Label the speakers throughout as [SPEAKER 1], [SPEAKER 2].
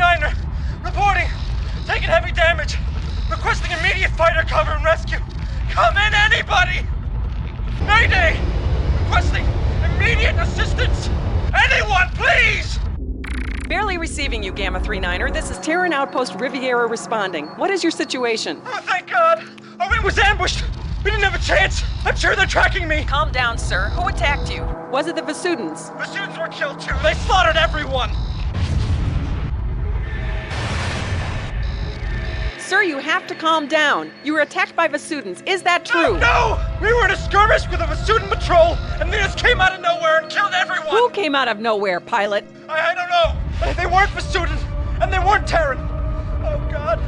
[SPEAKER 1] 39er, reporting, taking heavy damage, requesting immediate fighter cover and rescue. Come in, anybody! Mayday! Requesting immediate assistance! Anyone, please!
[SPEAKER 2] Barely receiving you, Gamma 39er. This is Terran Outpost Riviera responding. What is your situation?
[SPEAKER 1] Oh, thank God! Our wing was ambushed! We didn't have a chance! I'm sure they're tracking me!
[SPEAKER 2] Calm down, sir. Who attacked you? Was it the Vasudans?
[SPEAKER 1] Vasudans were killed too! They slaughtered everyone!
[SPEAKER 2] Sir, you have to calm down. You were attacked by Vasudans. Is that true?
[SPEAKER 1] No! We were in a skirmish with a Vasudan patrol, and they just came out of nowhere and killed everyone!
[SPEAKER 2] Who came out of nowhere, pilot?
[SPEAKER 1] I don't know! They weren't Vasudans, and they weren't Terran! Oh, God.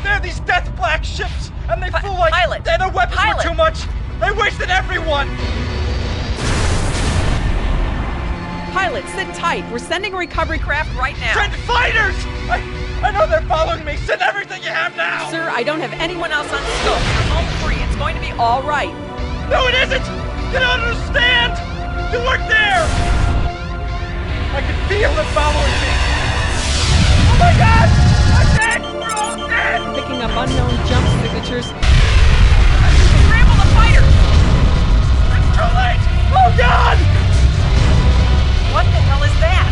[SPEAKER 1] They're these death black ships, and they flew like...
[SPEAKER 2] Pilot!
[SPEAKER 1] Their weapons were too much! They wasted everyone!
[SPEAKER 2] Pilot, sit tight. We're sending a recovery craft right now.
[SPEAKER 1] Send fighters! I know they're following me! Send everything you have now!
[SPEAKER 2] Sir, I don't have anyone else on scope. You're home free. It's going to be all right.
[SPEAKER 1] No, it isn't! You don't understand! You weren't there! I can feel them following me! Oh my God! I'm dead! We're all dead!
[SPEAKER 2] Picking up unknown jump signatures.
[SPEAKER 1] Scramble the fighters! It's too late! Oh God!
[SPEAKER 2] What the hell is that?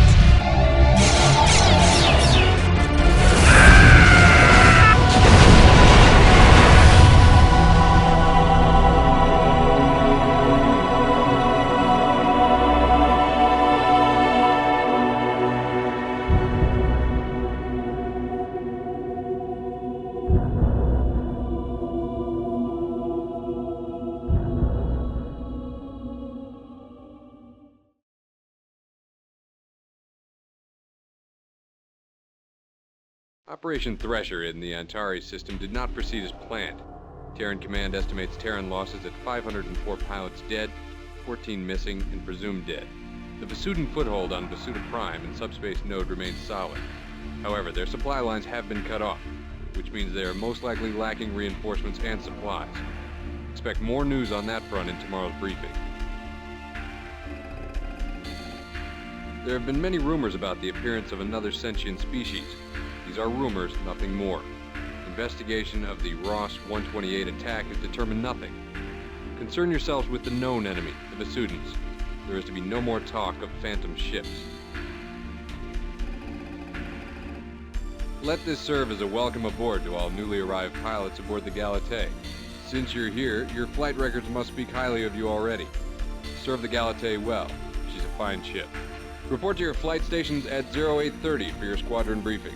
[SPEAKER 3] Operation Thresher in the Antari system did not proceed as planned. Terran Command estimates Terran losses at 504 pilots dead, 14 missing, and presumed dead. The Vasudan foothold on Vasuda Prime and subspace node remains solid. However, their supply lines have been cut off, which means they are most likely lacking reinforcements and supplies. Expect more news on that front in tomorrow's briefing. There have been many rumors about the appearance of another sentient species. These are rumors, nothing more. Investigation of the Ross 128 attack has determined nothing. Concern yourselves with the known enemy, the Vasudans. There is to be no more talk of phantom ships. Let this serve as a welcome aboard to all newly arrived pilots aboard the Galatée. Since you're here, your flight records must speak highly of you already. Serve the Galatée well. She's a fine ship. Report to your flight stations at 0830 for your squadron briefings.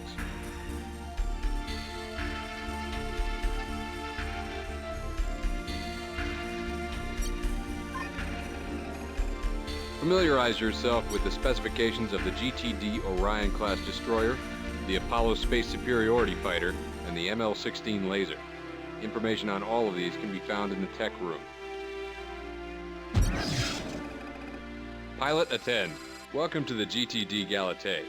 [SPEAKER 3] Familiarize yourself with the specifications of the GTD Orion-class destroyer, the Apollo Space Superiority Fighter, and the ML-16 laser. Information on all of these can be found in the tech room. Pilot attend. Welcome to the GTD Galatée.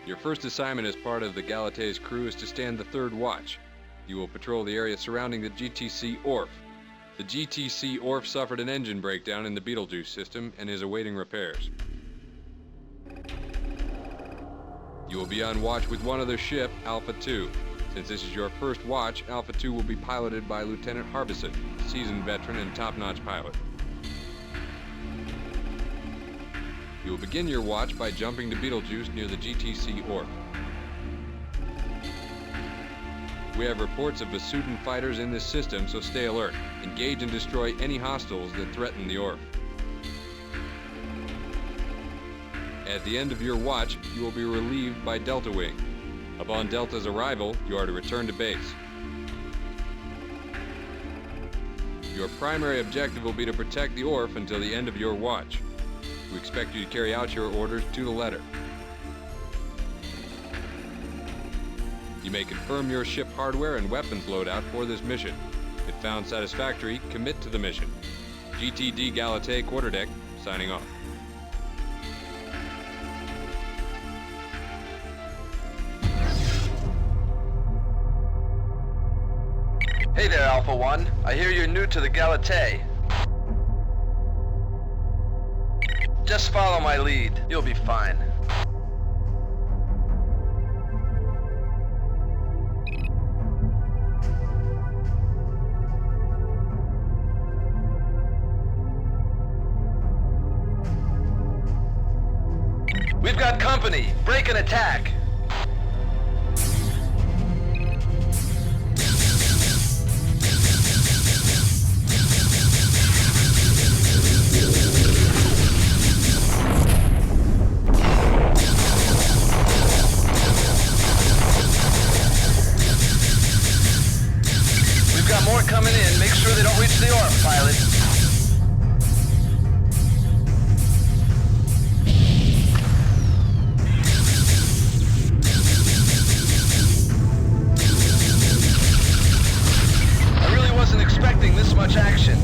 [SPEAKER 3] Your first assignment as part of the Galatée's crew is to stand the third watch. You will patrol the area surrounding the GTC Orf. The GTC Orf suffered an engine breakdown in the Betelgeuse system and is awaiting repairs. You will be on watch with one other ship, Alpha 2. Since this is your first watch, Alpha 2 will be piloted by Lieutenant Harbison, seasoned veteran and top-notch pilot. You will begin your watch by jumping to Betelgeuse near the GTC Orf. We have reports of Vasudan fighters in this system, so stay alert. Engage and destroy any hostiles that threaten the Orf. At the end of your watch, you will be relieved by Delta Wing. Upon Delta's arrival, you are to return to base. Your primary objective will be to protect the Orf until the end of your watch. We expect you to carry out your orders to the letter. You may confirm your ship hardware and weapons loadout for this mission. If found satisfactory, commit to the mission. GTD Galatée Quarterdeck, signing off.
[SPEAKER 4] Hey there, Alpha 1. I hear you're new to the Galatée. Just follow my lead. You'll be fine. We've got company. Break and attack. We've got more coming in. Make sure they don't reach the orb, pilot. Expecting this much action.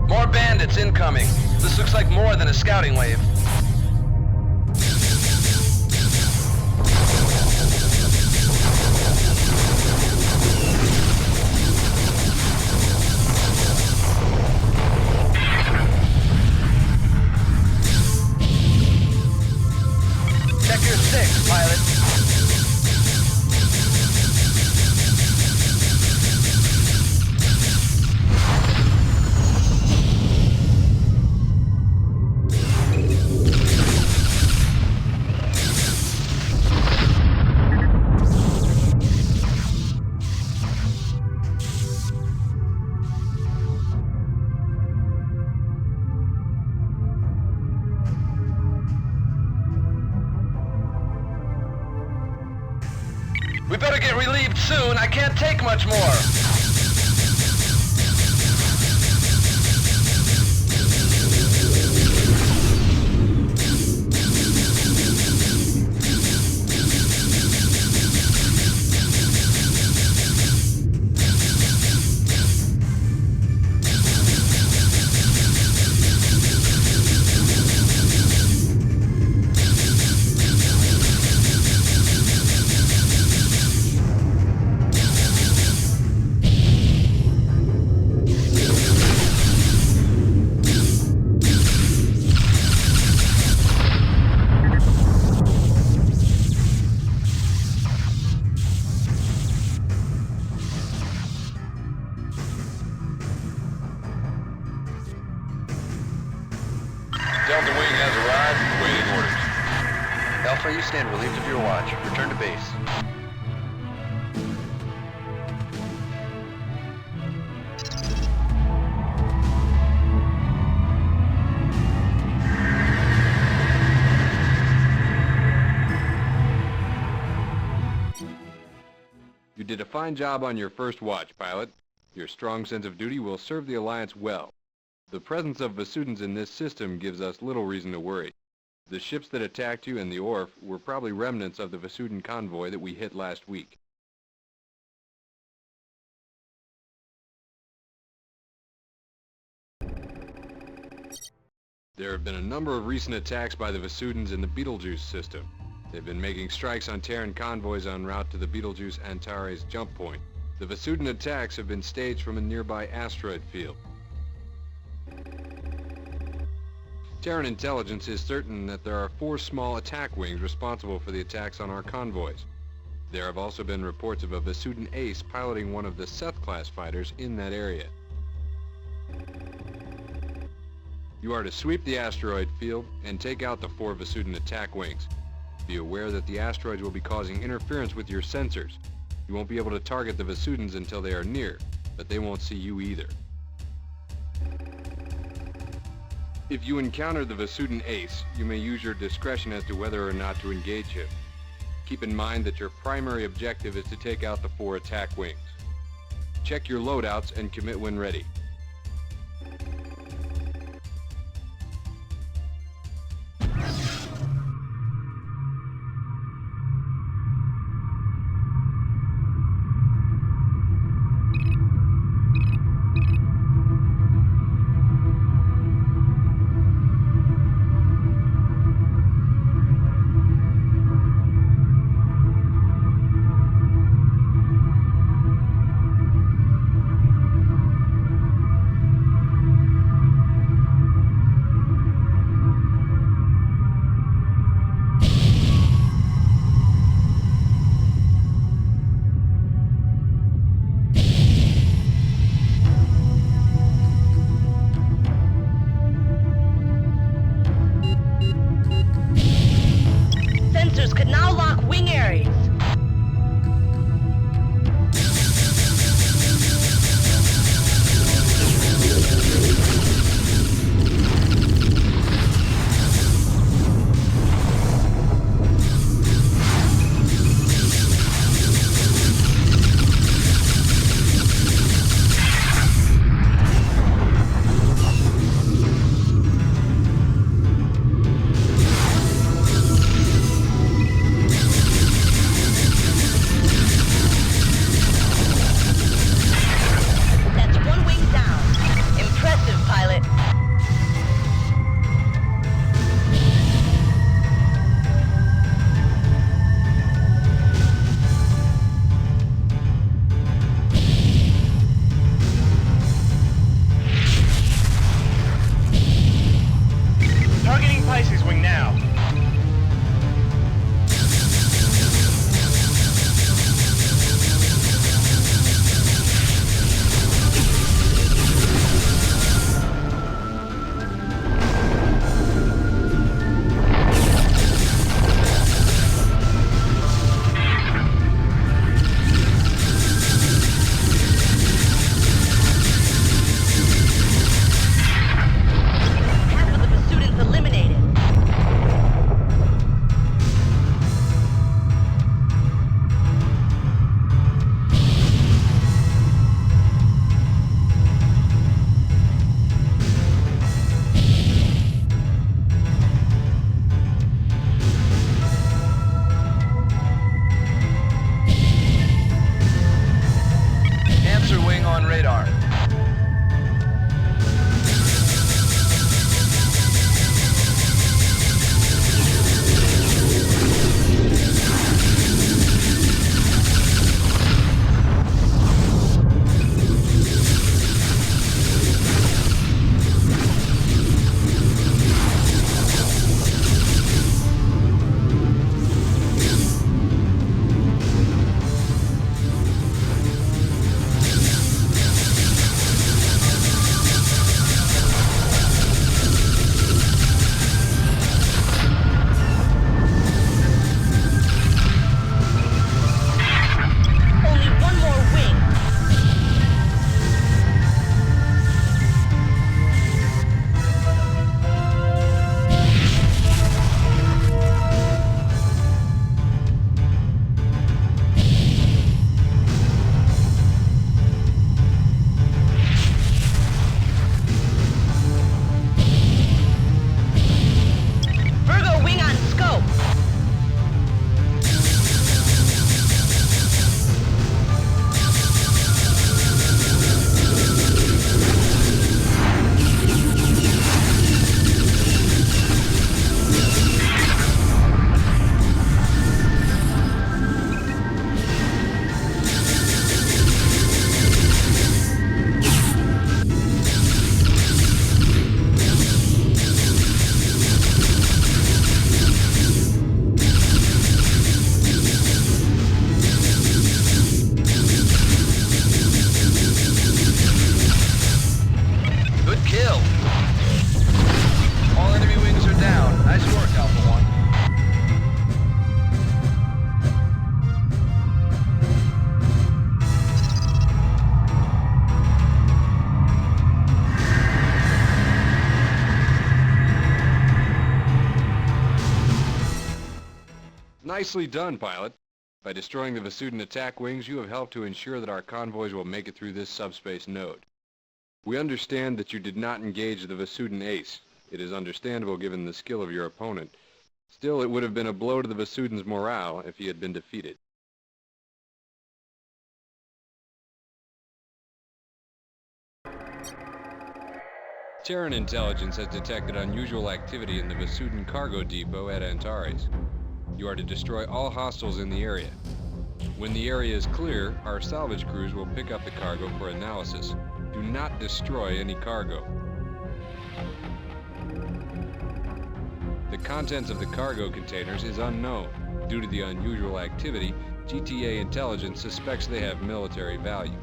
[SPEAKER 4] More bandits incoming. This looks like more than a scouting wave. Check your six, pilot. We better get relieved soon. I can't take much more.
[SPEAKER 3] Delta Wing has arrived, waiting orders.
[SPEAKER 4] Alpha, you stand relieved of your watch. Return to base.
[SPEAKER 3] You did a fine job on your first watch, pilot. Your strong sense of duty will serve the Alliance well. The presence of Vasudans in this system gives us little reason to worry. The ships that attacked you and the Orf were probably remnants of the Vasudan convoy that we hit last week. There have been a number of recent attacks by the Vasudans in the Betelgeuse system. They've been making strikes on Terran convoys en route to the Betelgeuse Antares jump point. The Vasudan attacks have been staged from a nearby asteroid field. Terran intelligence is certain that there are 4 small attack wings responsible for the attacks on our convoys. There have also been reports of a Vasudan ace piloting one of the Seth-class fighters in that area. You are to sweep the asteroid field and take out the 4 Vasudan attack wings. Be aware that the asteroids will be causing interference with your sensors. You won't be able to target the Vasudans until they are near, but they won't see you either. If you encounter the Vasudan ace, you may use your discretion as to whether or not to engage him. Keep in mind that your primary objective is to take out the 4 attack wings. Check your loadouts and commit when ready.
[SPEAKER 4] on radar.
[SPEAKER 3] Nicely done, pilot. By destroying the Vasudan attack wings, you have helped to ensure that our convoys will make it through this subspace node. We understand that you did not engage the Vasudan ace. It is understandable given the skill of your opponent. Still, it would have been a blow to the Vasudans' morale if he had been defeated. Terran intelligence has detected unusual activity in the Vasudan cargo depot at Antares. You are to destroy all hostiles in the area. When the area is clear, our salvage crews will pick up the cargo for analysis. Do not destroy any cargo. The contents of the cargo containers is unknown. Due to the unusual activity, GTA intelligence suspects they have military value.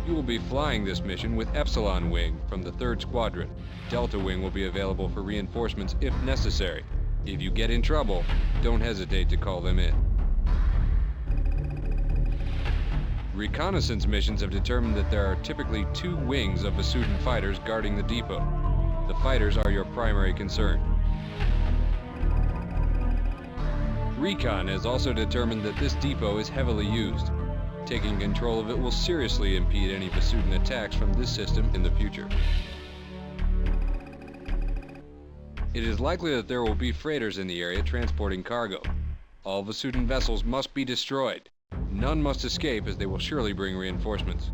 [SPEAKER 3] You will be flying this mission with Epsilon Wing from the 3rd Squadron. Delta Wing will be available for reinforcements if necessary. If you get in trouble, don't hesitate to call them in. Reconnaissance missions have determined that there are typically 2 wings of Vasudan fighters guarding the depot. The fighters are your primary concern. Recon has also determined that this depot is heavily used. Taking control of it will seriously impede any Vasudan attacks from this system in the future. It is likely that there will be freighters in the area transporting cargo. All Vasudan vessels must be destroyed. None must escape, as they will surely bring reinforcements.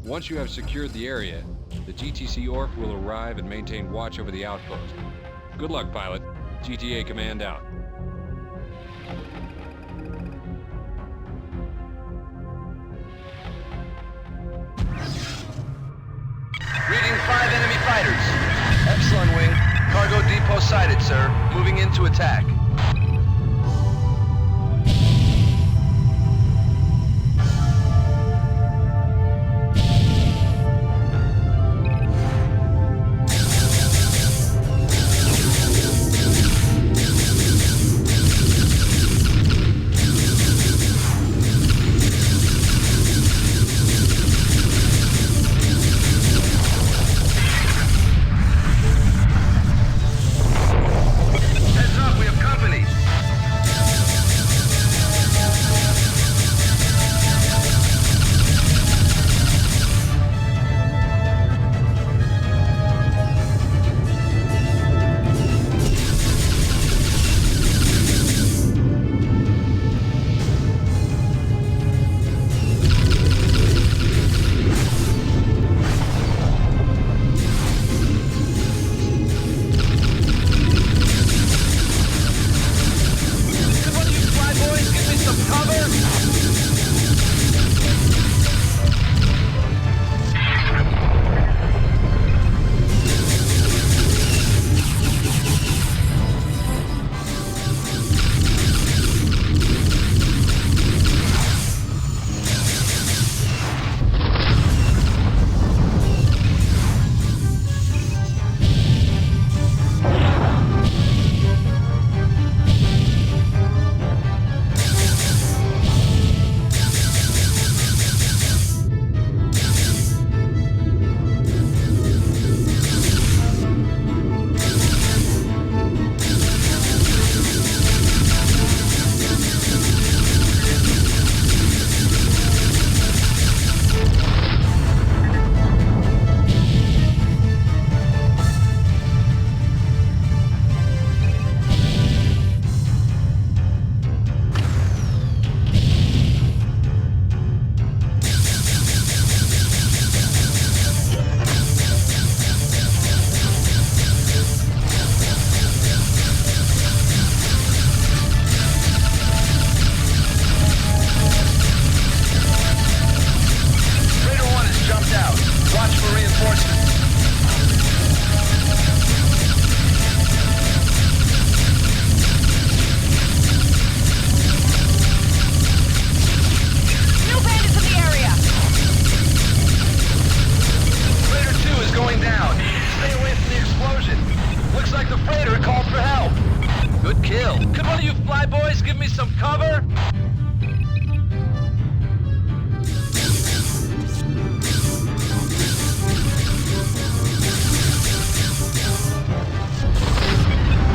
[SPEAKER 3] Once you have secured the area, the GTC ORF will arrive and maintain watch over the outpost. Good luck, pilot. GTA Command out.
[SPEAKER 4] Reading 5 enemy fighters. Epsilon Wing, cargo depot sighted, sir. Moving in to attack. Heads up, we have kill. Could one of you flyboys give me some cover?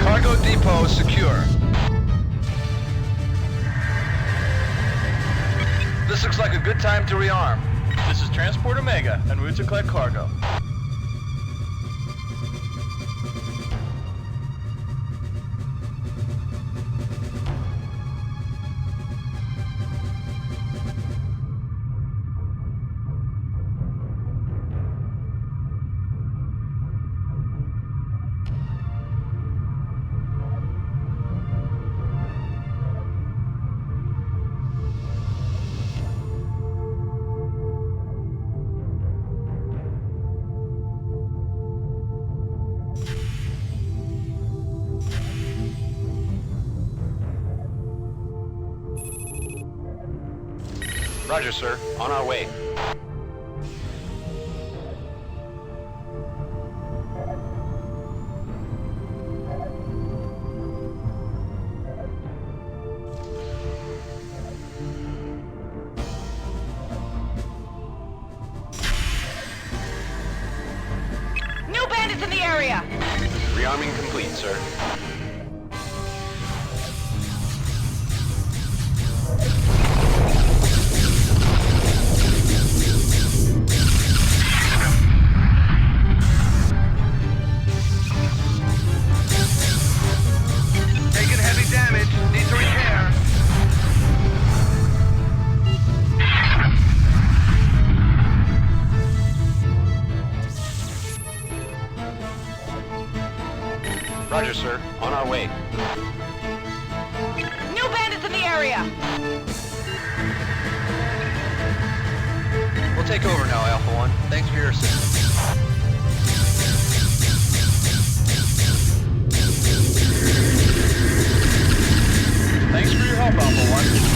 [SPEAKER 4] Cargo depot secure. This looks like a good time to rearm.
[SPEAKER 5] This is Transport Omega, en route to collect cargo.
[SPEAKER 4] Roger, sir. On our way.
[SPEAKER 6] New bandits in the area!
[SPEAKER 4] Rearming complete, sir. Taking heavy damage. Need to repair. Roger, sir. On our way.
[SPEAKER 6] New bandits in the area!
[SPEAKER 4] We'll take over now, Alpha 1. Thanks for your assistance.
[SPEAKER 5] Thanks for your help, Alpha 1.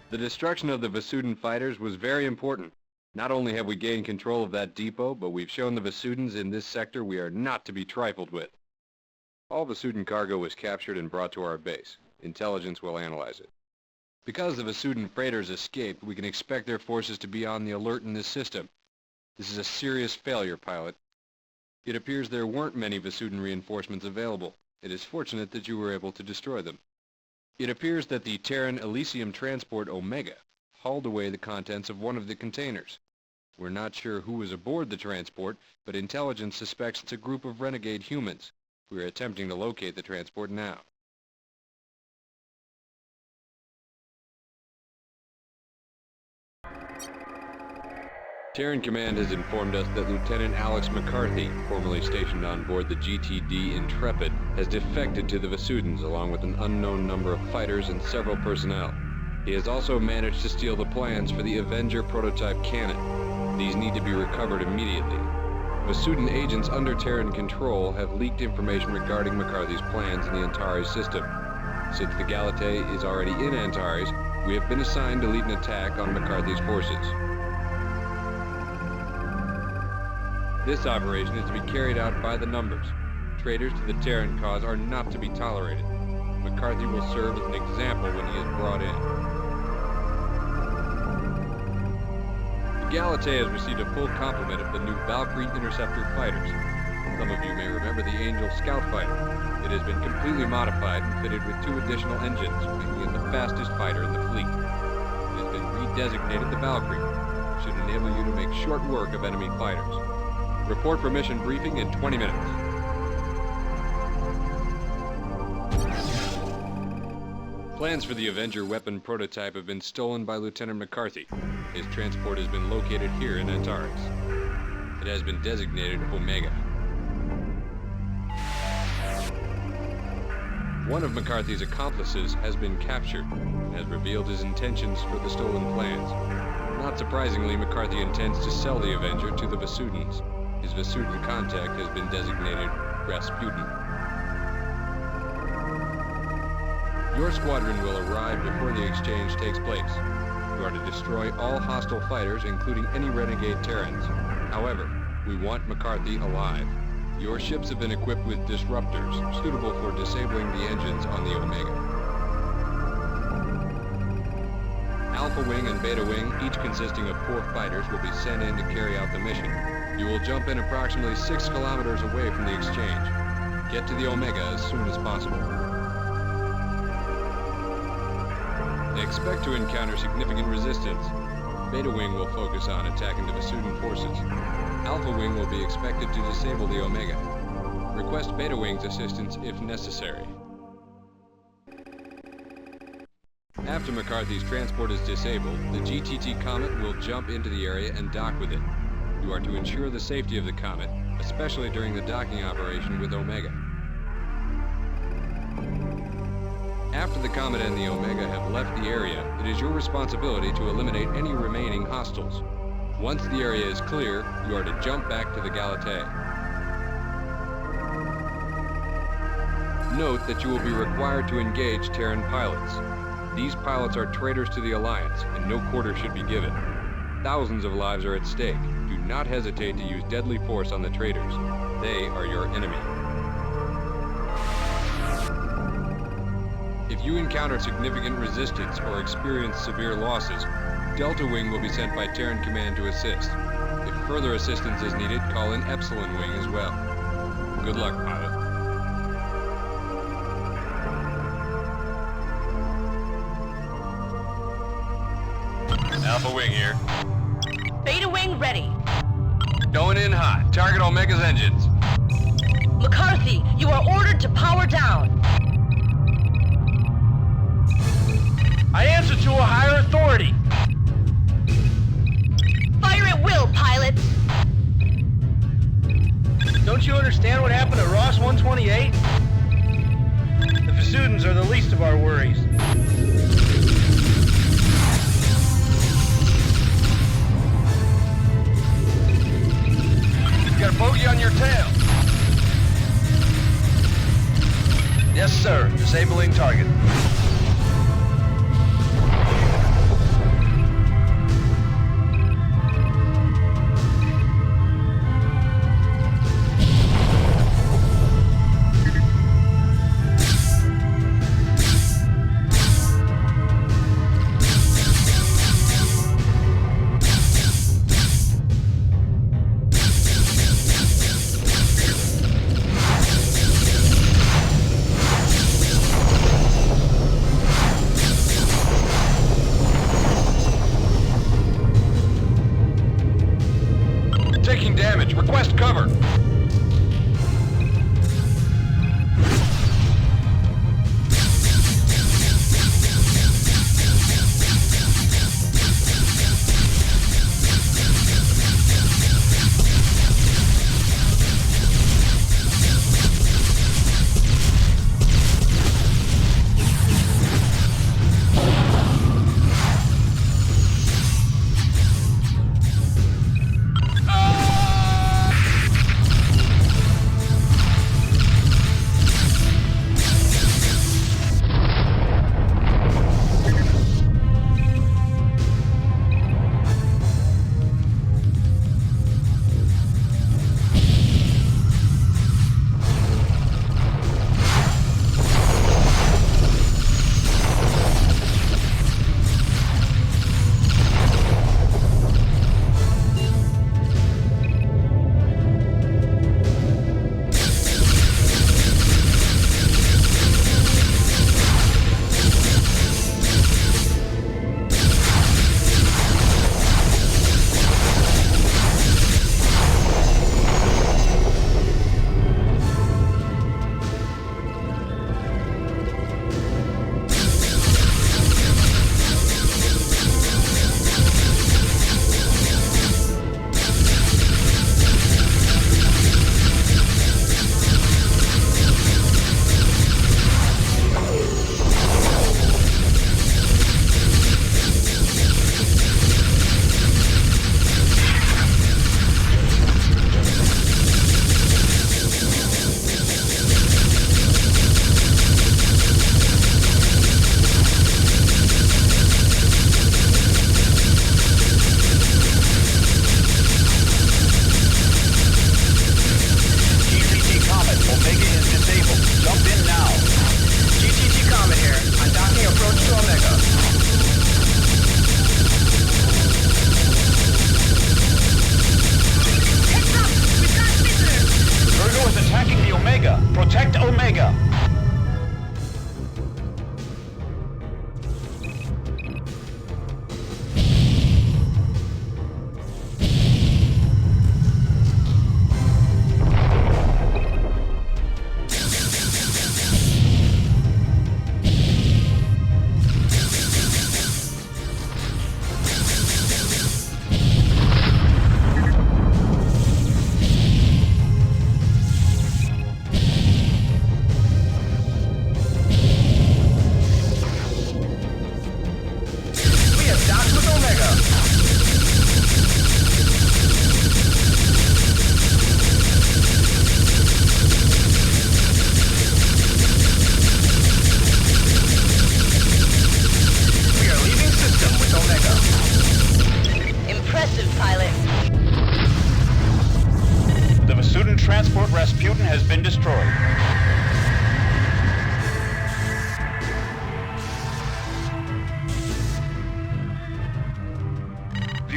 [SPEAKER 3] The destruction of the Vasudan fighters was very important. Not only have we gained control of that depot, but we've shown the Vasudans in this sector we are not to be trifled with. All Vasudan cargo was captured and brought to our base. Intelligence will analyze it. Because the Vasudan freighters escaped, we can expect their forces to be on the alert in this system. This is a serious failure, pilot. It appears there weren't many Vasudan reinforcements available. It is fortunate that you were able to destroy them. It appears that the Terran Elysium Transport Omega hauled away the contents of one of the containers. We're not sure who was aboard the transport, but intelligence suspects it's a group of renegade humans. We are attempting to locate the transport now. Terran Command has informed us that Lieutenant Alex McCarthy, formerly stationed on board the GTD Intrepid, has defected to the Vasudans along with an unknown number of fighters and several personnel. He has also managed to steal the plans for the Avenger prototype cannon. These need to be recovered immediately. Vasudan agents under Terran control have leaked information regarding McCarthy's plans in the Antares system. Since the Galatei is already in Antares, we have been assigned to lead an attack on McCarthy's forces. This operation is to be carried out by the numbers. Traitors to the Terran cause are not to be tolerated. McCarthy will serve as an example when he is brought in. The Galatei has received a full complement of the new Valkyrie Interceptor fighters. Some of you may remember the Angel Scout fighter. It has been completely modified and fitted with 2 additional engines, making it the fastest fighter in the fleet. It has been redesignated the Valkyrie, which should enable you to make short work of enemy fighters. Report for mission briefing in 20 minutes. Plans for the Avenger weapon prototype have been stolen by Lieutenant McCarthy. His transport has been located here in Antares. It has been designated Omega. One of McCarthy's accomplices has been captured and has revealed his intentions for the stolen plans. Not surprisingly, McCarthy intends to sell the Avenger to the Vasudans. His Vasudan contact has been designated Rasputin. Your squadron will arrive before the exchange takes place. You are to destroy all hostile fighters, including any renegade Terrans. However, we want McCarthy alive. Your ships have been equipped with disruptors, suitable for disabling the engines on the Omega. Alpha Wing and Beta Wing, each consisting of 4 fighters, will be sent in to carry out the mission. You will jump in approximately 6 kilometers away from the exchange. Get to the Omega as soon as possible. Expect to encounter significant resistance. Beta Wing will focus on attacking the Vasudan forces. Alpha Wing will be expected to disable the Omega. Request Beta Wing's assistance if necessary. After McCarthy's transport is disabled, the GTT Comet will jump into the area and dock with it. You are to ensure the safety of the Comet, especially during the docking operation with Omega. After the Comet and the Omega have left the area, it is your responsibility to eliminate any remaining hostiles. Once the area is clear, you are to jump back to the Galatée. Note that you will be required to engage Terran pilots. These pilots are traitors to the Alliance, and no quarter should be given. Thousands of lives are at stake. Do not hesitate to use deadly force on the traitors. They are your enemy. If you encounter significant resistance or experience severe losses, Delta Wing will be sent by Terran Command to assist. If further assistance is needed, call in Epsilon Wing as well. Good luck, pilot. Alpha Wing here.
[SPEAKER 6] Beta Wing ready.
[SPEAKER 3] Going in hot. Target Omega's engines.
[SPEAKER 6] McCarthy, you are ordered to power down.
[SPEAKER 5] I answer to a higher authority.
[SPEAKER 6] Fire at will, pilots.
[SPEAKER 5] Don't you understand what happened at Ross 128? The Vasudans are the least of our worries.
[SPEAKER 4] You got a bogey on your tail. Yes, sir. Disabling target.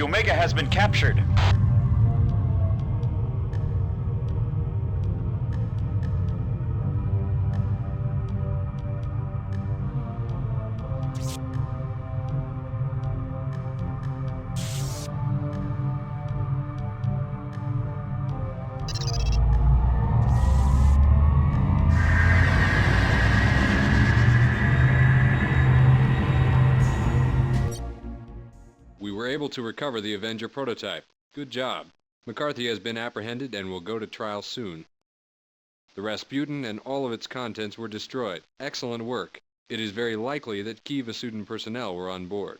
[SPEAKER 7] The Omega has been captured.
[SPEAKER 3] We were able to recover the Avenger prototype. Good job. McCarthy has been apprehended and will go to trial soon. The Rasputin and all of its contents were destroyed. Excellent work. It is very likely that key Vasudan personnel were on board.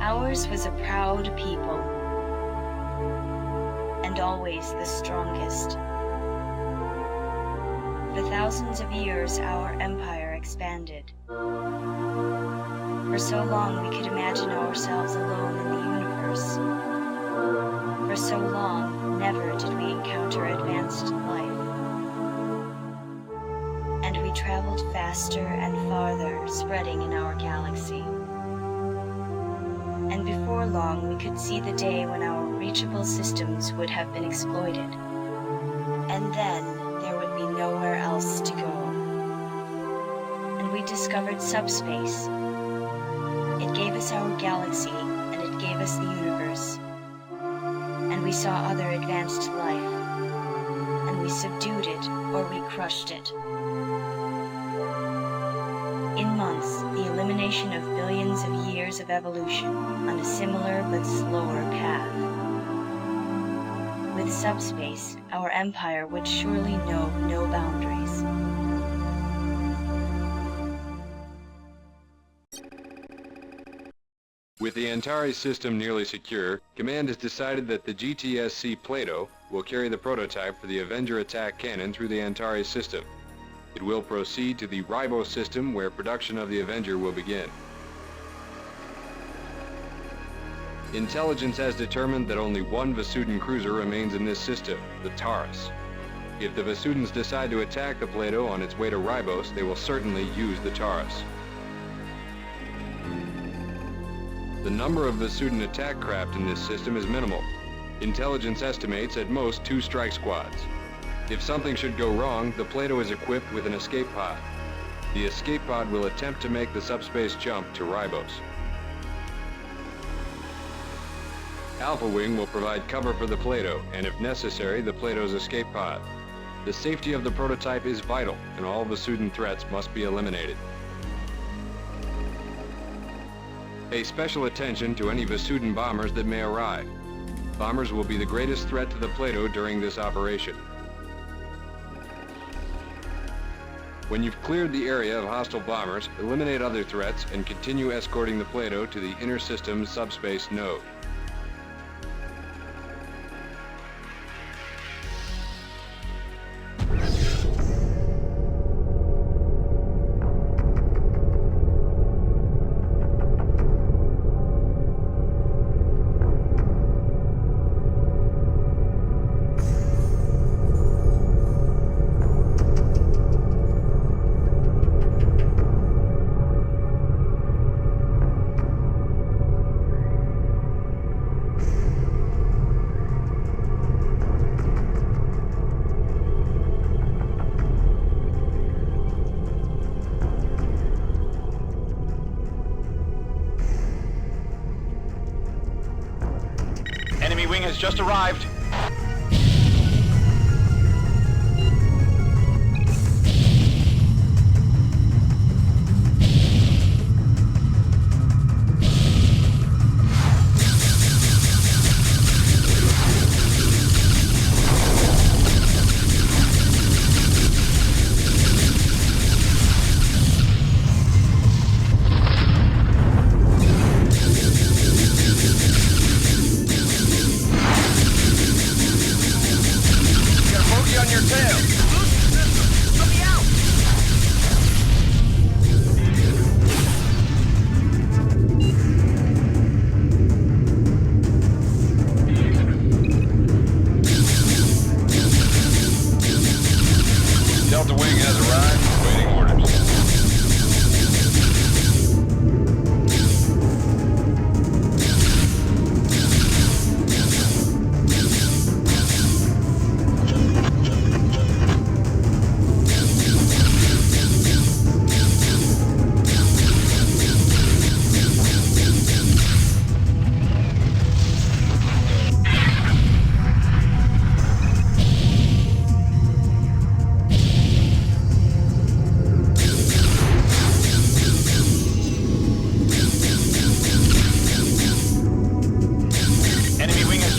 [SPEAKER 8] Ours was a proud people, and always the strongest. For thousands of years, our empire expanded. For so long, we could imagine ourselves alone in the universe. For so long, never did we encounter advanced life. And we traveled faster and farther, spreading in our galaxy. And before long, we could see the day when our reachable systems would have been exploited. And then, there would be nowhere else to go. And we discovered subspace. It gave us our galaxy, and it gave us the universe. And we saw other advanced life. And we subdued it, or we crushed it. In months, the elimination of billions of years of evolution on a similar but slower path. With subspace, our empire would surely know no boundaries.
[SPEAKER 3] With the Antares system nearly secure, Command has decided that the GTSC Plato will carry the prototype for the Avenger attack cannon through the Antares system. It will proceed to the Ribo system, where production of the Avenger will begin. Intelligence has determined that only one Vasudan cruiser remains in this system, the Taurus. If the Vasudans decide to attack the Plato on its way to Ribos, they will certainly use the Taurus. The number of Vasudan attack craft in this system is minimal. Intelligence estimates at most 2 strike squads. If something should go wrong, the Plato is equipped with an escape pod. The escape pod will attempt to make the subspace jump to Ribos. Alpha Wing will provide cover for the Plato, and if necessary, the Plato's escape pod. The safety of the prototype is vital, and all Vasudan threats must be eliminated. Pay special attention to any Vasudan bombers that may arrive. Bombers will be the greatest threat to the Plato during this operation. When you've cleared the area of hostile bombers, eliminate other threats and continue escorting the Plato to the inner system's subspace node.
[SPEAKER 7] Enemy wing has just arrived.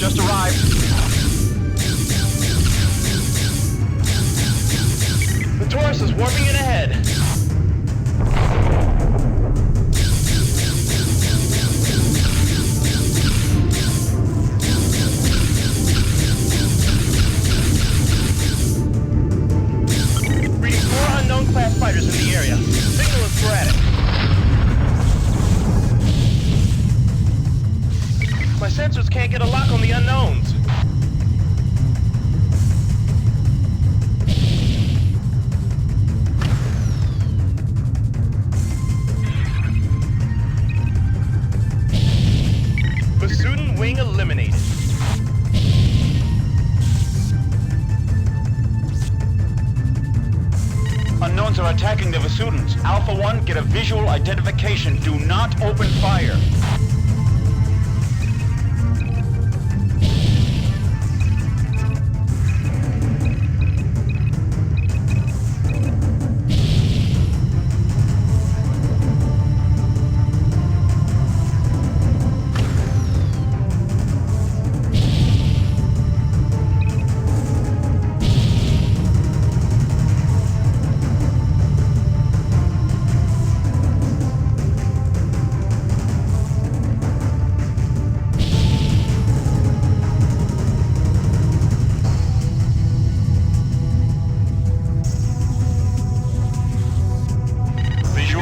[SPEAKER 7] just arrived.
[SPEAKER 5] The Taurus is warping it ahead. Reading 4 unknown class fighters in the area. Signal is sporadic. My sensors can't get a lock on the unknowns. Vasudans wing eliminated.
[SPEAKER 7] Unknowns are attacking the Vasudans. Alpha 1, get a visual identification. Do not open fire.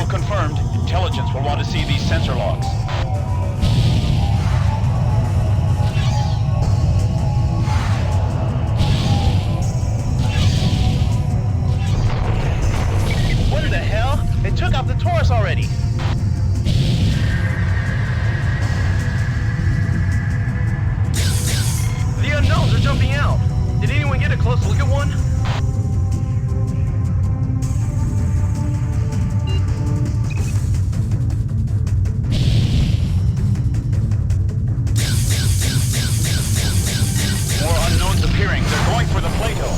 [SPEAKER 7] Confirmed. Intelligence will want to see these sensor logs.
[SPEAKER 5] What in the hell? It took out the Taurus already. The unknowns are jumping out. Did anyone get a close look at one?
[SPEAKER 7] Appearing. They're going for the Plato.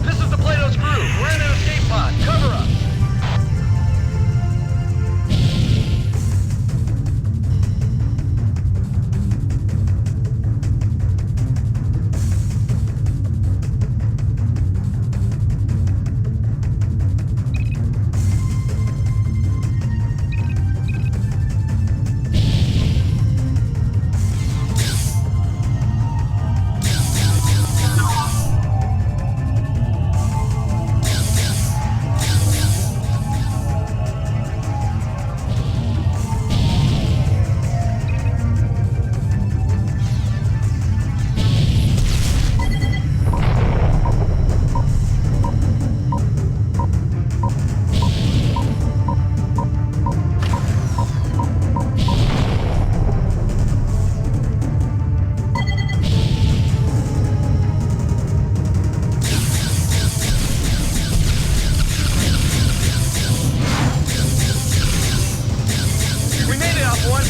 [SPEAKER 5] This is the Plato's crew. We're in an escape pod. Cover us.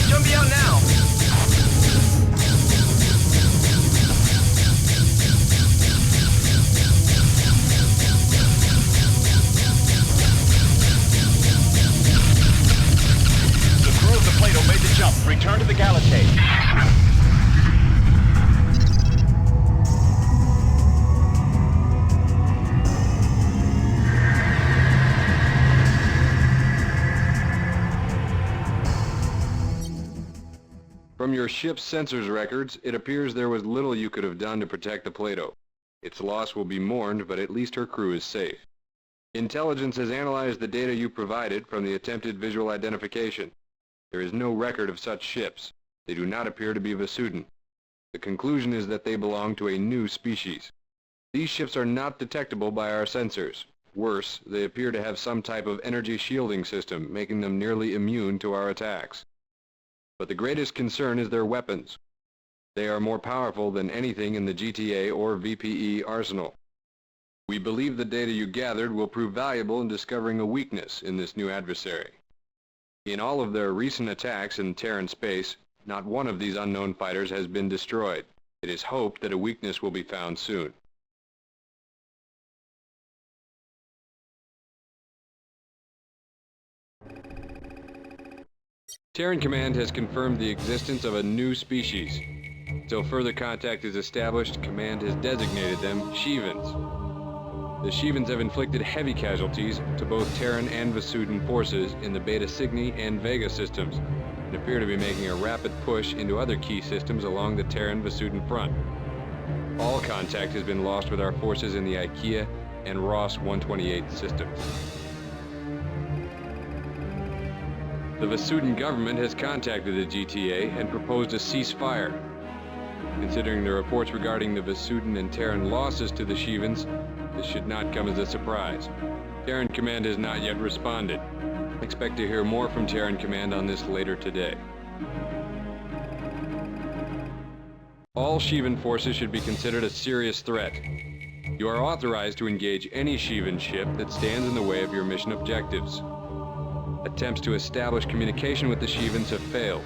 [SPEAKER 5] Jumping out now.
[SPEAKER 7] The crew of the Plato made the jump. Return to the Galatay.
[SPEAKER 3] From your ship's sensors records, it appears there was little you could have done to protect the Plato. Its loss will be mourned, but at least her crew is safe. Intelligence has analyzed the data you provided from the attempted visual identification. There is no record of such ships. They do not appear to be Vasudan. The conclusion is that they belong to a new species. These ships are not detectable by our sensors. Worse, they appear to have some type of energy shielding system, making them nearly immune to our attacks. But the greatest concern is their weapons. They are more powerful than anything in the GTA or VPE arsenal. We believe the data you gathered will prove valuable in discovering a weakness in this new adversary. In all of their recent attacks in Terran space, not one of these unknown fighters has been destroyed. It It is hoped that a weakness will be found soon. Terran Command has confirmed the existence of a new species. Until further contact is established, Command has designated them Shivans. The Shivans have inflicted heavy casualties to both Terran and Vasudan forces in the Beta Cygni and Vega systems, and appear to be making a rapid push into other key systems along the Terran-Vasudan front. All contact has been lost with our forces in the IKEA and Ross 128 systems. The Vasudan government has contacted the GTA and proposed a ceasefire. Considering the reports regarding the Vasudan and Terran losses to the Shivans, this should not come as a surprise. Terran Command has not yet responded. Expect to hear more from Terran Command on this later today. All Shivan forces should be considered a serious threat. You are authorized to engage any Shivan ship that stands in the way of your mission objectives. Attempts to establish communication with the Shivans have failed.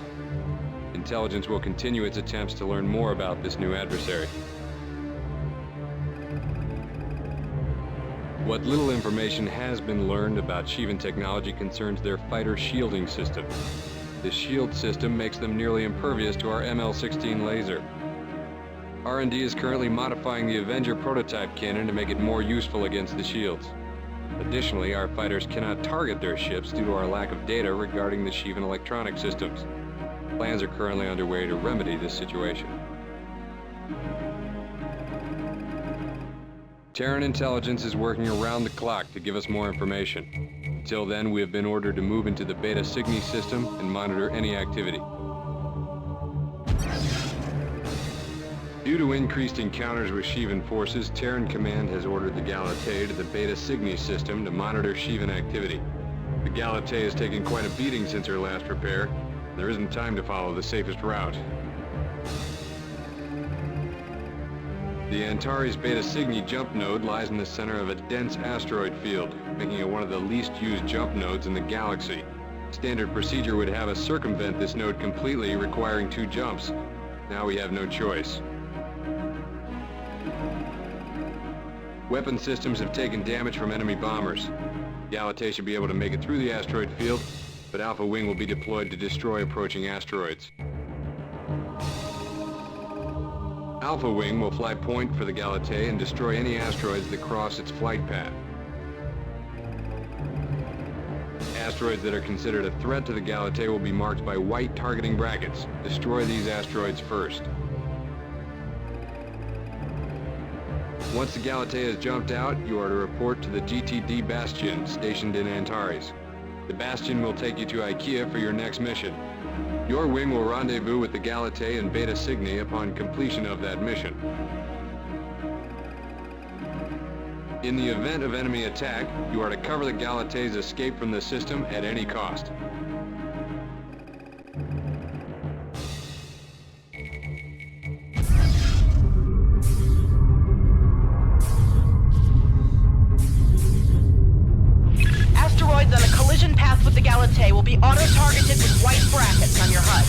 [SPEAKER 3] Intelligence will continue its attempts to learn more about this new adversary. What little information has been learned about Shivan technology concerns their fighter shielding system. This shield system makes them nearly impervious to our ML-16 laser. R&D is currently modifying the Avenger prototype cannon to make it more useful against the shields. Additionally, our fighters cannot target their ships due to our lack of data regarding the Shivan electronic systems. Plans are currently underway to remedy this situation. Terran intelligence is working around the clock to give us more information. Until then, we have been ordered to move into the Beta Cygni system and monitor any activity. Due to increased encounters with Shivan forces, Terran Command has ordered the Galatei to the Beta Cygni system to monitor Shivan activity. The Galatei has taken quite a beating since her last repair. There isn't time to follow the safest route. The Antares Beta Cygni jump node lies in the center of a dense asteroid field, making it one of the least used jump nodes in the galaxy. Standard procedure would have us circumvent this node completely, requiring 2 jumps. Now we have no choice. Weapon systems have taken damage from enemy bombers. Galatei should be able to make it through the asteroid field, but Alpha Wing will be deployed to destroy approaching asteroids. Alpha Wing will fly point for the Galatei and destroy any asteroids that cross its flight path. Asteroids that are considered a threat to the Galatei will be marked by white targeting brackets. Destroy these asteroids first. Once the Galatei has jumped out, you are to report to the GTD Bastion stationed in Antares. The Bastion will take you to IKEA for your next mission. Your wing will rendezvous with the Galatei and Beta Cygni upon completion of that mission. In the event of enemy attack, you are to cover the Galatei's escape from the system at any cost.
[SPEAKER 6] Asteroids on a collision path with the Galatei will be auto-targeted with white brackets on your HUD.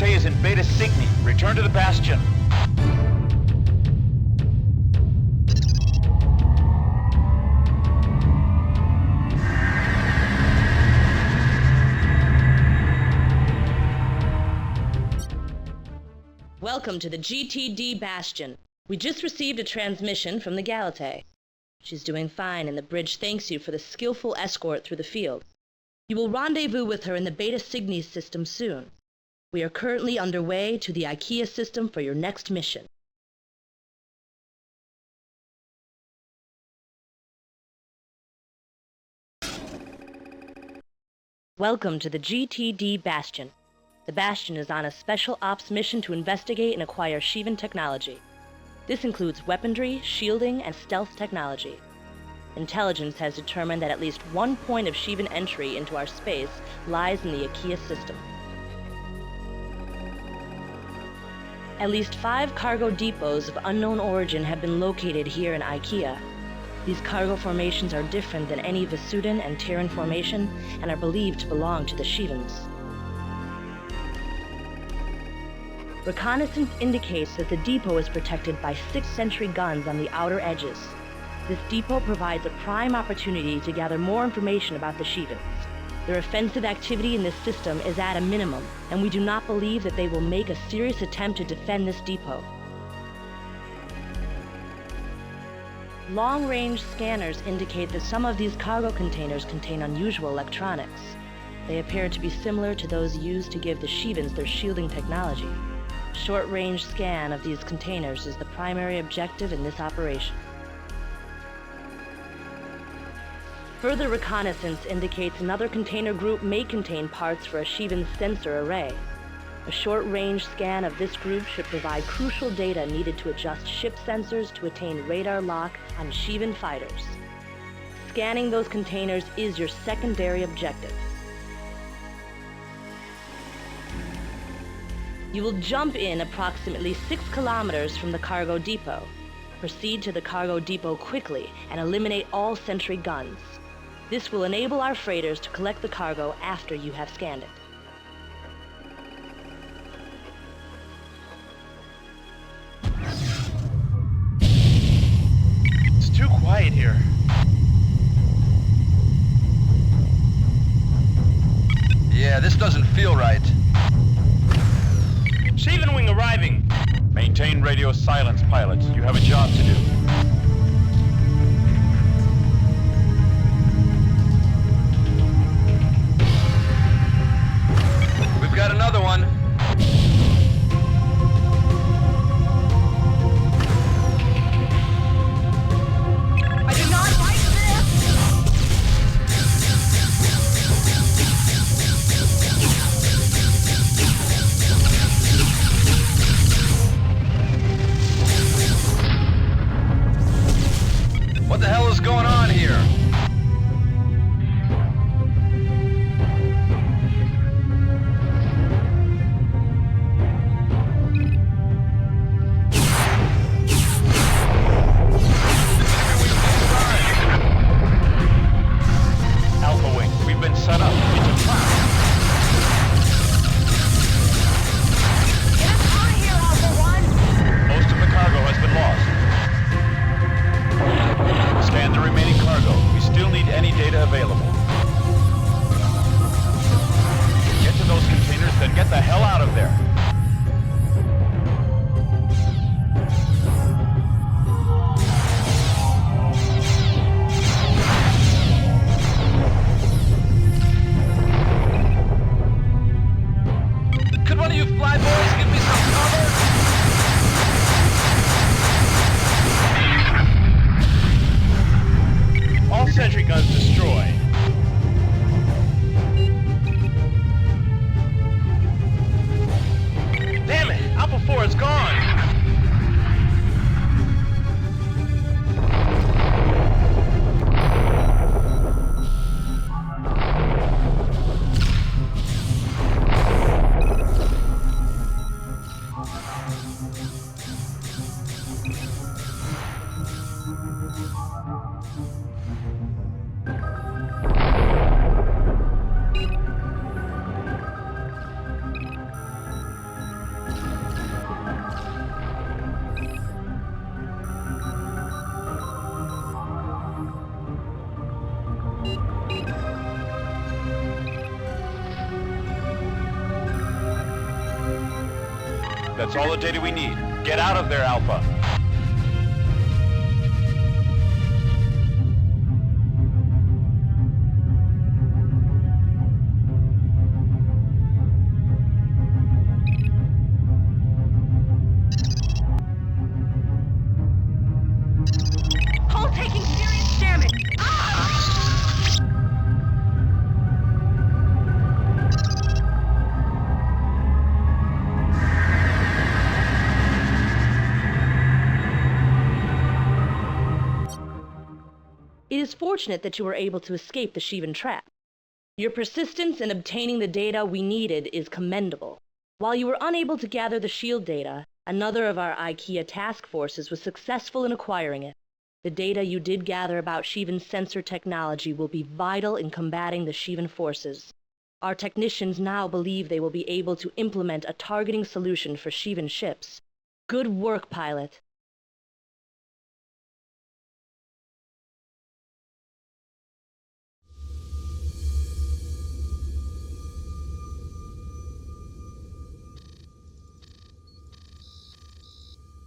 [SPEAKER 7] Galatei is in Beta Cygni. Return to the Bastion.
[SPEAKER 9] Welcome to the GTD Bastion. We just received a transmission from the Galatei. She's doing fine, and the bridge thanks you for the skillful escort through the field. You will rendezvous with her in the Beta Cygni system soon. We are currently underway to the IKEA system for your next mission. Welcome to the GTD Bastion. The Bastion is on a special ops mission to investigate and acquire Shivan technology. This includes weaponry, shielding, and stealth technology. Intelligence has determined that at least one point of Shivan entry into our space lies in the IKEA system. At least 5 cargo depots of unknown origin have been located here in IKEA. These cargo formations are different than any Vasudan and Terran formation and are believed to belong to the Shivans. Reconnaissance indicates that the depot is protected by 6th century guns on the outer edges. This depot provides a prime opportunity to gather more information about the Shivans. Their offensive activity in this system is at a minimum, and we do not believe that they will make a serious attempt to defend this depot. Long-range scanners indicate that some of these cargo containers contain unusual electronics. They appear to be similar to those used to give the Shivans their shielding technology. Short-range scan of these containers is the primary objective in this operation. Further reconnaissance indicates another container group may contain parts for a Shivan sensor array. A short-range scan of this group should provide crucial data needed to adjust ship sensors to attain radar lock on Shivan fighters. Scanning those containers is your secondary objective. You will jump in approximately 6 kilometers from the cargo depot. Proceed to the cargo depot quickly and eliminate all sentry guns. This will enable our freighters to collect the cargo after you have scanned it.
[SPEAKER 5] It's too quiet here.
[SPEAKER 4] Yeah, this doesn't feel right.
[SPEAKER 5] Shivan wing arriving.
[SPEAKER 7] Maintain radio silence, pilots. You have a job to do.
[SPEAKER 4] We've got another one.
[SPEAKER 6] I do not like this!
[SPEAKER 4] What the hell is going on here?
[SPEAKER 7] Alpha Wing, we've been set up. It's a trap.
[SPEAKER 6] Get us out of here, Alpha One!
[SPEAKER 7] Most of the cargo has been lost. Scan the remaining cargo. We still need any data available. Get to those containers, then get the hell out of there.
[SPEAKER 4] Could one of you fly boys give me some cover?
[SPEAKER 5] All sentry guns destroyed. Damn it! Alpha 4 is gone!
[SPEAKER 7] That's all the data we need. Get out of there, Alpha.
[SPEAKER 6] Hull taking serious damage.
[SPEAKER 9] It is fortunate that you were able to escape the Shivan trap. Your persistence in obtaining the data we needed is commendable. While you were unable to gather the shield data, another of our IKEA task forces was successful in acquiring it. The data you did gather about Shivan sensor technology will be vital in combating the Shivan forces. Our technicians now believe they will be able to implement a targeting solution for Shivan ships. Good work, pilot.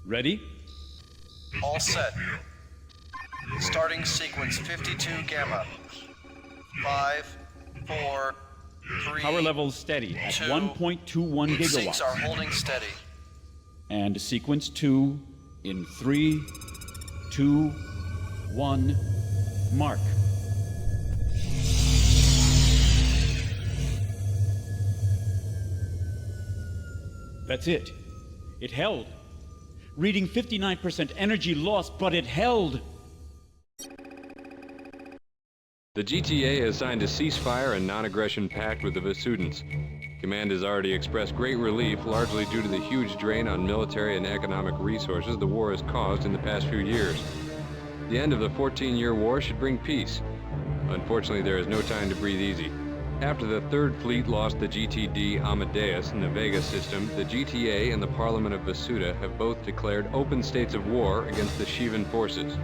[SPEAKER 10] Ready?
[SPEAKER 5] All set. Starting sequence 52 Gamma. 5, 4, 3...
[SPEAKER 10] Power levels steady at 1.21 gigawatts.
[SPEAKER 5] Sinks are holding steady.
[SPEAKER 10] And sequence 2 in 3, 2, 1, mark. That's it. It held. Reading 59% energy loss, but it held.
[SPEAKER 3] The GTA has signed a ceasefire and non-aggression pact with the Vasudans. Command has already expressed great relief, largely due to the huge drain on military and economic resources the war has caused in the past few years. The end of the 14-year war should bring peace. Unfortunately, there is no time to breathe easy. After the Third Fleet lost the GTD Amadeus in the Vega system, the GTA and the Parliament of Vasuda have both declared open states of war against the Shivan forces.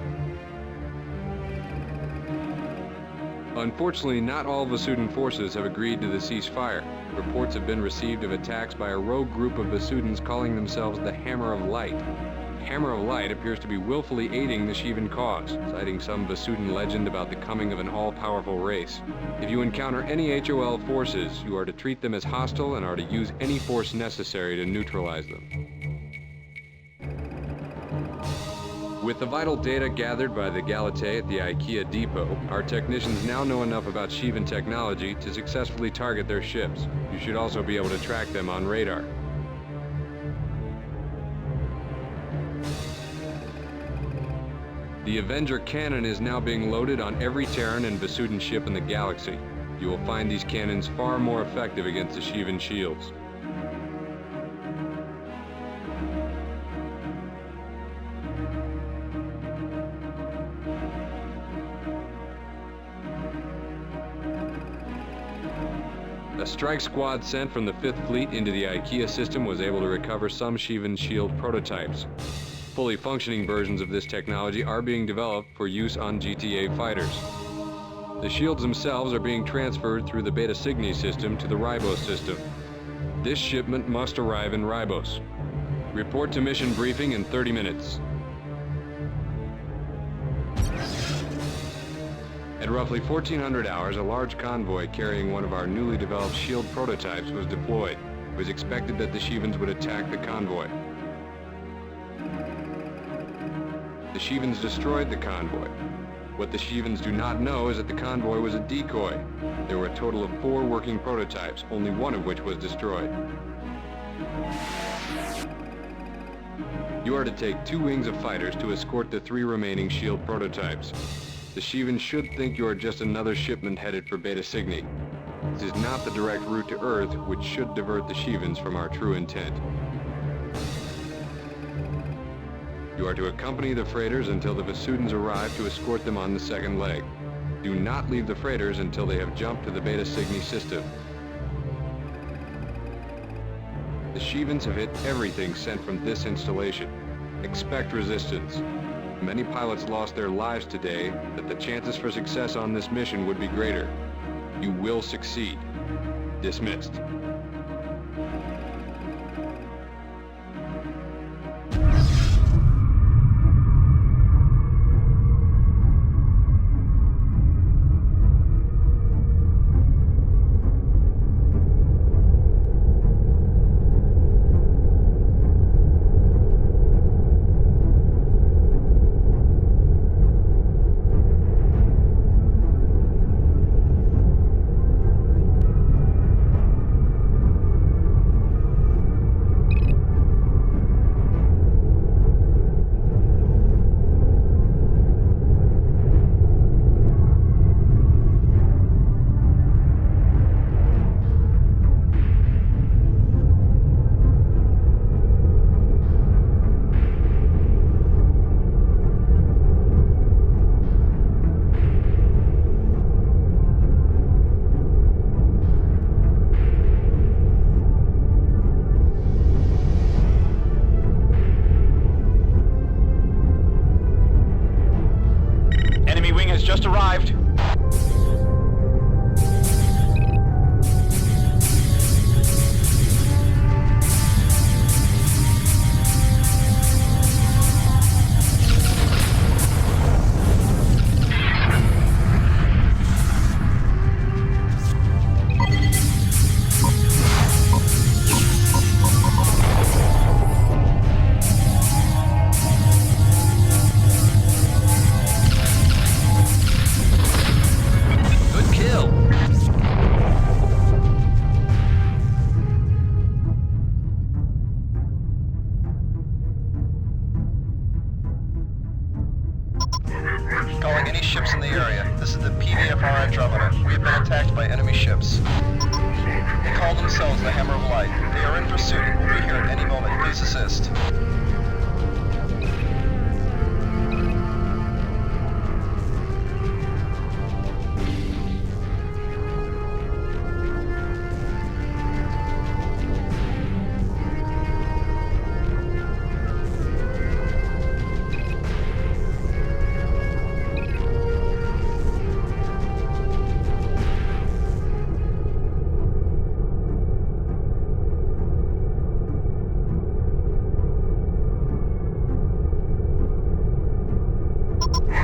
[SPEAKER 3] Unfortunately, not all Vasudan forces have agreed to the ceasefire. Reports have been received of attacks by a rogue group of Vasudans calling themselves the Hammer of Light. Hammer of Light appears to be willfully aiding the Shivan cause, citing some Vasudan legend about the coming of an all-powerful race. If you encounter any HOL forces, you are to treat them as hostile and are to use any force necessary to neutralize them. With the vital data gathered by the Galatei at the IKEA depot, our technicians now know enough about Shivan technology to successfully target their ships. You should also be able to track them on radar. The Avenger cannon is now being loaded on every Terran and Vasudan ship in the galaxy. You will find these cannons far more effective against the Shivan shields. A strike squad sent from the 5th Fleet into the IKEA system was able to recover some Shivan shield prototypes. Fully functioning versions of this technology are being developed for use on GTA fighters. The shields themselves are being transferred through the Beta Cygni system to the Ribos system. This shipment must arrive in Ribos. Report to mission briefing in 30 minutes. At roughly 1400 hours, a large convoy carrying one of our newly developed shield prototypes was deployed. It was expected that the Shivans would attack the convoy. The Shivans destroyed the convoy. What the Shivans do not know is that the convoy was a decoy. There were a total of 4 working prototypes, only one of which was destroyed. You are to take 2 wings of fighters to escort the 3 remaining shield prototypes. The Shivans should think you are just another shipment headed for Beta Cygni. This is not the direct route to Earth, which should divert the Shivans from our true intent. You are to accompany the freighters until the Vasudans arrive to escort them on the second leg. Do not leave the freighters until they have jumped to the Beta Cygni system. The Shivans have hit everything sent from this installation. Expect resistance. Many pilots lost their lives today, that the chances for success on this mission would be greater. You will succeed. Dismissed.
[SPEAKER 7] just arrived.
[SPEAKER 4] Calling any ships in the area. This is the PVFR Andromeda. We have been attacked by enemy ships. They call themselves the Hammer of Light. They are in pursuit and will be here at any moment. Please assist.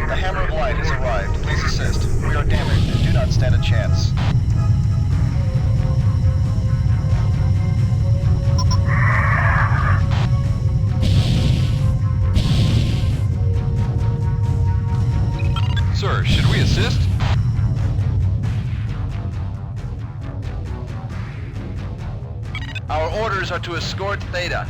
[SPEAKER 4] The Hammer of Light has arrived. Please assist. We are damaged and do not stand a chance.
[SPEAKER 3] Sir, should we assist?
[SPEAKER 4] Our orders are to escort Theta.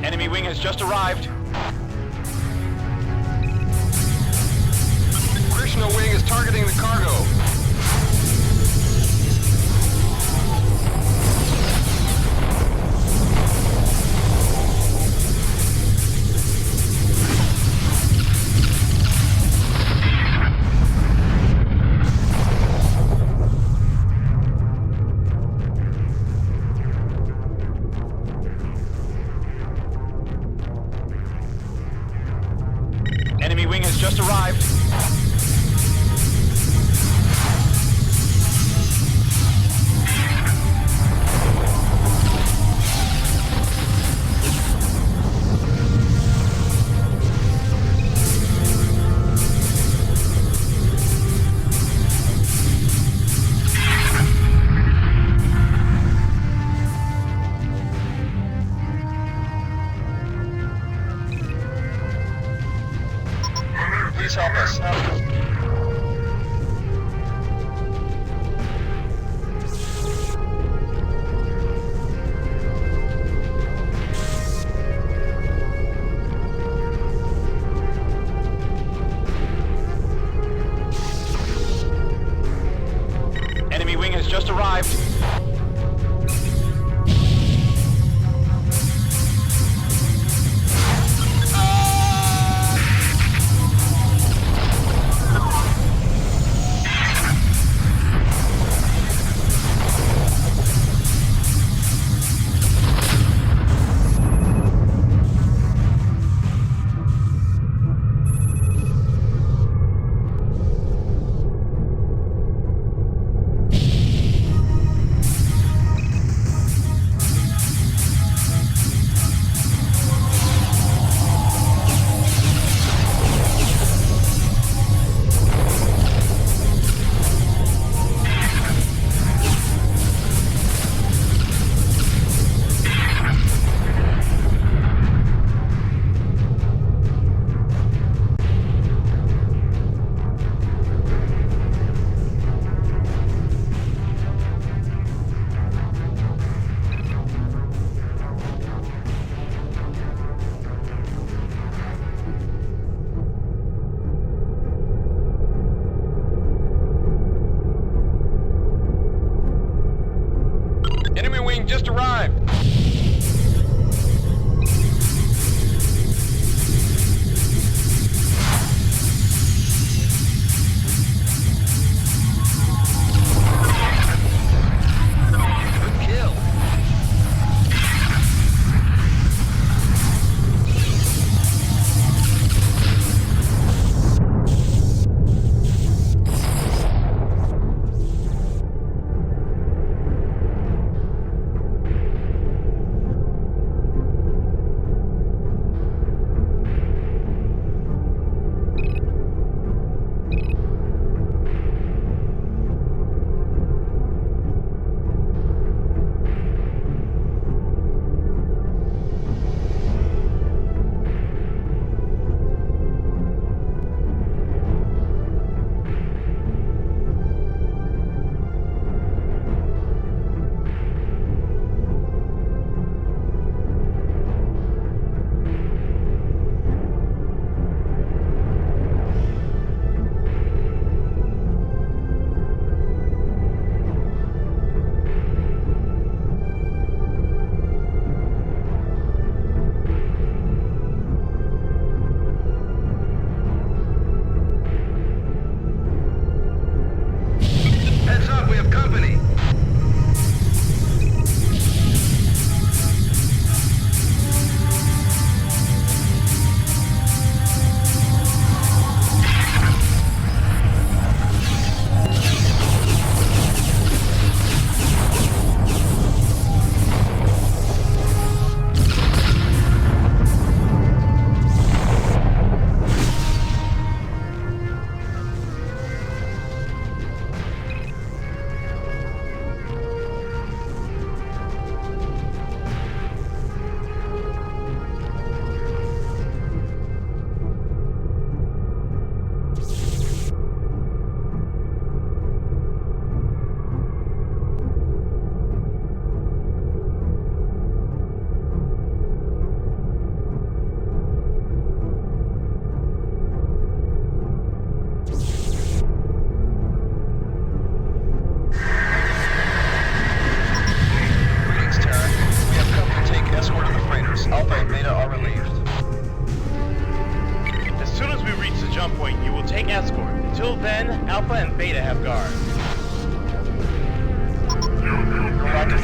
[SPEAKER 7] Enemy wing has just arrived.
[SPEAKER 3] Krishna wing is targeting the cargo.
[SPEAKER 7] Enemy wing has just arrived.
[SPEAKER 4] Please help us.
[SPEAKER 7] Enemy wing has just arrived.
[SPEAKER 3] Enemy wing just arrived.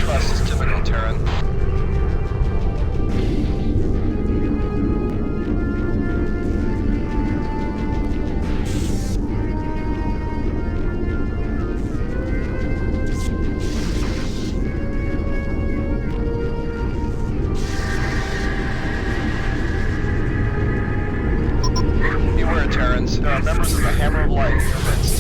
[SPEAKER 4] Mistrust is typical Terran. Beware, Terrans. There are members of the Hammer of Light in your midst.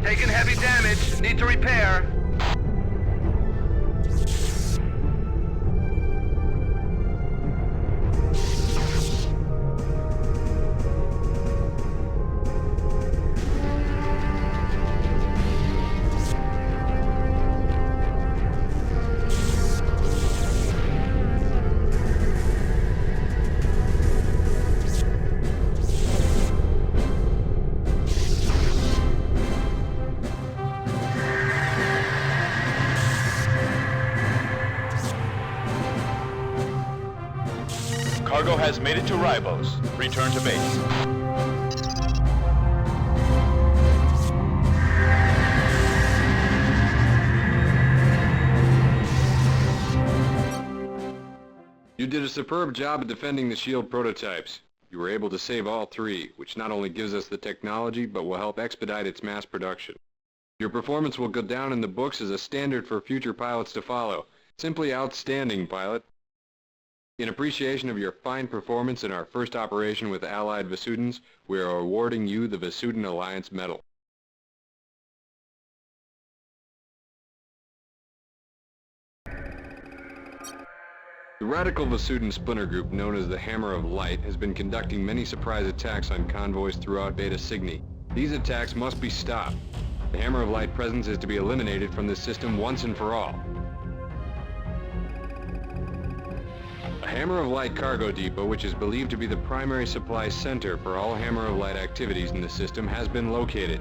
[SPEAKER 4] Taking heavy damage. Need to repair.
[SPEAKER 7] Cargo has made it to Ribos. Return to base.
[SPEAKER 3] You did a superb job of defending the shield prototypes. You were able to save all three, which not only gives us the technology, but will help expedite its mass production. Your performance will go down in the books as a standard for future pilots to follow. Simply outstanding, pilot. In appreciation of your fine performance in our first operation with Allied Vasudans, we are awarding you the Vasudan Alliance Medal. The radical Vasudan splinter group known as the Hammer of Light has been conducting many surprise attacks on convoys throughout Beta Cygni. These attacks must be stopped. The Hammer of Light presence is to be eliminated from the system once and for all. A Hammer of Light cargo depot, which is believed to be the primary supply center for all Hammer of Light activities in the system, has been located.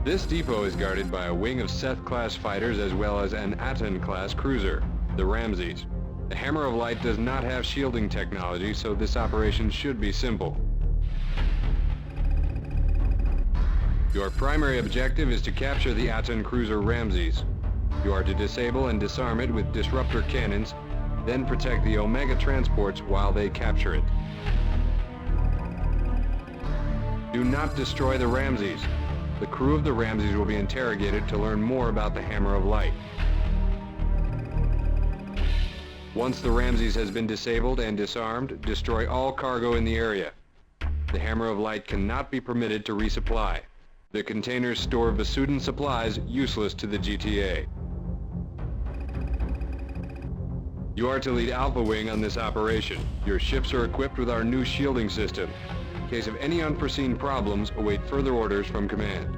[SPEAKER 3] This depot is guarded by a wing of Seth-class fighters as well as an Aten-class cruiser, the Ramses. The Hammer of Light does not have shielding technology, so this operation should be simple. Your primary objective is to capture the Aten cruiser Ramses. You are to disable and disarm it with disruptor cannons, then protect the Omega transports while they capture it. Do not destroy the Ramses. The crew of the Ramses will be interrogated to learn more about the Hammer of Light. Once the Ramses has been disabled and disarmed, destroy all cargo in the area. The Hammer of Light cannot be permitted to resupply. The containers store Vasudan supplies useless to the GTA. You are to lead Alpha Wing on this operation. Your ships are equipped with our new shielding system. In case of any unforeseen problems, await further orders from command.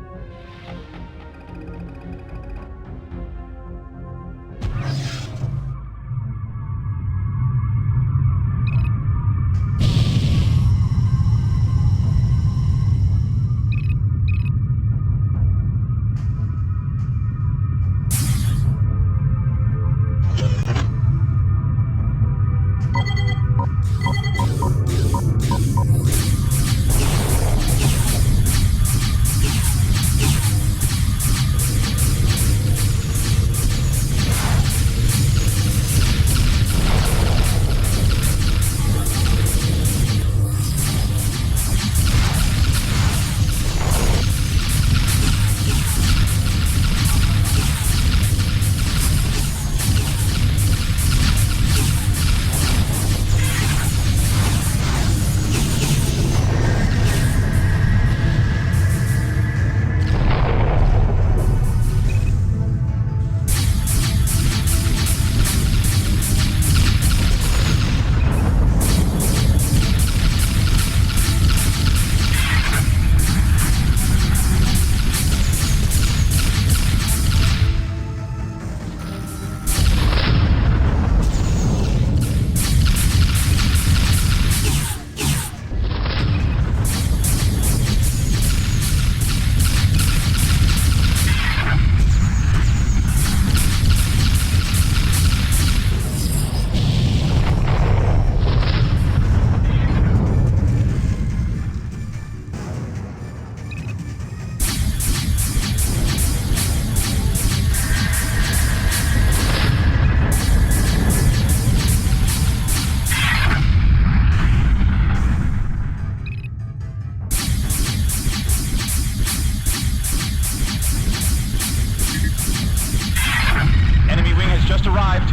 [SPEAKER 7] arrived.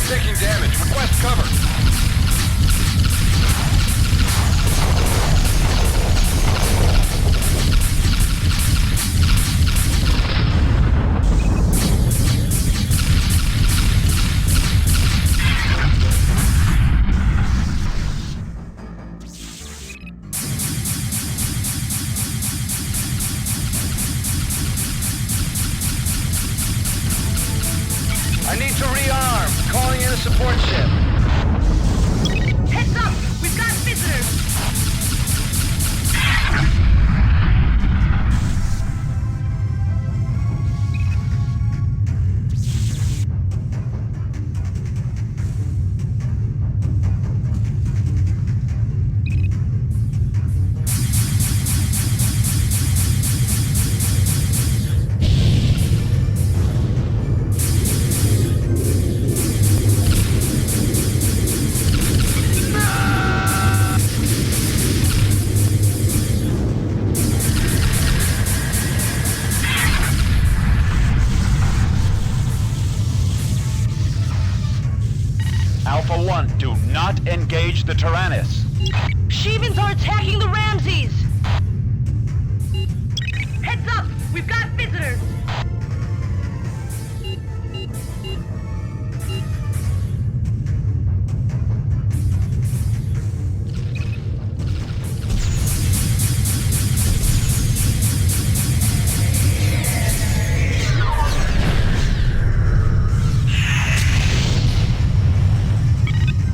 [SPEAKER 1] Taking damage. Request cover.
[SPEAKER 5] I need to rearm. Calling in a support ship.
[SPEAKER 6] Heads up! We've got visitors!
[SPEAKER 7] Alpha 1, do not engage the Tyrannus.
[SPEAKER 6] Shivans are attacking the Ramses! Heads up! We've got visitors!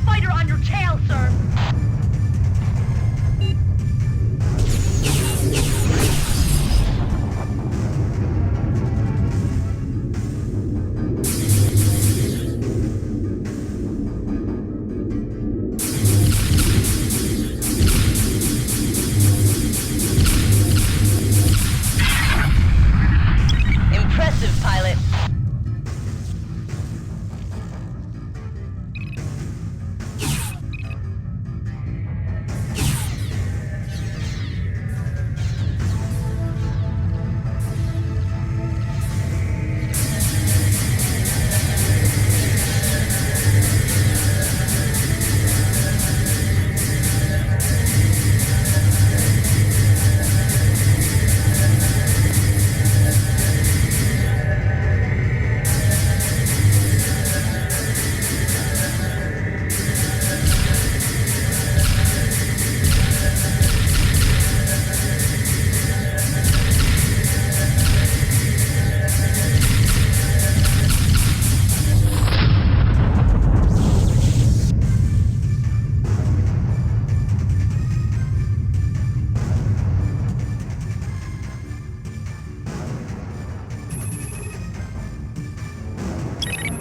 [SPEAKER 6] Fighter on your tail, sir! Impressive, pilot.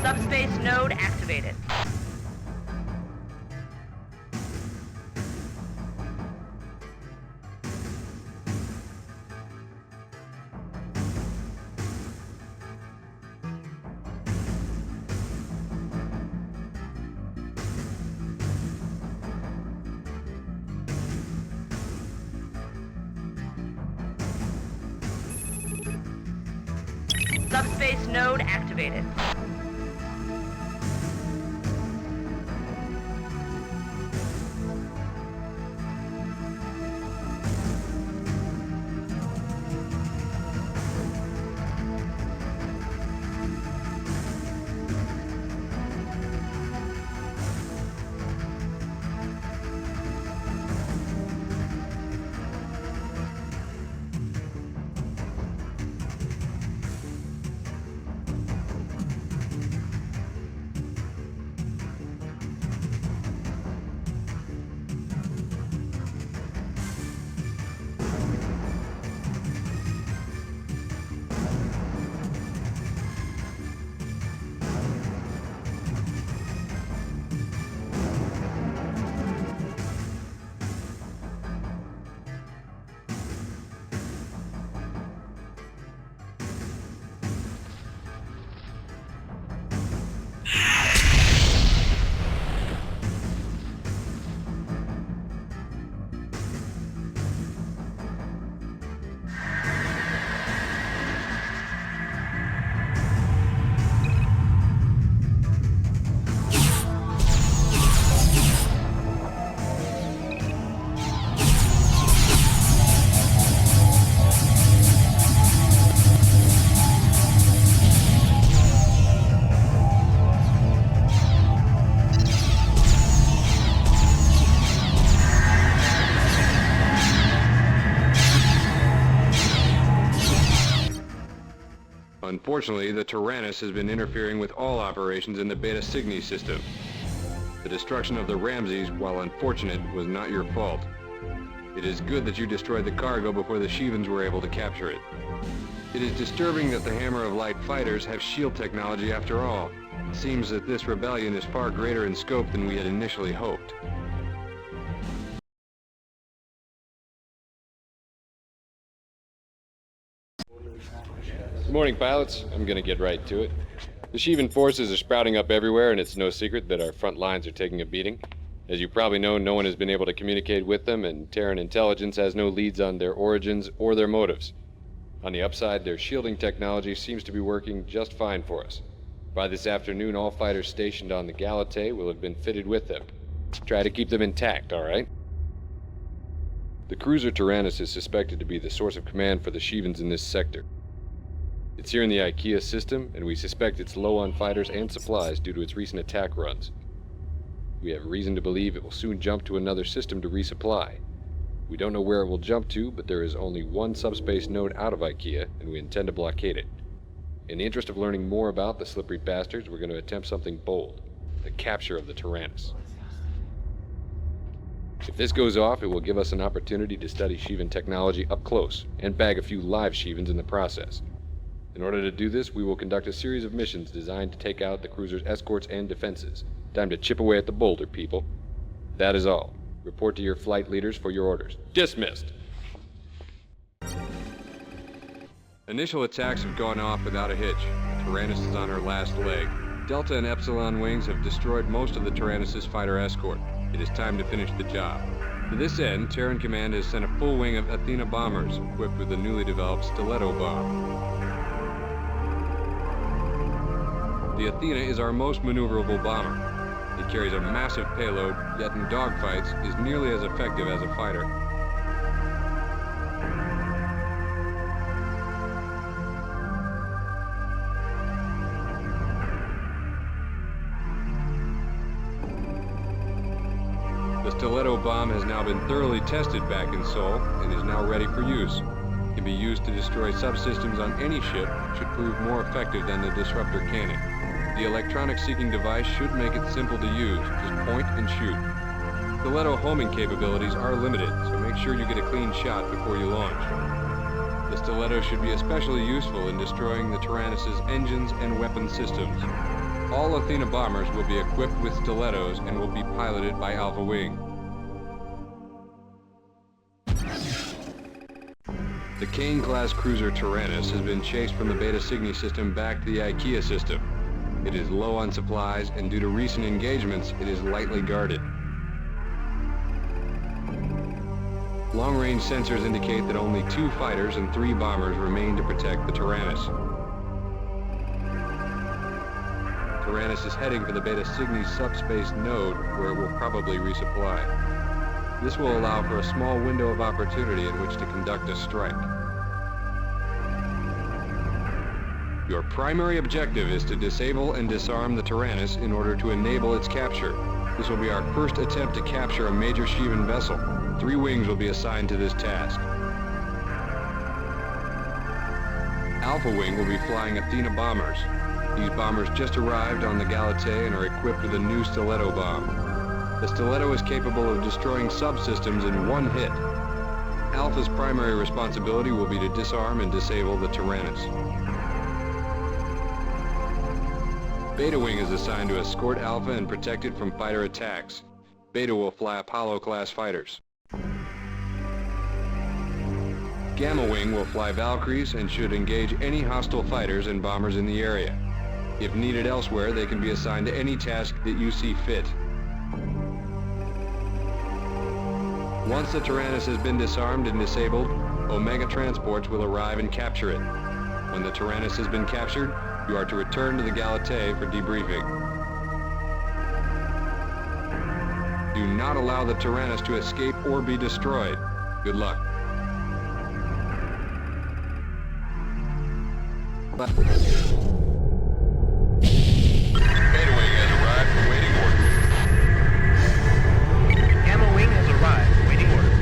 [SPEAKER 6] Subspace node activated. Subspace node activated.
[SPEAKER 3] Unfortunately, the Tyrannus has been interfering with all operations in the Beta Cygni system. The destruction of the Ramses, while unfortunate, was not your fault. It is good that you destroyed the cargo before the Shivans were able to capture it. It is disturbing that the Hammer of Light fighters have shield technology after all. It seems that this rebellion is far greater in scope than we had initially hoped.
[SPEAKER 11] Good morning, pilots. I'm gonna get right to it. The Shivan forces are sprouting up everywhere, and it's no secret that our front lines are taking a beating. As you probably know, no one has been able to communicate with them, and Terran intelligence has no leads on their origins or their motives. On the upside, their shielding technology seems to be working just fine for us. By this afternoon, all fighters stationed on the Galatei will have been fitted with them. Try to keep them intact, all right? The cruiser Tyrannus is suspected to be the source of command for the Shivans in this sector. It's here in the IKEA system, and we suspect it's low on fighters and supplies due to its recent attack runs. We have reason to believe it will soon jump to another system to resupply. We don't know where it will jump to, but there is only one subspace node out of IKEA, and we intend to blockade it. In the interest of learning more about the slippery bastards, we're going to attempt something bold: the capture of the Tyrannus. If this goes off, it will give us an opportunity to study Shivan technology up close, and bag a few live Shivans in the process. In order to do this, we will conduct a series of missions designed to take out the cruiser's escorts and defenses. Time to chip away at the boulder, people. That is all. Report to your flight leaders for your orders. Dismissed!
[SPEAKER 3] Initial attacks have gone off without a hitch. The Tyrannus is on her last leg. Delta and Epsilon wings have destroyed most of the Tyrannus' fighter escort. It is time to finish the job. To this end, Terran Command has sent a full wing of Athena bombers, equipped with the newly developed Stiletto bomb. The Athena is our most maneuverable bomber. It carries a massive payload, yet in dogfights is nearly as effective as a fighter. The Stiletto bomb has now been thoroughly tested back in Sol and is now ready for use. It can be used to destroy subsystems on any ship, should prove more effective than the disruptor cannon. The electronic seeking device should make it simple to use, just point and shoot. Stiletto homing capabilities are limited, so make sure you get a clean shot before you launch. The Stiletto should be especially useful in destroying the Tyrannus' engines and weapon systems. All Athena bombers will be equipped with Stilettos and will be piloted by Alpha Wing. The Kane-class cruiser Tyrannus has been chased from the Beta Cygni system back to the IKEA system. It is low on supplies, and due to recent engagements, it is lightly guarded. Long-range sensors indicate that only 2 fighters and 3 bombers remain to protect the Tyrannus. Tyrannus is heading for the Beta Cygni subspace node, where it will probably resupply. This will allow for a small window of opportunity in which to conduct a strike. Your primary objective is to disable and disarm the Tyrannus in order to enable its capture. This will be our first attempt to capture a major Shivan vessel. 3 wings will be assigned to this task. Alpha Wing will be flying Athena bombers. These bombers just arrived on the Galatei and are equipped with a new Stiletto bomb. The Stiletto is capable of destroying subsystems in 1 hit. Alpha's primary responsibility will be to disarm and disable the Tyrannus. Beta Wing is assigned to escort Alpha and protect it from fighter attacks. Beta will fly Apollo-class fighters. Gamma Wing will fly Valkyries and should engage any hostile fighters and bombers in the area. If needed elsewhere, they can be assigned to any task that you see fit. Once the Tyrannus has been disarmed and disabled, Omega transports will arrive and capture it. When the Tyrannus has been captured, you are to return to the Galatei for debriefing. Do not allow the Tyrannus to escape or be destroyed. Good luck. Beta Wing has arrived for waiting orders.
[SPEAKER 5] Gamma Wing has arrived, waiting orders.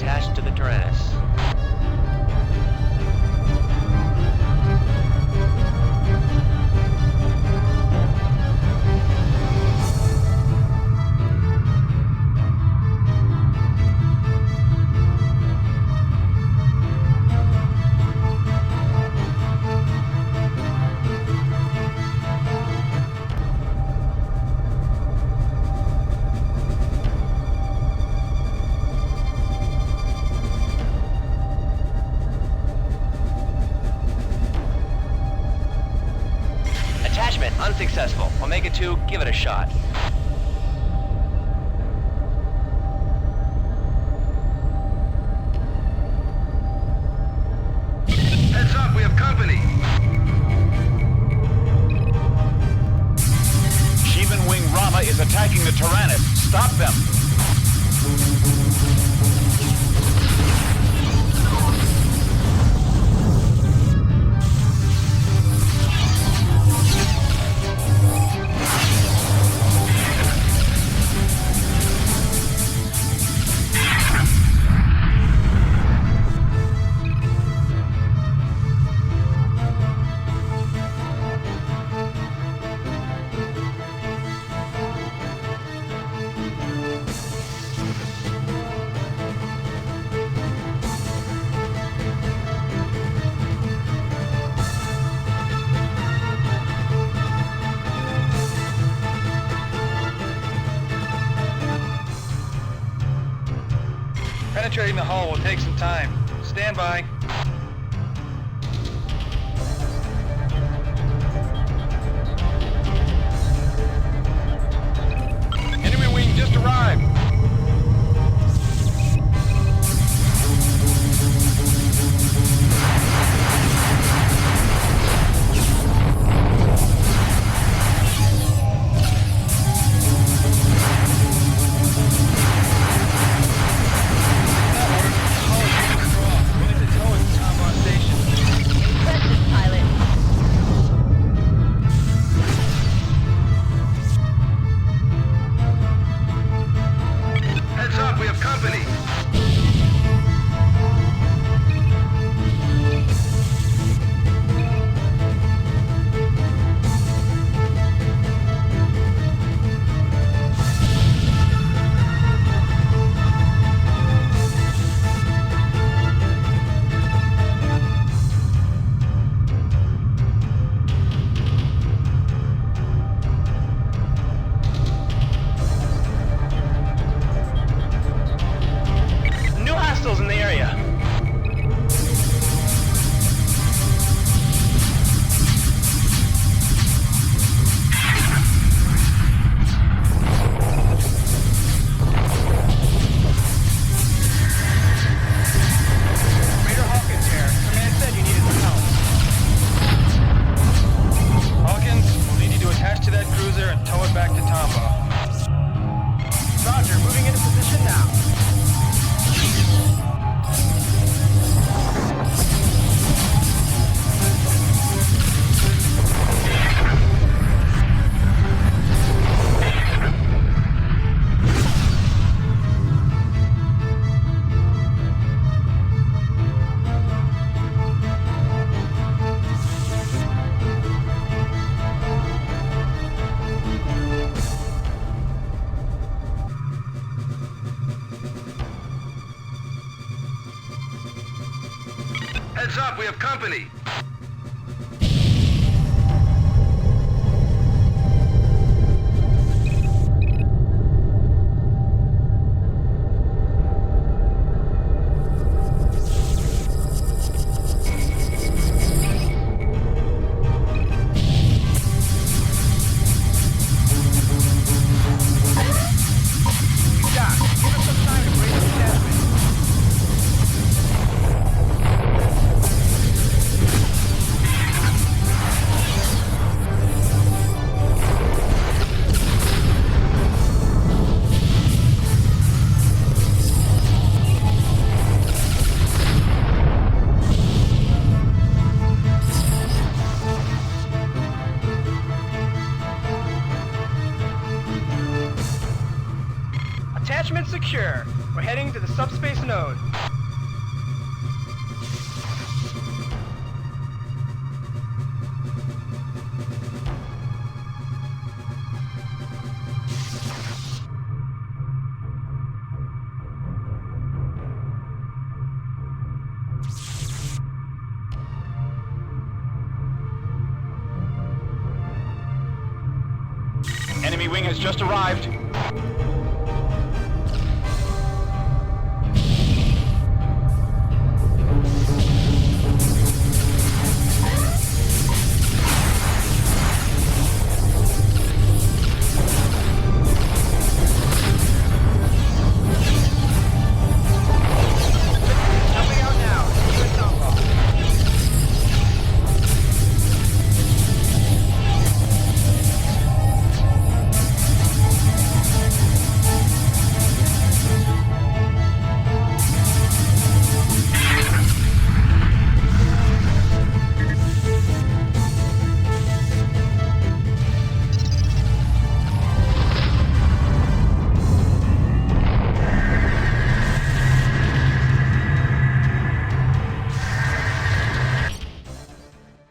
[SPEAKER 5] attached to the Tyrannus. Unsuccessful. Omega 2, give it a shot.
[SPEAKER 4] Heads up, we have company.
[SPEAKER 7] Shivan Wing Rama is attacking the Tyrannus. Stop them!
[SPEAKER 5] Penetrating the hull will take some time. Stand by.
[SPEAKER 4] Enemy wing just arrived.
[SPEAKER 5] In the area. Raider Hawkins here. Command said you needed some help. Hawkins, we'll need you to attach to that cruiser and tow it back to Tampa. Roger, moving into position now.
[SPEAKER 4] Heads up, we have company.
[SPEAKER 5] Attachment secure. We're heading to the subspace node.
[SPEAKER 7] Enemy wing has just arrived.
[SPEAKER 5] Jumping out now. Good soundball.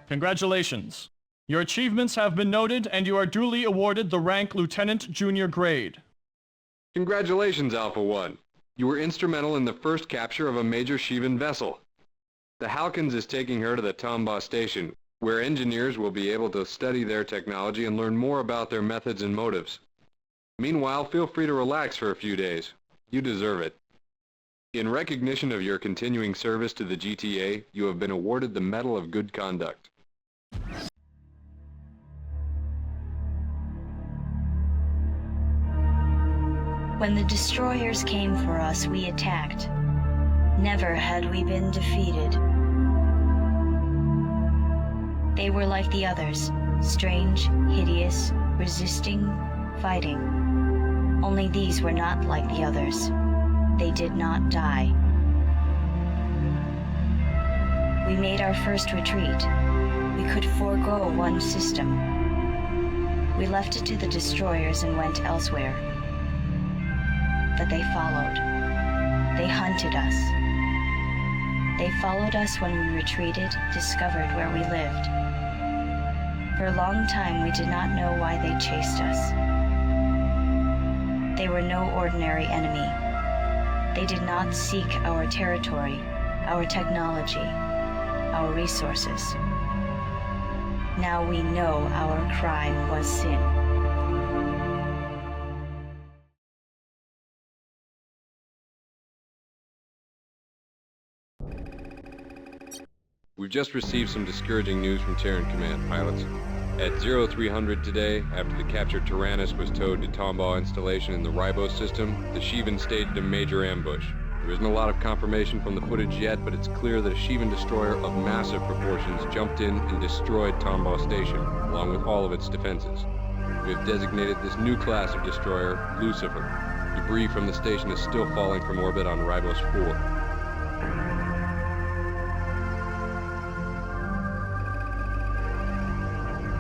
[SPEAKER 12] Congratulations. Your achievements have been noted and you are duly awarded the rank Lieutenant Junior grade.
[SPEAKER 3] Congratulations, Alpha 1. You were instrumental in the first capture of a major Shivan vessel. The Halkins is taking her to the Tombaugh station, where engineers will be able to study their technology and learn more about their methods and motives. Meanwhile, feel free to relax for a few days. You deserve it. In recognition of your continuing service to the GTA, you have been awarded the Medal of Good Conduct.
[SPEAKER 8] When the destroyers came for us, we attacked. Never had we been defeated. They were like the others, strange, hideous, resisting, fighting. Only these were not like the others. They did not die. We made our first retreat. We could forego one system. We left it to the destroyers and went elsewhere. But they followed. They hunted us. They followed us when we retreated, discovered where we lived. For a long time, we did not know why they chased us. They were no ordinary enemy. They did not seek our territory, our technology, our resources. Now we know our crime was sin.
[SPEAKER 3] We've just received some discouraging news from Terran Command pilots. At 0300 today, after the captured Tyrannus was towed to Tombaugh installation in the Ribos system, the Shivan staged a major ambush. There isn't a lot of confirmation from the footage yet, but it's clear that a Shivan destroyer of massive proportions jumped in and destroyed Tombaugh Station, along with all of its defenses. We have designated this new class of destroyer Lucifer. Debris from the station is still falling from orbit on Ribos 4.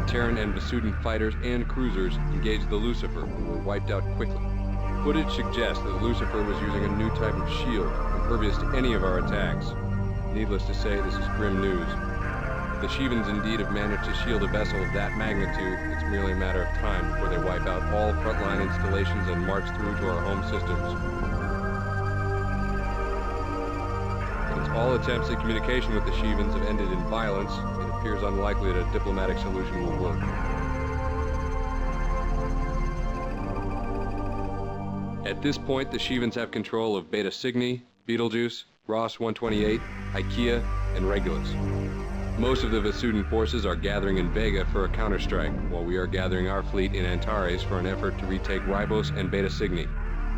[SPEAKER 3] Terran and Vasudan fighters and cruisers engaged the Lucifer and were wiped out quickly. Footage suggests that Lucifer was using a new type of shield, impervious to any of our attacks. Needless to say, this is grim news. If the Shivans indeed have managed to shield a vessel of that magnitude, it's merely a matter of time before they wipe out all frontline installations and march through to our home systems. Since all attempts at communication with the Shivans have ended in violence, it appears unlikely that a diplomatic solution will work. At this point, the Shivans have control of Beta Cygni, Betelgeuse, Ross 128, Ikea, and Regulus. Most of the Vasudan forces are gathering in Vega for a counterstrike, while we are gathering our fleet in Antares for an effort to retake Ribos and Beta Cygni.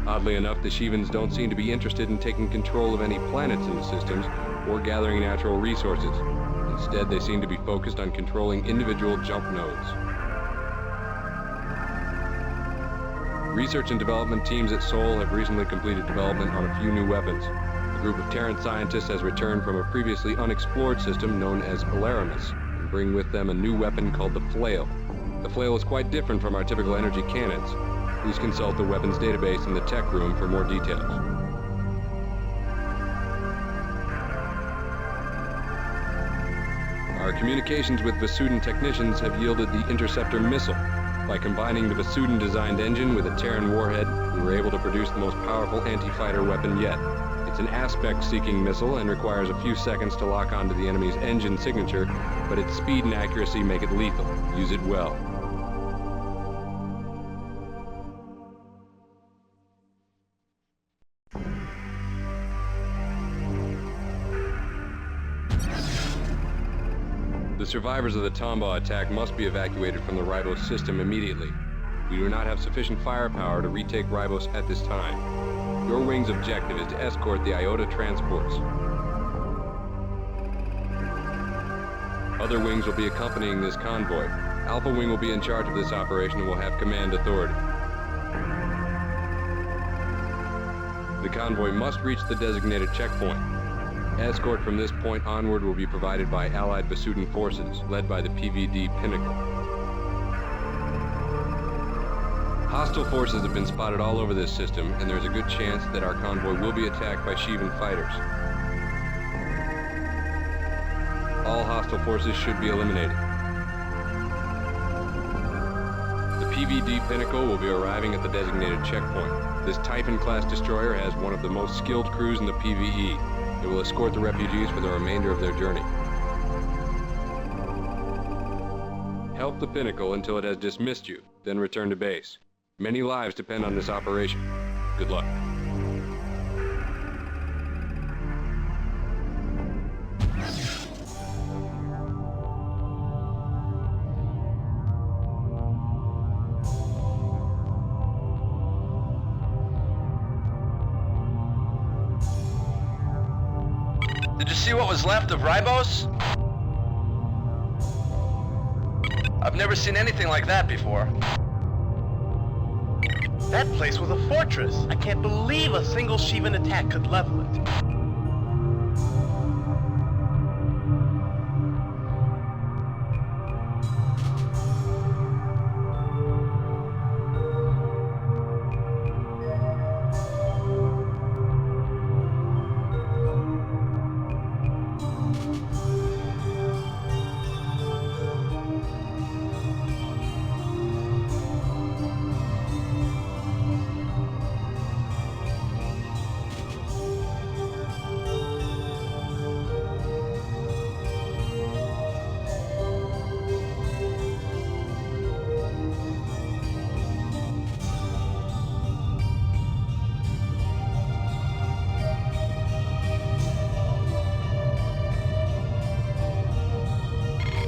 [SPEAKER 3] Oddly enough, the Shivans don't seem to be interested in taking control of any planets in the systems or gathering natural resources. Instead, they seem to be focused on controlling individual jump nodes. Research and development teams at Sol have recently completed development on a few new weapons. A group of Terran scientists has returned from a previously unexplored system known as Polarimus, and bring with them a new weapon called the Flail. The Flail is quite different from our typical energy cannons. Please consult the weapons database in the tech room for more details. Our communications with Vasudan technicians have yielded the interceptor missile. By combining the Vasudan-designed engine with a Terran warhead, we were able to produce the most powerful anti-fighter weapon yet. It's an aspect-seeking missile and requires a few seconds to lock onto the enemy's engine signature, but its speed and accuracy make it lethal. Use it well. The survivors of the Tombaugh attack must be evacuated from the Ribos system immediately. We do not have sufficient firepower to retake Ribos at this time. Your wing's objective is to escort the Iota transports. Other wings will be accompanying this convoy. Alpha Wing will be in charge of this operation and will have command authority. The convoy must reach the designated checkpoint. Escort from this point onward will be provided by Allied Vasudan forces, led by the PVD Pinnacle. Hostile forces have been spotted all over this system, and there's a good chance that our convoy will be attacked by Shivan fighters. All hostile forces should be eliminated. The PVD Pinnacle will be arriving at the designated checkpoint. This Typhon-class destroyer has one of the most skilled crews in the PVE. It will escort the refugees for the remainder of their journey. Help the Pinnacle until it has dismissed you, then return to base. Many lives depend on this operation. Good luck.
[SPEAKER 4] Did you see what was left of Ribos? I've never seen anything like that before.
[SPEAKER 5] That place was a fortress. I can't believe a single Shivan attack could level it.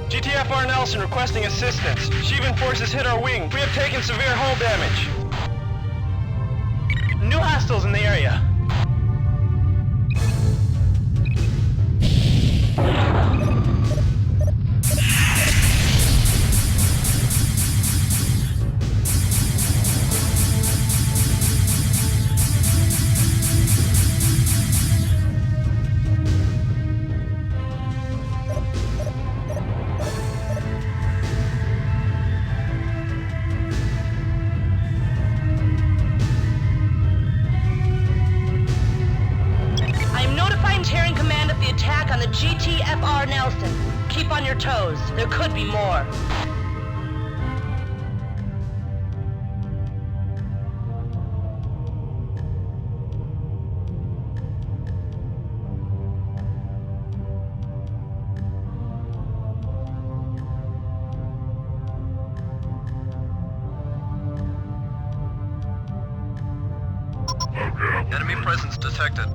[SPEAKER 5] GTFR Nelson requesting assistance. Shivan forces hit our wing. We have taken severe hull damage. New hostiles in the area.
[SPEAKER 6] On the GTFR Nelson. Keep on your toes. There could be more.
[SPEAKER 4] Enemy presence detected.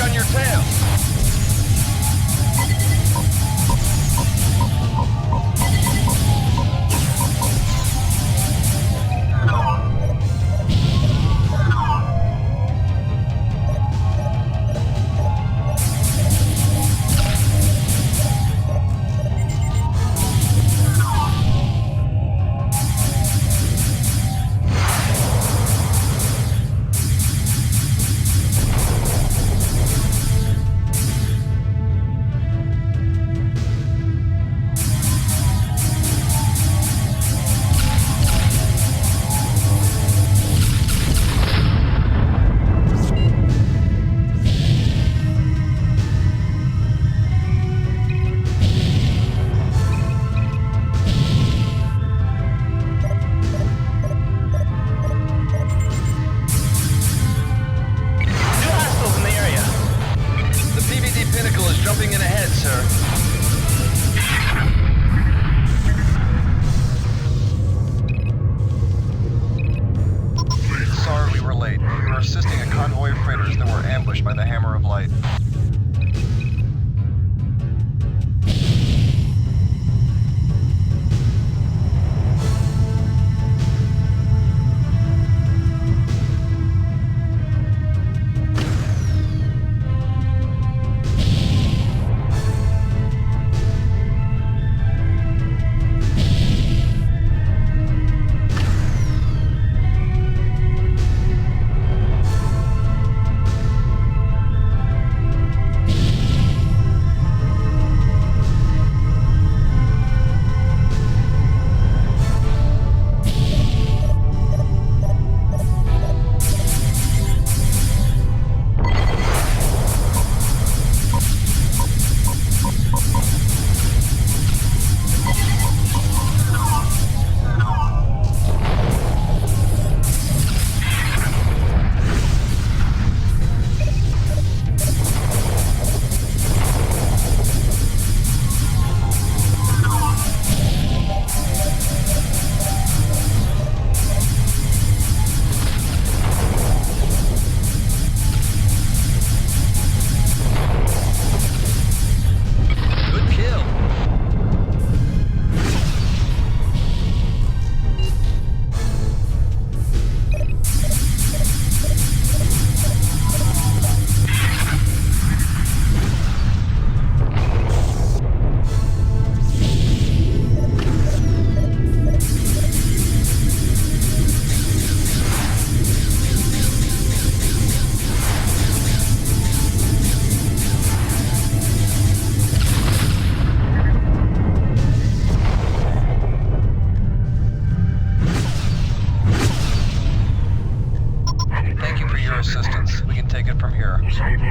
[SPEAKER 4] on your tail.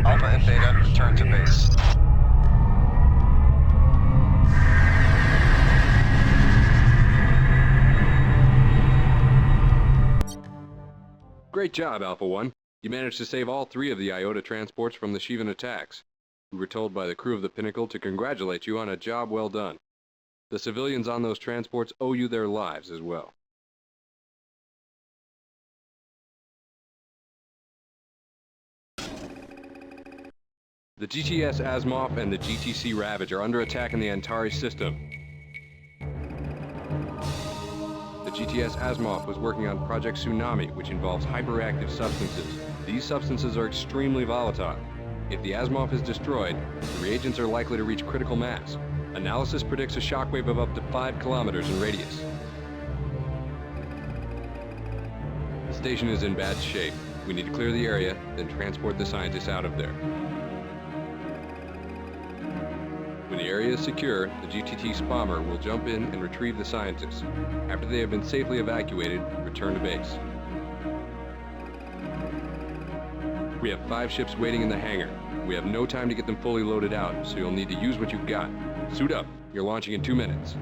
[SPEAKER 4] Alpha and Beta, return to base.
[SPEAKER 3] Great job, Alpha 1. You managed to save all 3 of the Iota transports from the Shivan attacks. We were told by the crew of the Pinnacle to congratulate you on a job well done. The civilians on those transports owe you their lives as well. The GTS Asimov and the GTC Ravage are under attack in the Antari system. The GTS Asimov was working on Project Tsunami, which involves hyperactive substances. These substances are extremely volatile. If the Asimov is destroyed, the reagents are likely to reach critical mass. Analysis predicts a shockwave of up to 5 kilometers in radius. The station is in bad shape. We need to clear the area, then transport the scientists out of there. When the area is secure, the GTT Bomber will jump in and retrieve the scientists. After they have been safely evacuated, return to base. We have 5 ships waiting in the hangar. We have no time to get them fully loaded out, so you'll need to use what you've got. Suit up. You're launching in 2 minutes.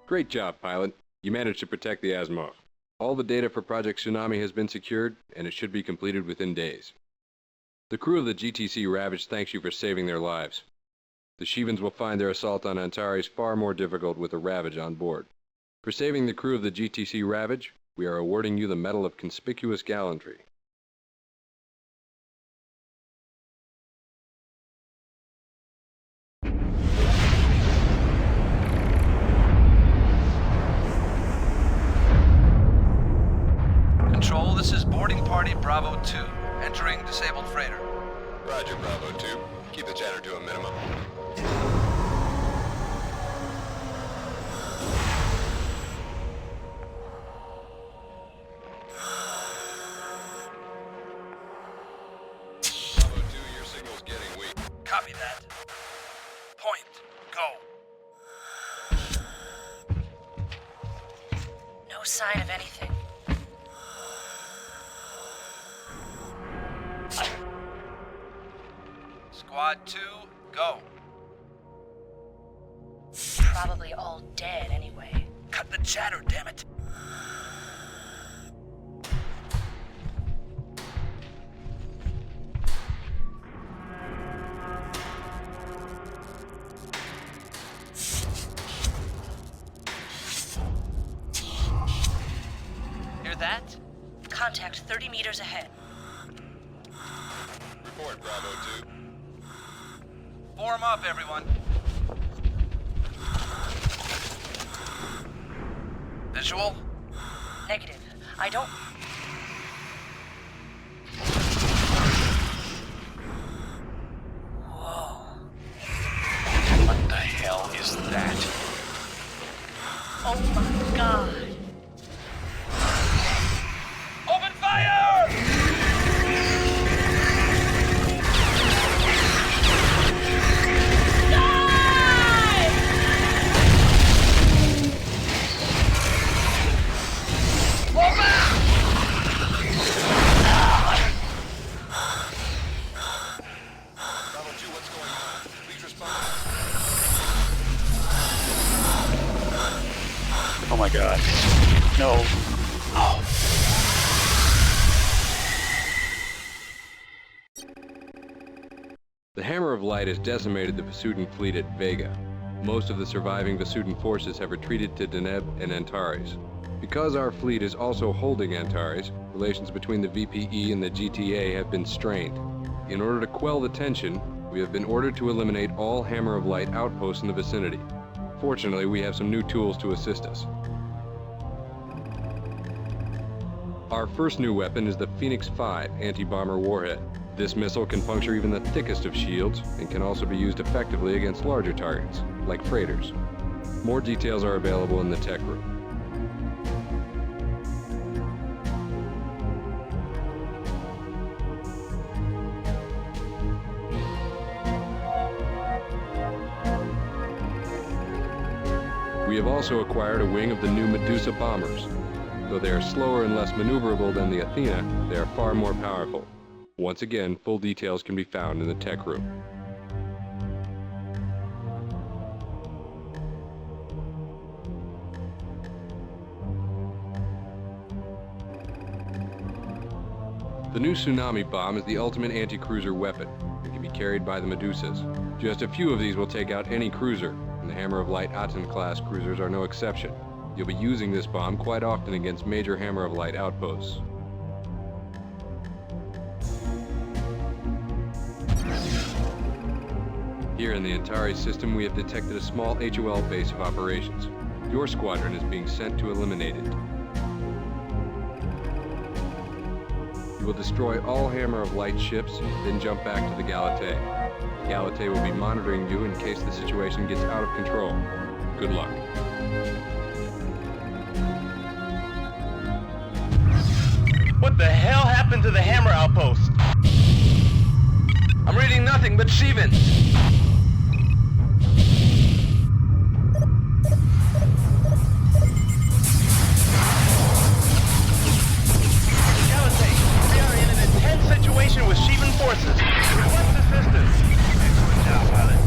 [SPEAKER 3] Great job, pilot. You managed to protect the Asimov. All the data for Project Tsunami has been secured, and it should be completed within days. The crew of the GTC Ravage thanks you for saving their lives. The Shivans will find their assault on Antares far more difficult with the Ravage on board. For saving the crew of the GTC Ravage, we are awarding you the Medal of Conspicuous Gallantry.
[SPEAKER 13] Control, this is boarding party Bravo 2, entering disabled freighter.
[SPEAKER 11] Roger, Bravo 2. Keep the chatter to a minimum. Bravo 2, your signal's getting weak.
[SPEAKER 13] Copy that. Point. Go.
[SPEAKER 6] No sign of anything.
[SPEAKER 13] Squad 2, go.
[SPEAKER 6] Probably all dead anyway.
[SPEAKER 13] Cut the chatter, damn it. Hear that?
[SPEAKER 6] Contact 30 meters ahead.
[SPEAKER 11] Report, Bravo 2.
[SPEAKER 13] Form up, everyone. Visual?
[SPEAKER 6] Negative. I don't... Whoa.
[SPEAKER 13] What the hell is that?
[SPEAKER 6] Oh my god.
[SPEAKER 13] Open fire!
[SPEAKER 7] Oh my god. No. Oh.
[SPEAKER 3] The Hammer of Light has decimated the Vasudan fleet at Vega. Most of the surviving Vasudan forces have retreated to Deneb and Antares. Because our fleet is also holding Antares, relations between the VPE and the GTA have been strained. In order to quell the tension, we have been ordered to eliminate all Hammer of Light outposts in the vicinity. Fortunately, we have some new tools to assist us. Our first new weapon is the Phoenix 5 anti-bomber warhead. This missile can puncture even the thickest of shields and can also be used effectively against larger targets, like freighters. More details are available in the tech room. We have also acquired a wing of the new Medusa bombers. Though they are slower and less maneuverable than the Athena, they are far more powerful. Once again, full details can be found in the tech room. The new Tsunami bomb is the ultimate anti-cruiser weapon. It can be carried by the Medusas. Just a few of these will take out any cruiser, and the Hammer of Light Aten-class cruisers are no exception. You'll be using this bomb quite often against major Hammer of Light outposts. Here in the Antares system, we have detected a small HOL base of operations. Your squadron is being sent to eliminate it. You will destroy all Hammer of Light ships, then jump back to the Galatée. The Galatée will be monitoring you in case the situation gets out of control. Good luck.
[SPEAKER 5] What the hell happened to the Hammer outpost?
[SPEAKER 13] I'm reading nothing but Shivans.
[SPEAKER 5] Galatée, we are in an intense situation with Shivan forces. Request assistance.
[SPEAKER 13] Excellent job, pilot.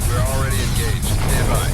[SPEAKER 11] We're already engaged. Stand by.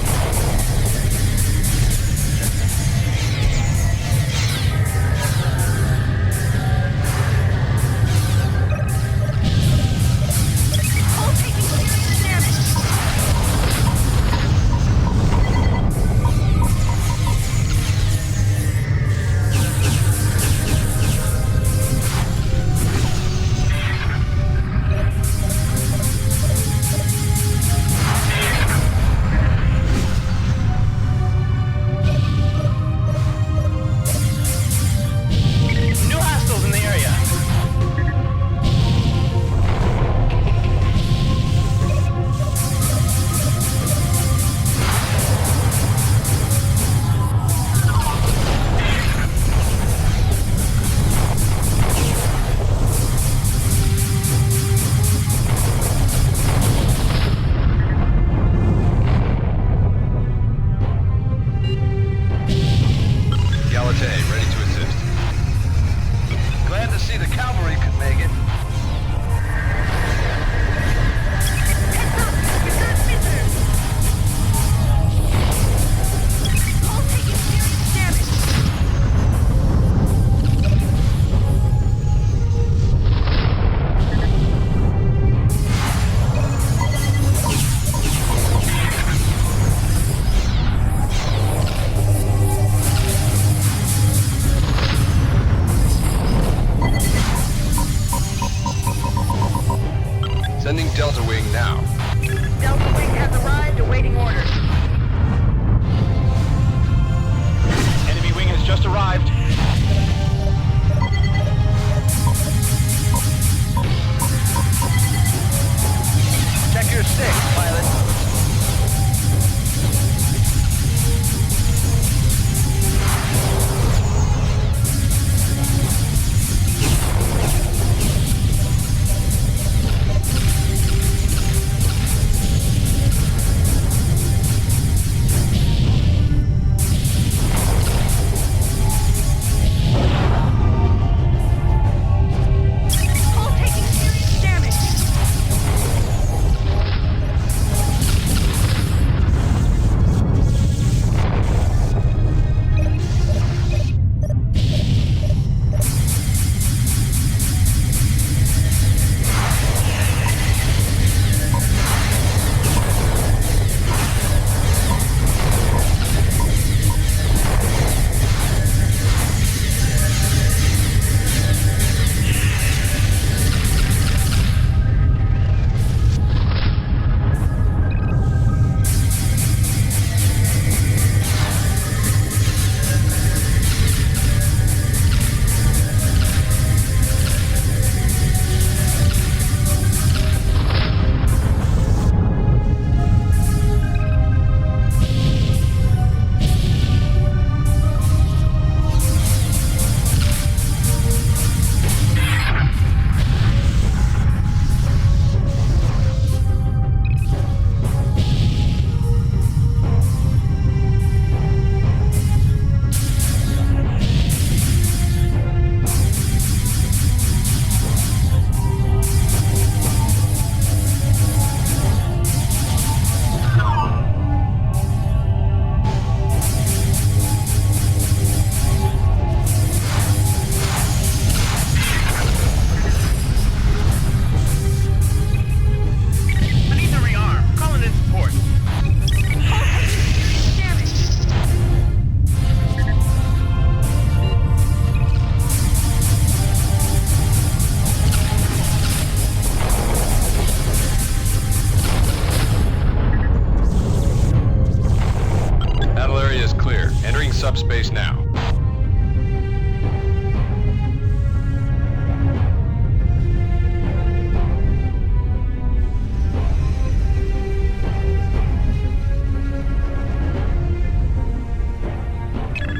[SPEAKER 11] Entering subspace now.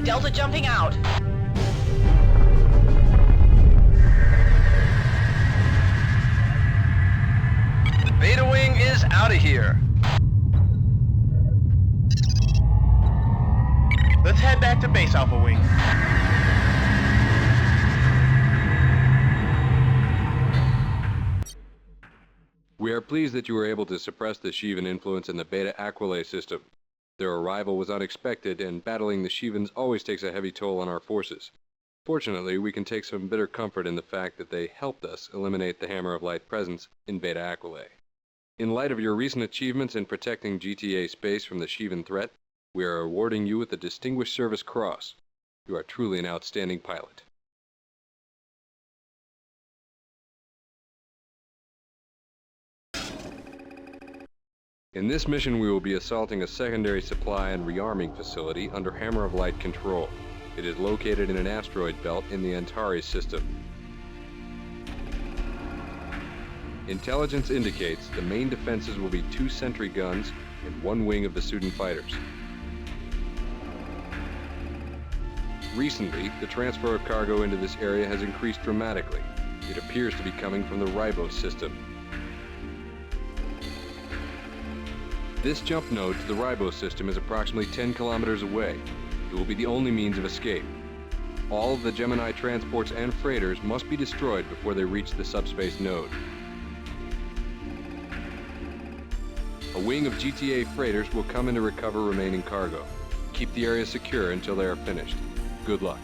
[SPEAKER 6] Delta jumping out.
[SPEAKER 4] Beta Wing is out of here.
[SPEAKER 5] Let's head back to base, Alpha Wing.
[SPEAKER 3] We are pleased that you were able to suppress the Shivan influence in the Beta Aquila system. Their arrival was unexpected, and battling the Shivans always takes a heavy toll on our forces. Fortunately, we can take some bitter comfort in the fact that they helped us eliminate the Hammer of Light presence in Beta Aquila. In light of your recent achievements in protecting GTA space from the Shivan threat, we are awarding you with the Distinguished Service Cross. You are truly an outstanding pilot. In this mission, we will be assaulting a secondary supply and rearming facility under Hammer of Light control. It is located in an asteroid belt in the Antares system. Intelligence indicates the main defenses will be 2 sentry guns and 1 wing of Vasudan fighters. Recently, the transfer of cargo into this area has increased dramatically. It appears to be coming from the Ribos system. This jump node to the Ribos system is approximately 10 kilometers away. It will be the only means of escape. All of the Gemini transports and freighters must be destroyed before they reach the subspace node. A wing of GTA freighters will come in to recover remaining cargo. Keep the area secure until they are finished. Good luck.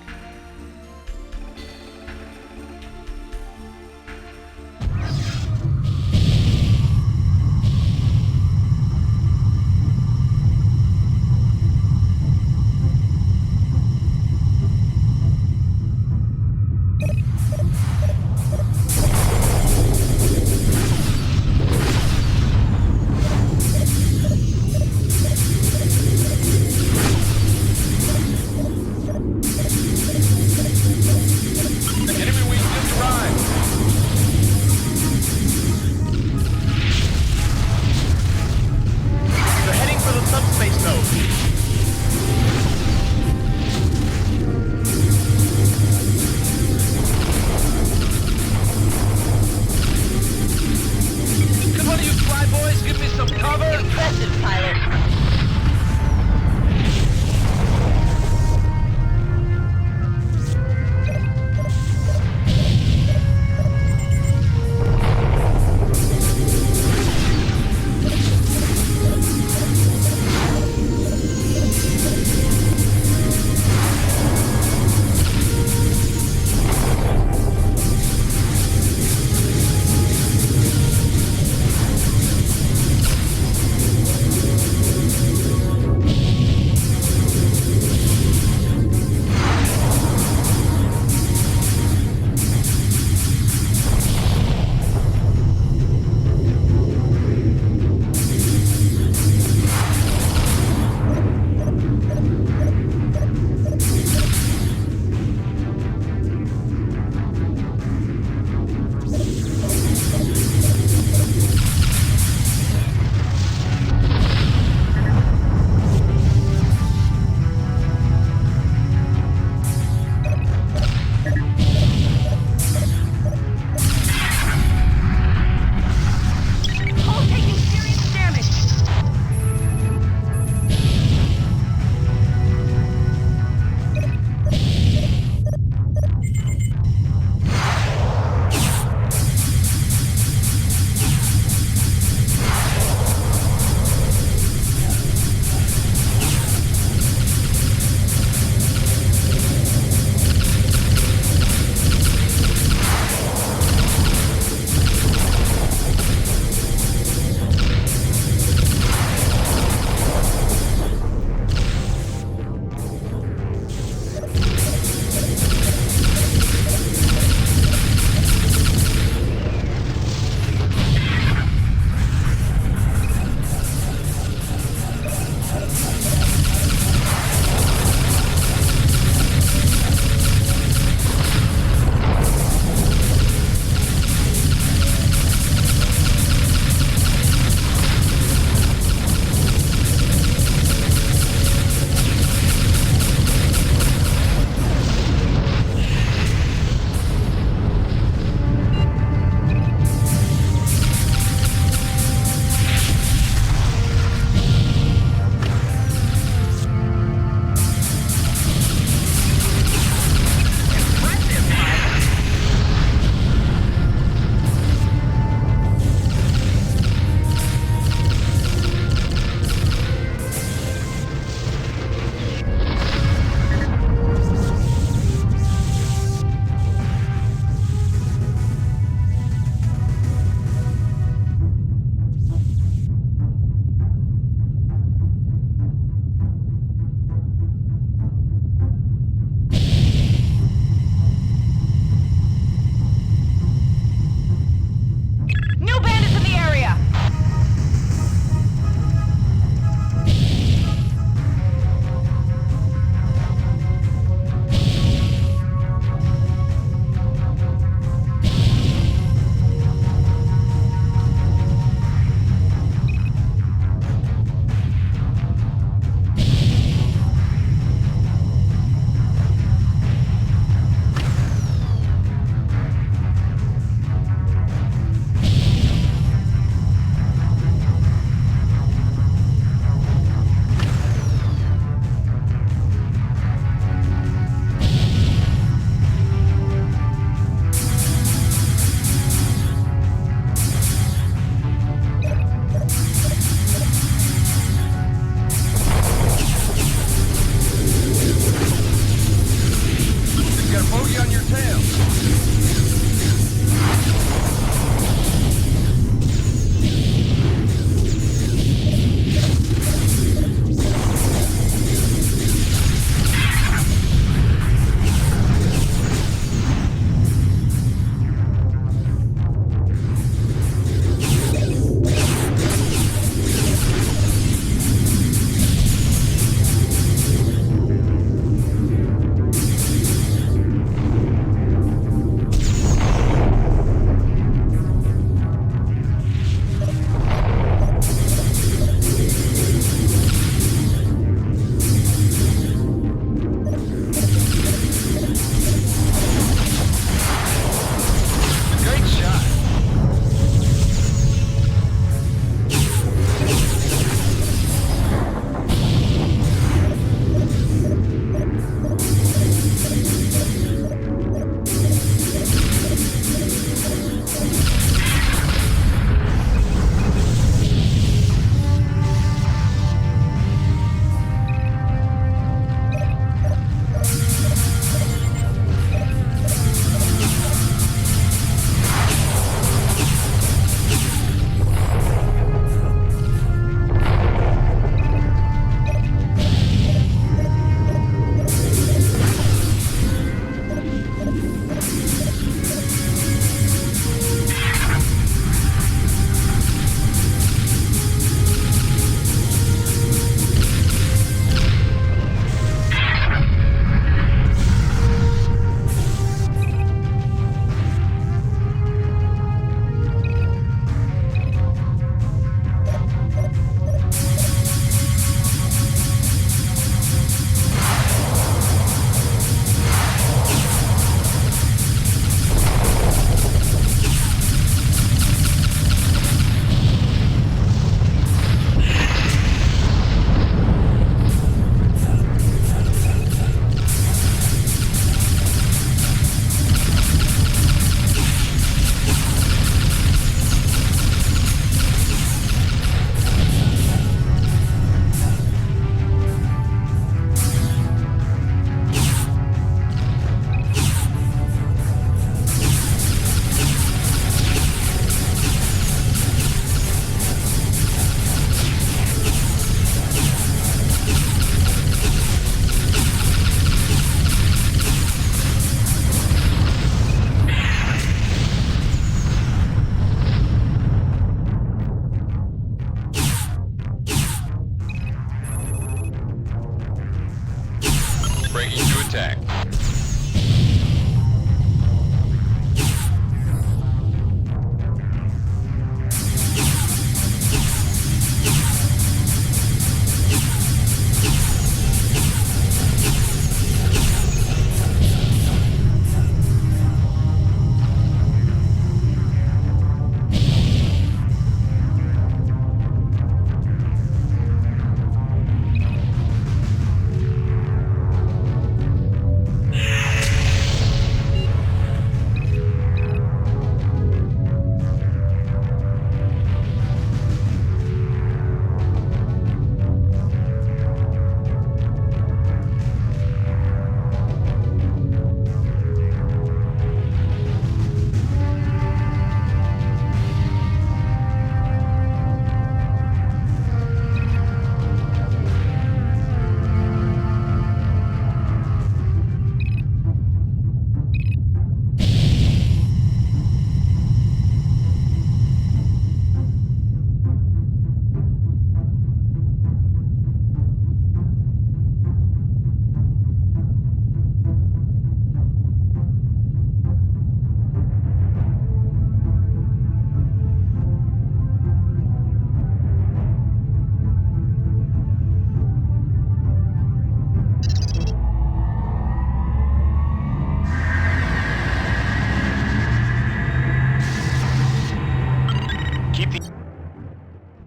[SPEAKER 3] attack.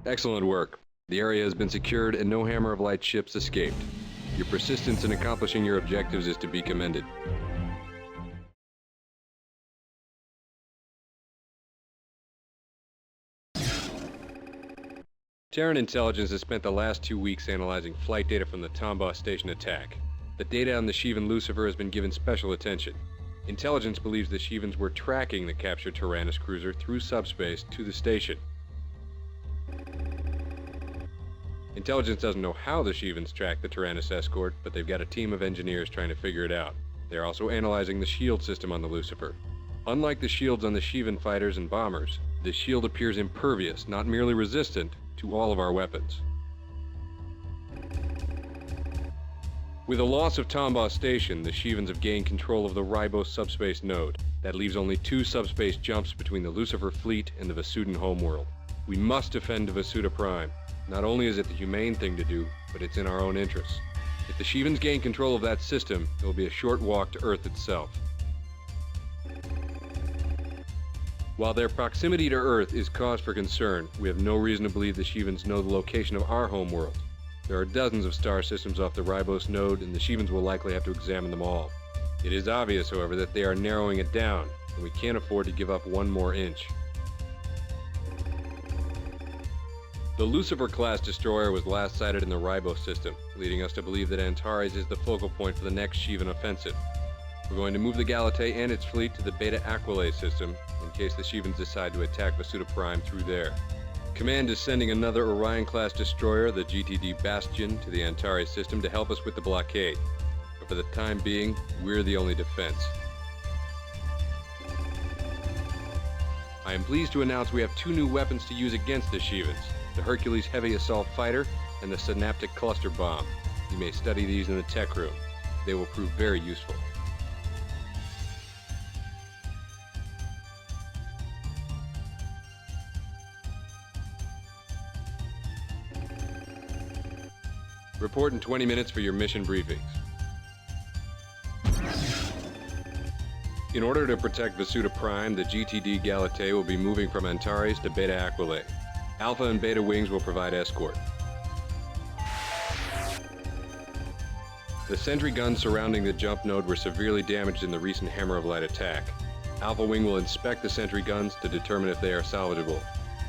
[SPEAKER 3] Excellent work. The area has been secured and no Hammer of Light ships escaped. Your persistence in accomplishing your objectives is to be commended. Terran intelligence has spent the last 2 weeks analyzing flight data from the Tombaugh station attack. The data on the Shivan Lucifer has been given special attention. Intelligence believes the Shivans were tracking the captured Tyrannus cruiser through subspace to the station. Intelligence doesn't know how the Shivans tracked the Tyrannus escort, but they've got a team of engineers trying to figure it out. They're also analyzing the shield system on the Lucifer. Unlike the shields on the Shivan fighters and bombers, this shield appears impervious, not merely resistant, to all of our weapons. With the loss of Tombaugh Station, the Shivans have gained control of the Ribos subspace node. That leaves only 2 subspace jumps between the Lucifer fleet and the Vasudan homeworld. We must defend Vasuda Prime. Not only is it the humane thing to do, but it's in our own interests. If the Shivans gain control of that system, it will be a short walk to Earth itself. While their proximity to Earth is cause for concern, we have no reason to believe the Shivans know the location of our homeworld. There are dozens of star systems off the Ribos node, and the Shivans will likely have to examine them all. It is obvious, however, that they are narrowing it down, and we can't afford to give up one more inch. The Lucifer-class destroyer was last sighted in the Ribos system, leading us to believe that Antares is the focal point for the next Shivan offensive. We're going to move the Galatei and its fleet to the Beta Aquilae system, in case the Shivans decide to attack Vasuda Prime through there. Command is sending another Orion-class destroyer, the GTD Bastion, to the Antares system to help us with the blockade. But for the time being, we're the only defense. I am pleased to announce we have 2 new weapons to use against the Shivans. The Hercules Heavy Assault Fighter, and the Synaptic Cluster Bomb. You may study these in the tech room. They will prove very useful. Report in 20 minutes for your mission briefings. In order to protect Vasuda Prime, the GTD Galatei will be moving from Antares to Beta Aquilae. Alpha and Beta wings will provide escort. The sentry guns surrounding the jump node were severely damaged in the recent Hammer of Light attack. Alpha wing will inspect the sentry guns to determine if they are salvageable.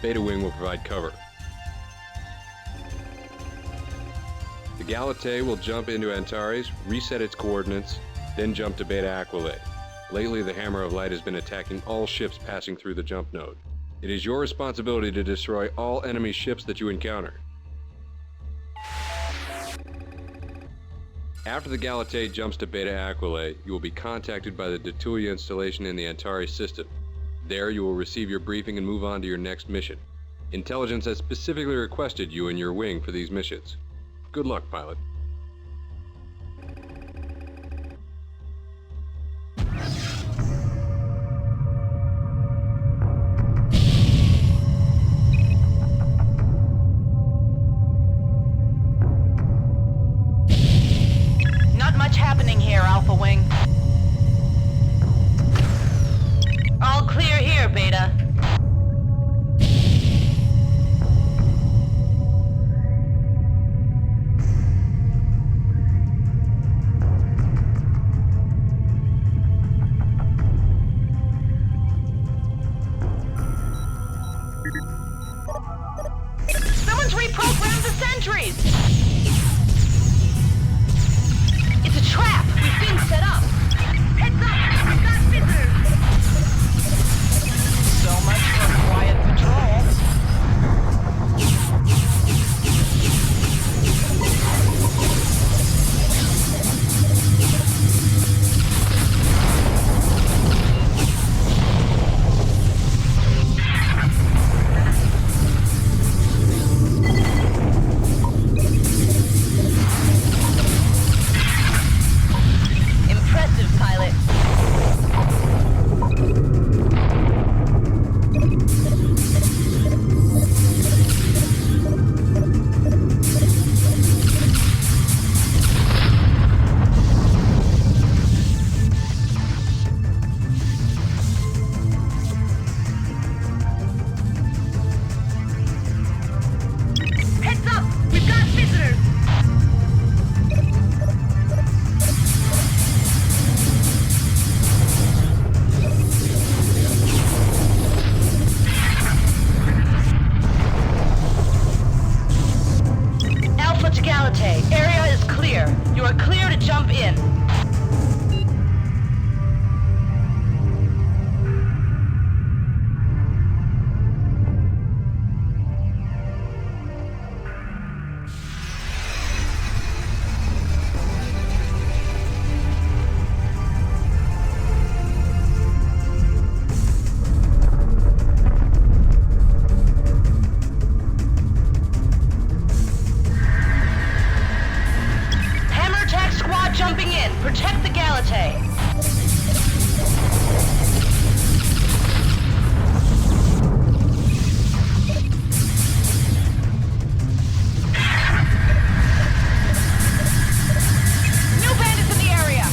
[SPEAKER 3] Beta wing will provide cover. The Galatei will jump into Antares, reset its coordinates, then jump to Beta Aquilae. Lately, the Hammer of Light has been attacking all ships passing through the jump node. It is your responsibility to destroy all enemy ships that you encounter. After the Galatei jumps to Beta Aquilae, you will be contacted by the Detulia installation in the Antares system. There, you will receive your briefing and move on to your next mission. Intelligence has specifically requested you and your wing for these missions. Good luck, pilot.
[SPEAKER 6] happening here, Alpha Wing? All clear here, Beta. Someone's reprogrammed the sentries! It's a trap! We've been set up! Heads up! We've got visitors! So much for quiet patrol. Impressive, pilot. Heads up! We've got visitors! Alpha to Galate. Area is clear. You are clear to jump in. Hammer attack squad jumping in. Protect the Galate. New bandits in the area.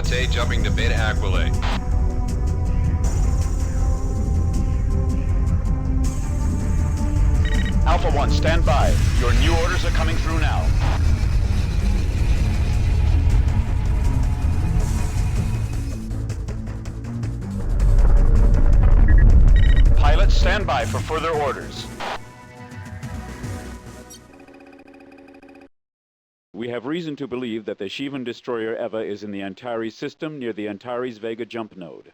[SPEAKER 11] Galatea jumping to Beta Aquilae.
[SPEAKER 7] Alpha 1, stand by. Your new orders are coming through now. Pilots, stand by for further orders. We have reason to believe that the Shivan destroyer Eva is in the Antares system near the Antares Vega jump node.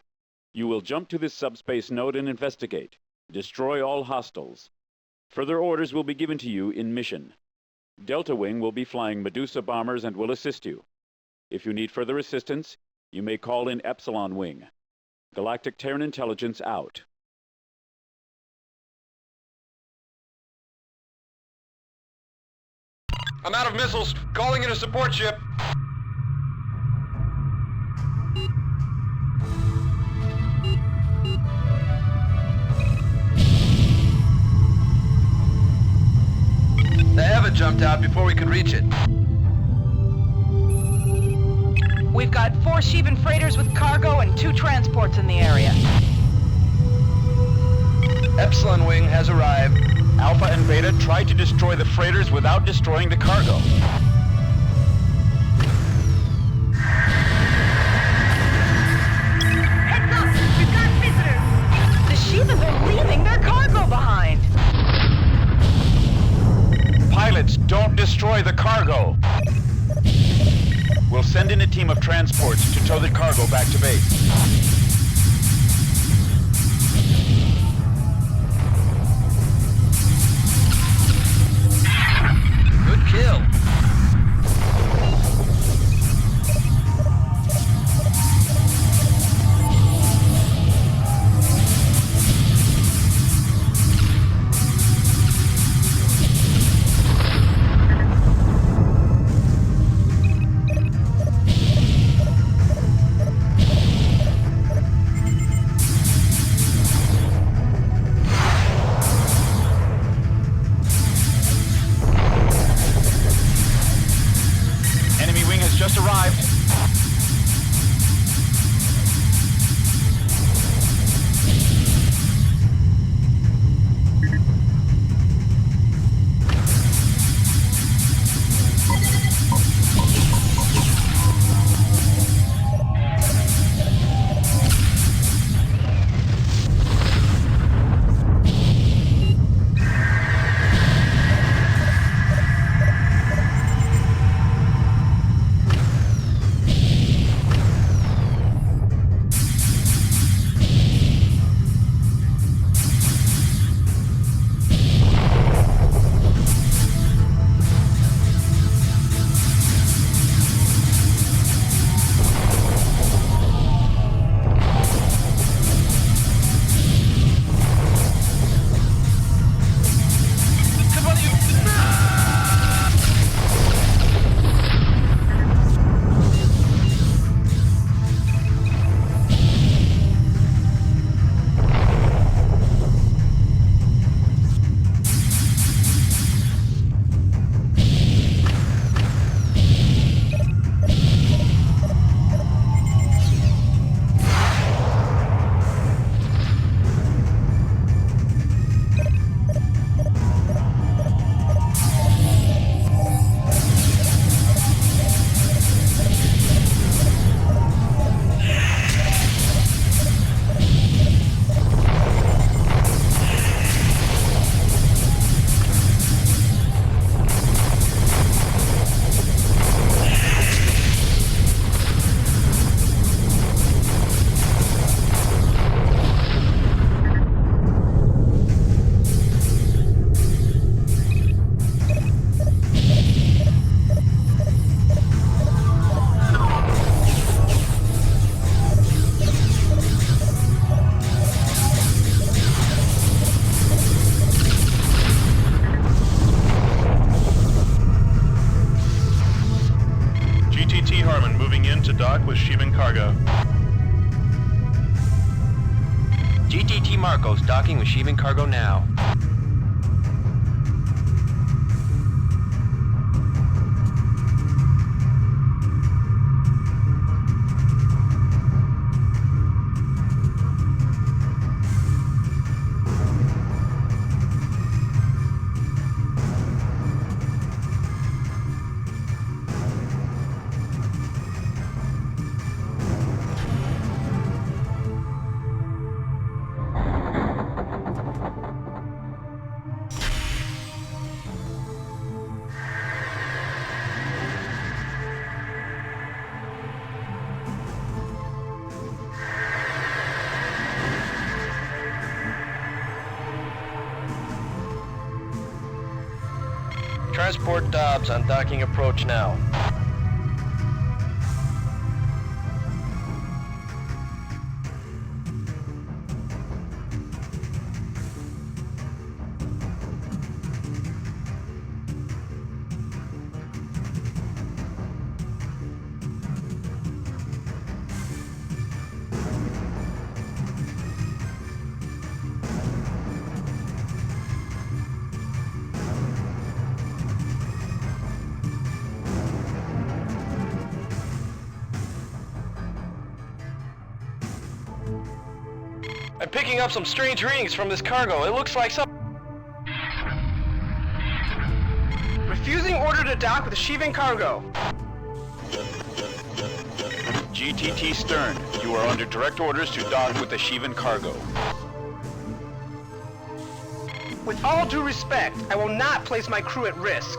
[SPEAKER 7] You will jump to this subspace node and investigate. Destroy all hostiles. Further orders will be given to you in mission. Delta Wing will be flying Medusa bombers and will assist you. If you need further assistance, you may call in Epsilon Wing. Galactic Terran Intelligence out.
[SPEAKER 11] I'm out of missiles. Calling in a support ship.
[SPEAKER 13] The Eva jumped out before we could reach it.
[SPEAKER 6] We've got 4 Shivan freighters with cargo and 2 transports in the area.
[SPEAKER 13] Epsilon Wing has arrived.
[SPEAKER 7] Alpha and Beta try to destroy the freighters without destroying the cargo.
[SPEAKER 6] Heads up! We've got visitors! The Shivans are leaving their cargo behind!
[SPEAKER 7] Pilots, don't destroy the cargo! We'll send in a team of transports to tow the cargo back to base.
[SPEAKER 13] Kill.
[SPEAKER 7] Just arrived.
[SPEAKER 14] to dock with Shivan cargo.
[SPEAKER 15] GTT Marcos docking with Shivan cargo now.
[SPEAKER 4] report Dobbs on docking approach now. I'm picking up some strange readings from this cargo. It looks like some... Refusing order to dock with the Shivan cargo.
[SPEAKER 7] GTT Stern, you are under direct orders to dock with the Shivan cargo.
[SPEAKER 5] With all due respect, I will not place my crew at risk.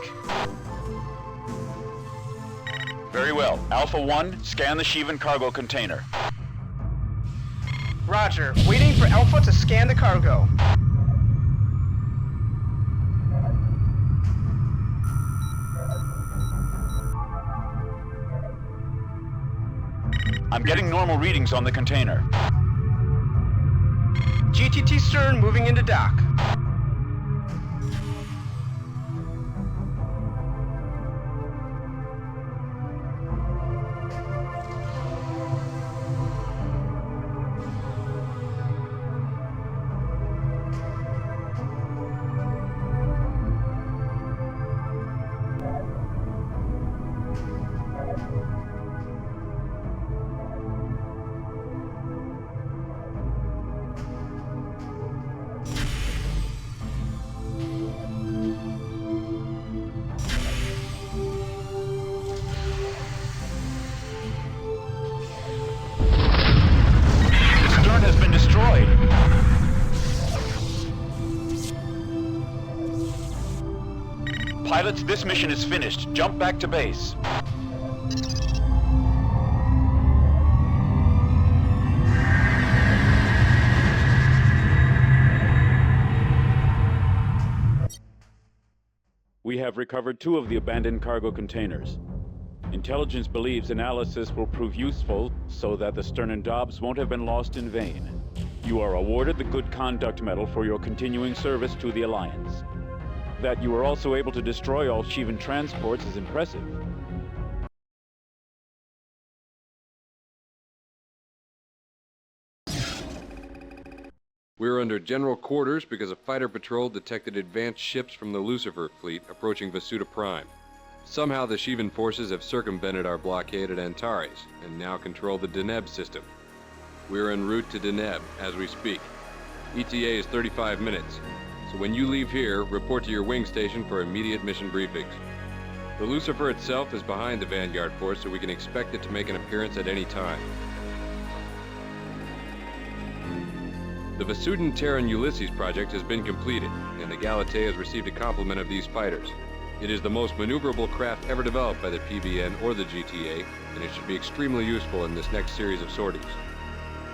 [SPEAKER 7] Very well. Alpha 1, scan the Shivan cargo container.
[SPEAKER 5] Roger. Waiting for Alpha to scan the cargo.
[SPEAKER 7] I'm getting normal readings on the container.
[SPEAKER 5] GTT Stern moving into dock.
[SPEAKER 7] Pilots, this mission is finished. Jump back to base. We have recovered 2 of the abandoned cargo containers. Intelligence believes analysis will prove useful so that the Stern and Dobbs won't have been lost in vain. You are awarded the Good Conduct Medal for your continuing service to the Alliance. That you were also able to destroy all Shivan transports is impressive.
[SPEAKER 3] We're under general quarters because a fighter patrol detected advanced ships from the Lucifer fleet approaching Vasuda Prime. Somehow the Shivan forces have circumvented our blockade at Antares and now control the Deneb system. We're en route to Deneb as we speak. ETA is 35 minutes. So when you leave here, report to your wing station for immediate mission briefings. The Lucifer itself is behind the Vanguard force, so we can expect it to make an appearance at any time. The Vasudan Terran Ulysses project has been completed, and the Galatea has received a complement of these fighters. It is the most maneuverable craft ever developed by the PBN or the GTA, and it should be extremely useful in this next series of sorties.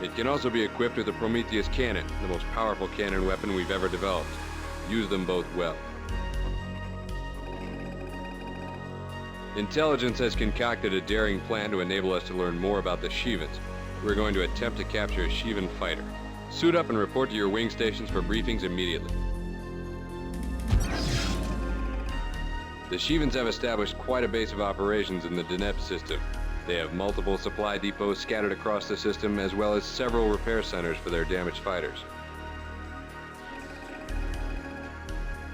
[SPEAKER 3] It can also be equipped with a Prometheus cannon, the most powerful cannon weapon we've ever developed. Use them both well. Intelligence has concocted a daring plan to enable us to learn more about the Shivans. We're going to attempt to capture a Shivan fighter. Suit up and report to your wing stations for briefings immediately. The Shivans have established quite a base of operations in the Deneb system. They have multiple supply depots scattered across the system, as well as several repair centers for their damaged fighters.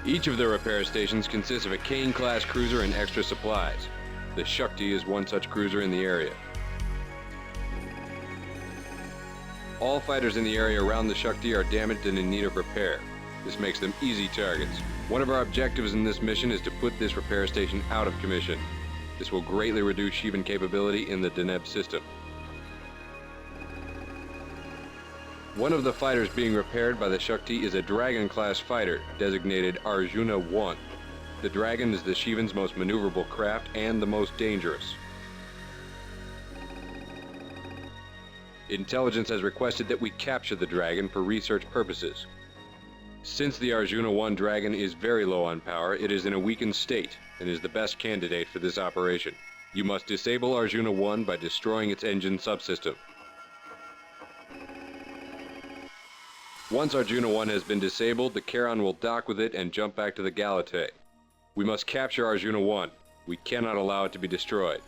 [SPEAKER 3] Each of their repair stations consists of a Kane-class cruiser and extra supplies. The Shakti is one such cruiser in the area. All fighters in the area around the Shakti are damaged and in need of repair. This makes them easy targets. One of our objectives in this mission is to put this repair station out of commission. This will greatly reduce Shivan capability in the Deneb system. One of the fighters being repaired by the Shakti is a Dragon-class fighter, designated Arjuna-1. The Dragon is the Shivan's most maneuverable craft and the most dangerous. Intelligence has requested that we capture the Dragon for research purposes. Since the Arjuna 1 Dragon is very low on power, it is in a weakened state and is the best candidate for this operation. You must disable Arjuna 1 by destroying its engine subsystem. Once Arjuna 1 has been disabled, the Charon will dock with it and jump back to the Galatae. We must capture Arjuna 1. We cannot allow it to be destroyed.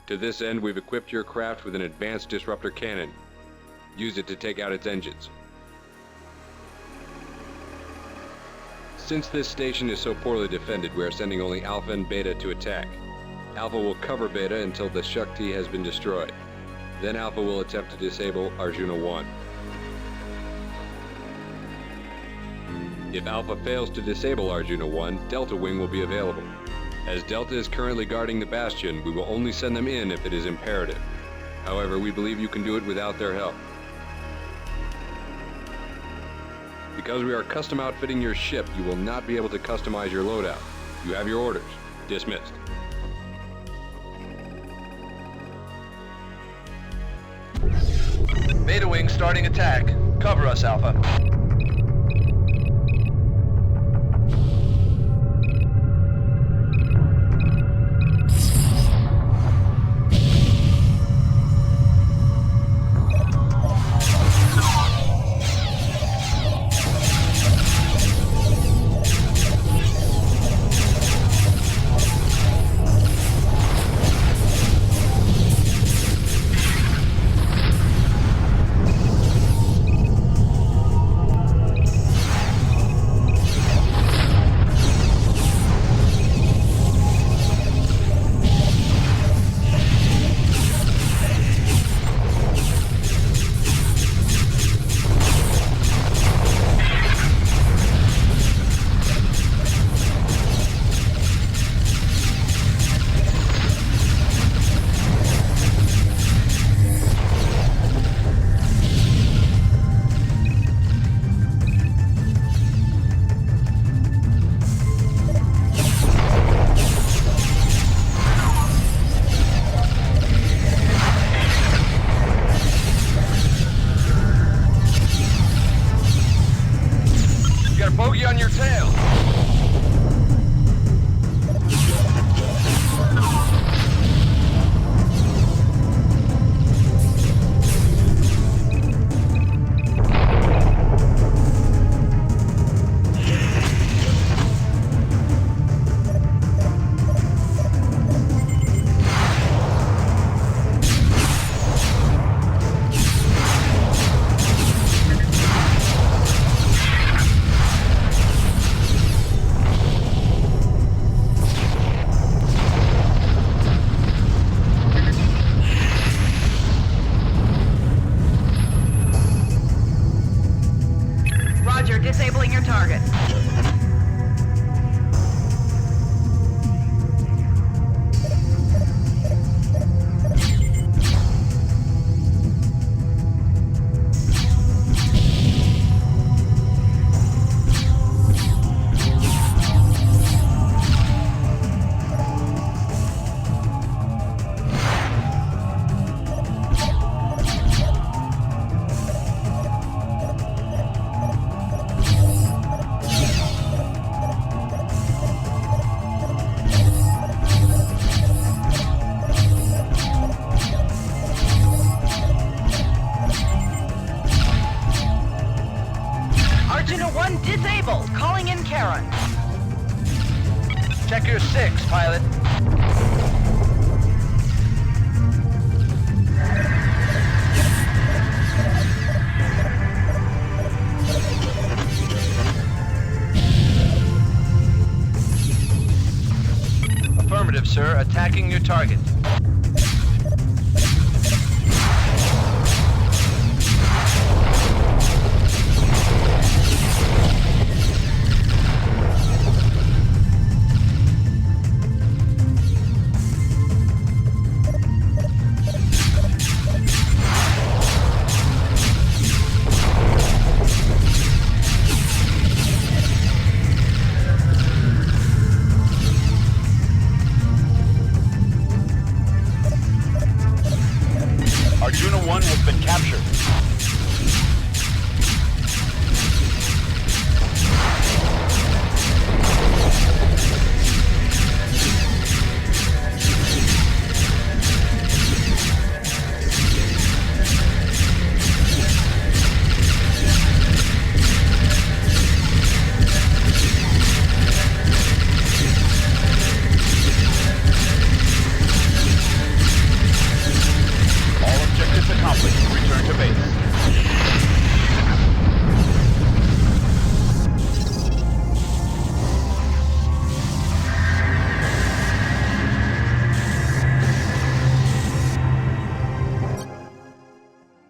[SPEAKER 3] To this end, we've equipped your craft with an advanced disruptor cannon. Use it to take out its engines. Since this station is so poorly defended, we are sending only Alpha and Beta to attack. Alpha will cover Beta until the Shakti has been destroyed. Then Alpha will attempt to disable Arjuna 1. If Alpha fails to disable Arjuna 1, Delta Wing will be available. As Delta is currently guarding the Bastion, we will only send them in if it is imperative. However, we believe you can do it without their help. Because we are custom outfitting your ship, you will not be able to customize your loadout. You have your orders. Dismissed.
[SPEAKER 4] Beta Wing starting attack. Cover us, Alpha.
[SPEAKER 1] Bogey on your tail!
[SPEAKER 6] Disabling your target. Disabled. Calling in Karen.
[SPEAKER 4] Check your 6, pilot. Affirmative, sir. Attacking your target.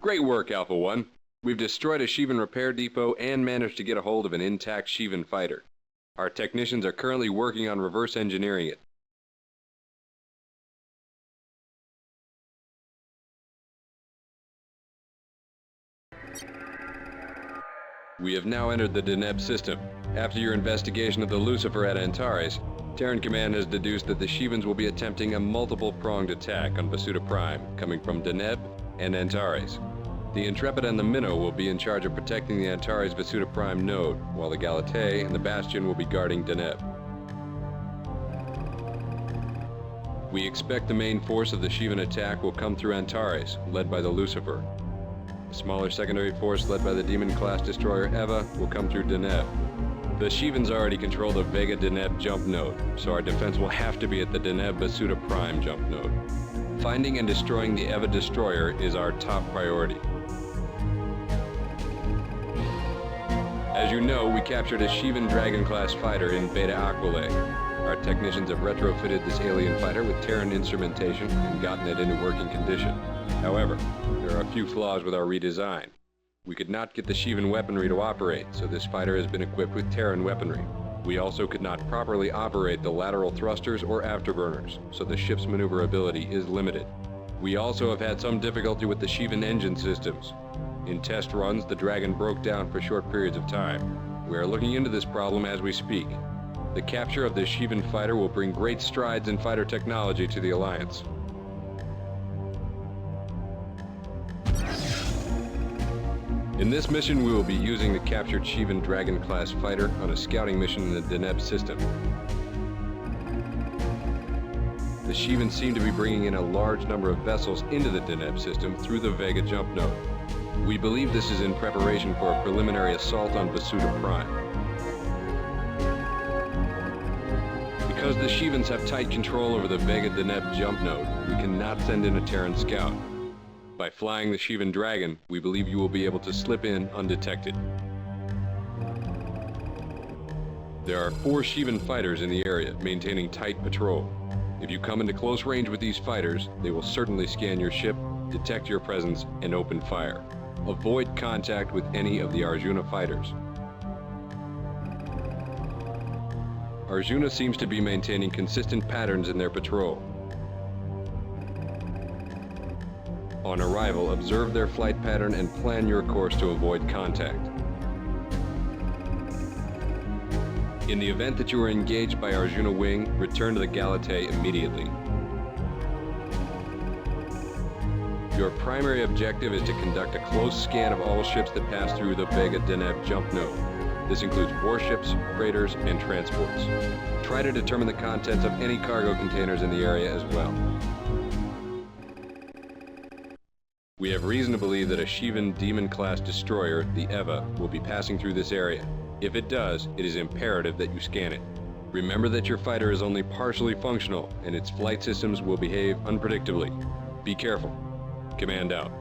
[SPEAKER 3] Great work, Alpha 1. We've destroyed a Shivan repair depot and managed to get a hold of an intact Shivan fighter. Our technicians are currently working on reverse engineering it. We have now entered the Deneb system. After your investigation of the Lucifer at Antares, Terran Command has deduced that the Shivans will be attempting a multiple-pronged attack on Vasuda Prime, coming from Deneb and Antares. The Intrepid and the Minnow will be in charge of protecting the Antares Vasuda Prime node, while the Galatei and the Bastion will be guarding Deneb. We expect the main force of the Shivan attack will come through Antares, led by the Lucifer. A smaller secondary force led by the Demon-class destroyer Eva will come through Deneb. The Shivans already control the Vega Deneb jump node, so our defense will have to be at the Deneb Vasuda Prime jump node. Finding and destroying the Eva destroyer is our top priority. As you know, we captured a Shivan Dragon-class fighter in Beta Aquile. Our technicians have retrofitted this alien fighter with Terran instrumentation and gotten it into working condition. However, there are a few flaws with our redesign. We could not get the Shivan weaponry to operate, so this fighter has been equipped with Terran weaponry. We also could not properly operate the lateral thrusters or afterburners, so the ship's maneuverability is limited. We also have had some difficulty with the Shivan engine systems. In test runs, the Dragon broke down for short periods of time. We are looking into this problem as we speak. The capture of this Shivan fighter will bring great strides in fighter technology to the Alliance. In this mission, we will be using the captured Shivan Dragon-class fighter on a scouting mission in the Deneb system. The Shivans seem to be bringing in a large number of vessels into the Deneb system through the Vega jump node. We believe this is in preparation for a preliminary assault on Vasuda Prime. Because the Shivans have tight control over the Vega Deneb jump node, we cannot send in a Terran scout. By flying the Shivan Dragon, we believe you will be able to slip in undetected. There are 4 Shivan fighters in the area, maintaining tight patrol. If you come into close range with these fighters, they will certainly scan your ship, detect your presence, and open fire. Avoid contact with any of the Arjuna fighters. Arjuna seems to be maintaining consistent patterns in their patrol. On arrival, observe their flight pattern and plan your course to avoid contact. In the event that you are engaged by Arjuna Wing, return to the Galatei immediately. Your primary objective is to conduct a close scan of all ships that pass through the Vega Deneb jump node. This includes warships, freighters, and transports. Try to determine the contents of any cargo containers in the area as well. We have reason to believe that a Shivan Demon-class destroyer, the Eva, will be passing through this area. If it does, it is imperative that you scan it. Remember that your fighter is only partially functional, and its flight systems will behave unpredictably. Be careful. Command out.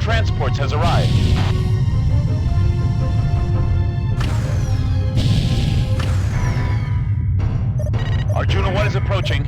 [SPEAKER 14] Transports has arrived. Arjuna 1 is approaching.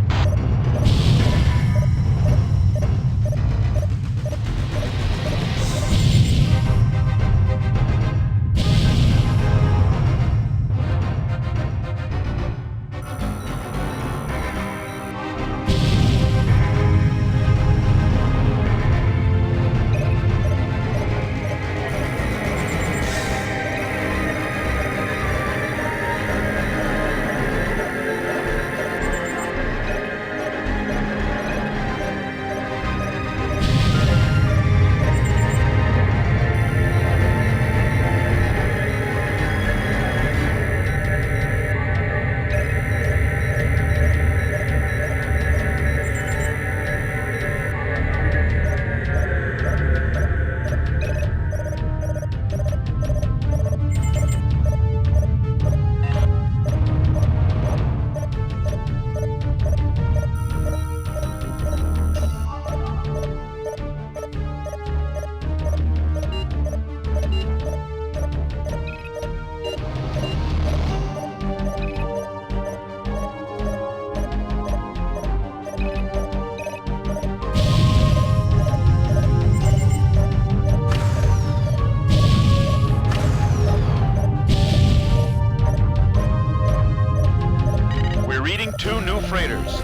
[SPEAKER 14] 2 new freighters.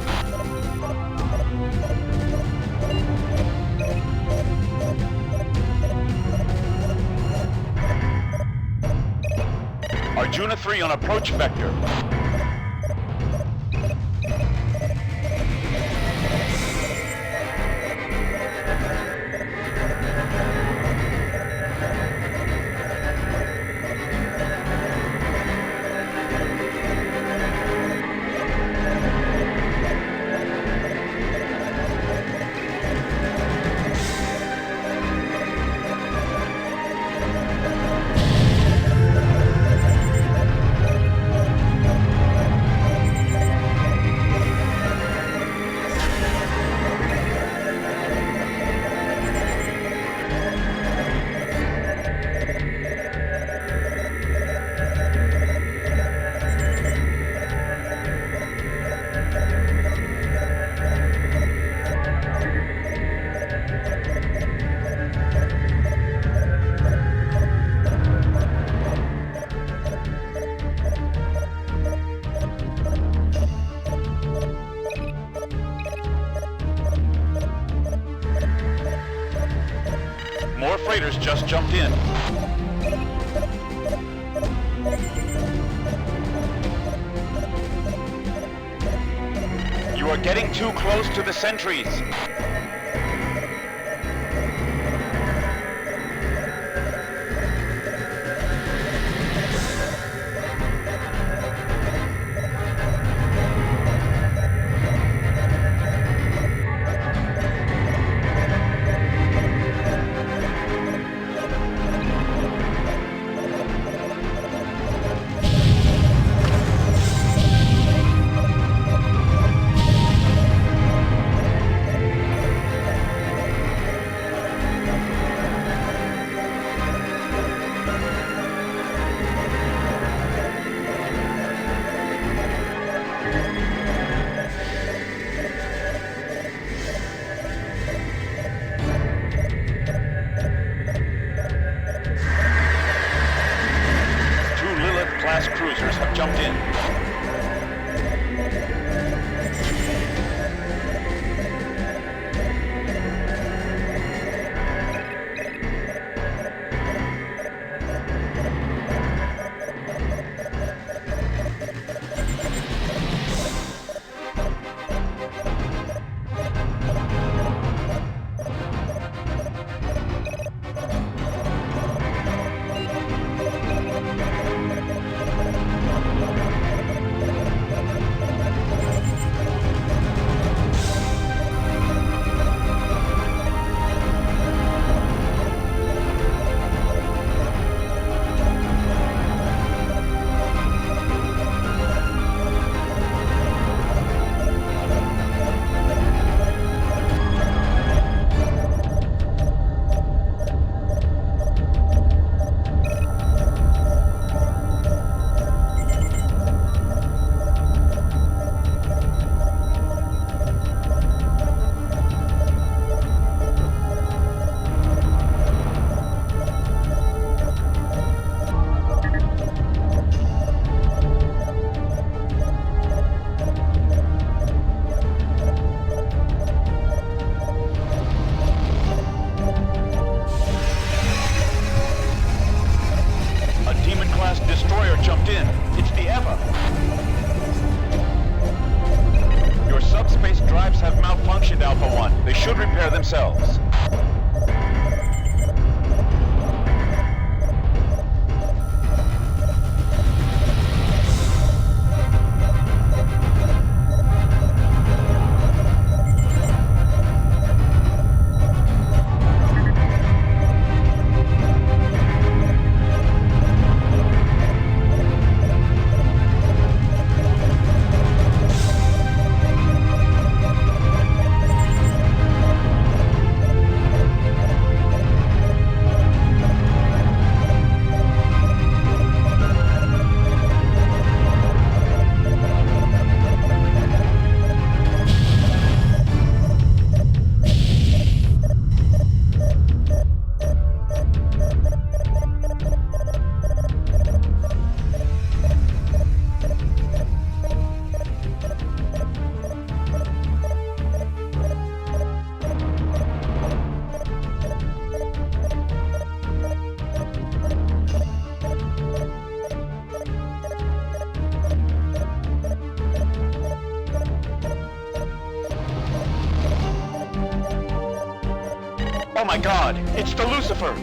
[SPEAKER 14] Arjuna 3 on approach vector. More freighters just jumped in. You are getting too close to the sentries. Cruisers have jumped in. Destroyer jumped in. It's the Eva. Your subspace drives have malfunctioned, Alpha 1. They should repair themselves. my God! It's the Lucifer!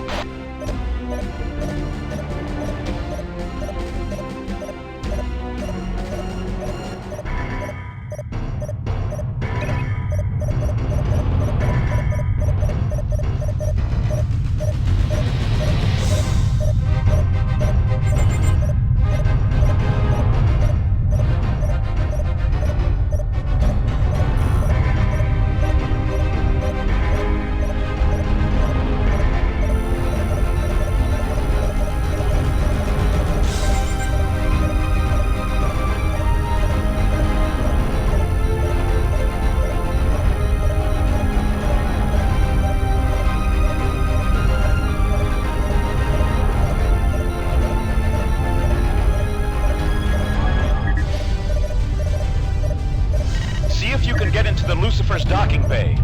[SPEAKER 14] The Lucifer's docking bay.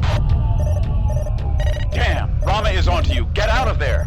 [SPEAKER 14] Damn! Rama is onto you. Get out of there!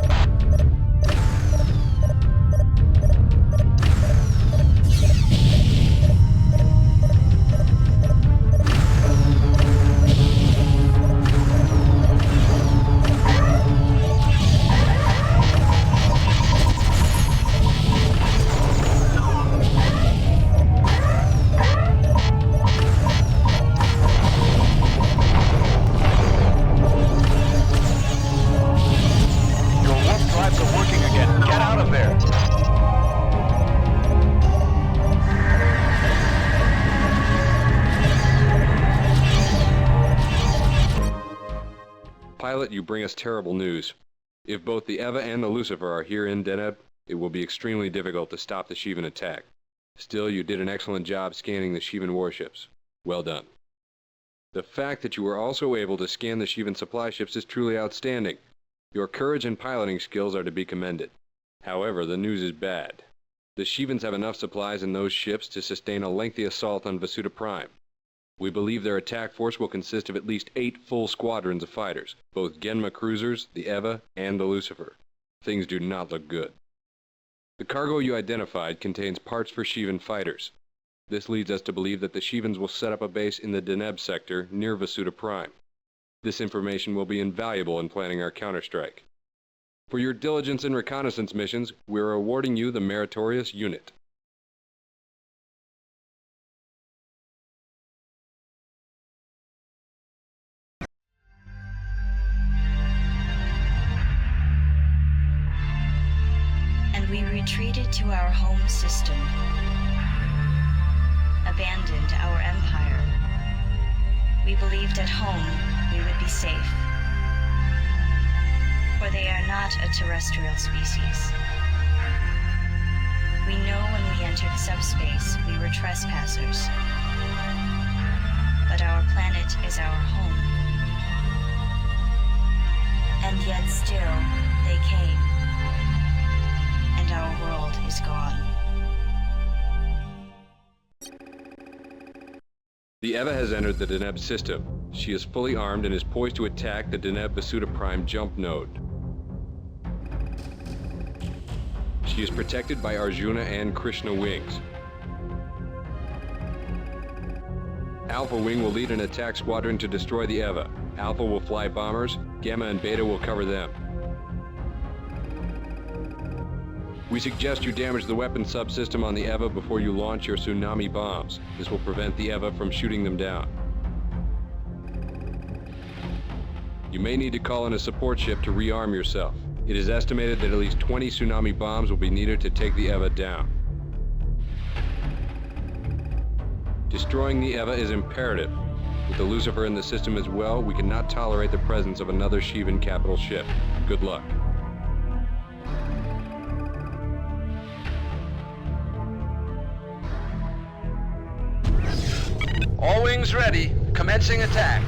[SPEAKER 3] Pilot, you bring us terrible news. If both the Eva and the Lucifer are here in Deneb, it will be extremely difficult to stop the Shivan attack. Still, you did an excellent job scanning the Shivan warships. Well done. The fact that you were also able to scan the Shivan supply ships is truly outstanding. Your courage and piloting skills are to be commended. However, the news is bad. The Shivans have enough supplies in those ships to sustain a lengthy assault on Vasuda Prime. We believe their attack force will consist of at least 8 full squadrons of fighters, both Genma cruisers, the Eva, and the Lucifer. Things do not look good. The cargo you identified contains parts for Shivan fighters. This leads us to believe that the Shivans will set up a base in the Deneb sector near Vasuda Prime. This information will be invaluable in planning our counterstrike. For your diligence in reconnaissance missions, we are awarding you the Meritorious Unit.
[SPEAKER 8] We retreated to our home system, abandoned our empire. We believed at home we would be safe, for they are not a terrestrial species. We know when we entered subspace we were trespassers, but our planet is our home. And yet still, they came. And our world is gone.
[SPEAKER 3] The Eva has entered the Deneb system. She is fully armed and is poised to attack the Deneb Vasuda Prime jump node. She is protected by Arjuna and Krishna wings. Alpha Wing will lead an attack squadron to destroy the Eva. Alpha will fly bombers, Gamma and Beta will cover them. We suggest you damage the weapon subsystem on the Eva before you launch your tsunami bombs. This will prevent the Eva from shooting them down. You may need to call in a support ship to rearm yourself. It is estimated that at least 20 tsunami bombs will be needed to take the Eva down. Destroying the Eva is imperative. With the Lucifer in the system as well, we cannot tolerate the presence of another Shivan capital ship. Good luck.
[SPEAKER 13] All wings ready. Commencing attack.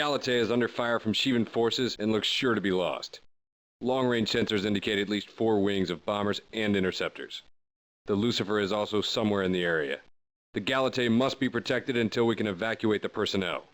[SPEAKER 3] Galatea is under fire from Shivan forces and looks sure to be lost. Long-range sensors indicate at least 4 wings of bombers and interceptors. The Lucifer is also somewhere in the area. The Galatea must be protected until we can evacuate the personnel.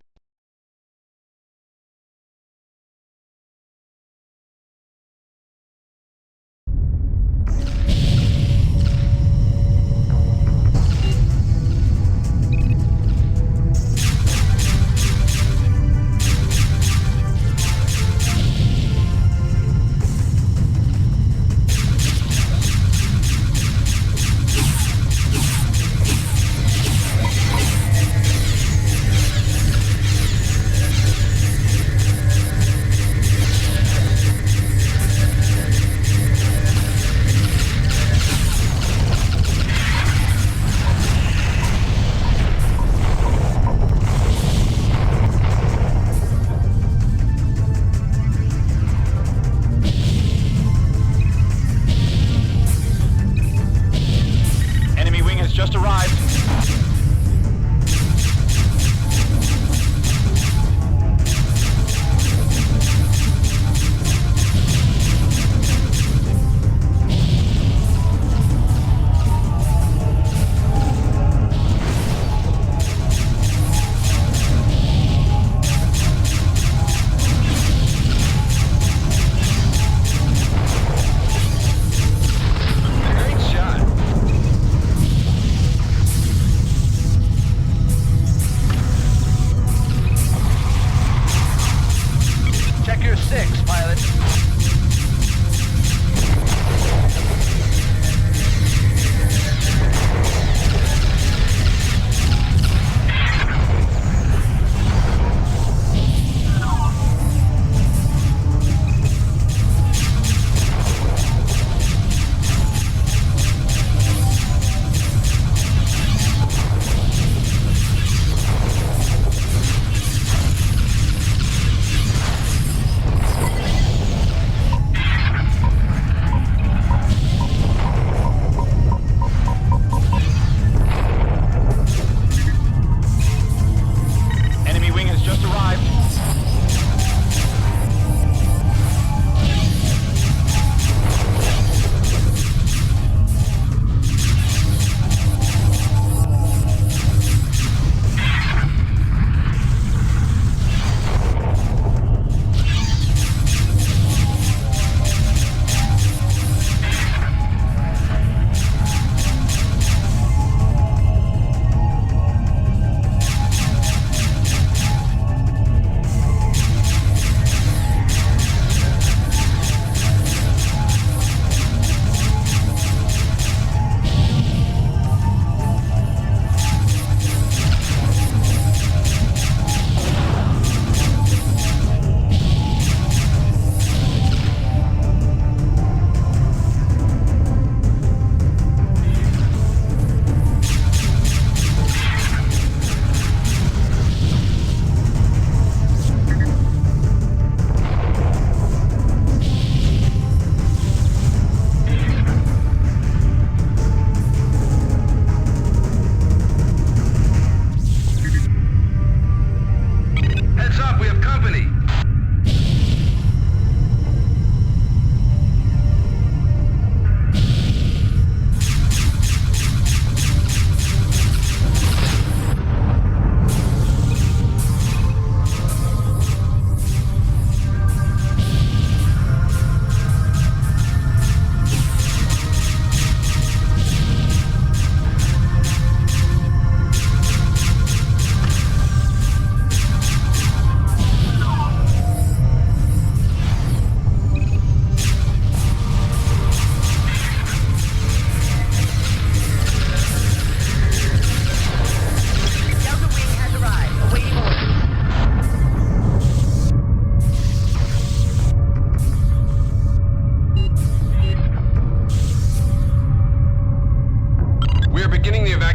[SPEAKER 14] Just arrived.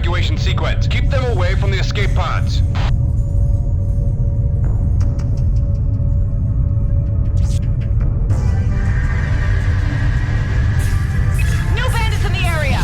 [SPEAKER 16] evacuation sequence. Keep them away from the escape pods.
[SPEAKER 6] New bandits in the area!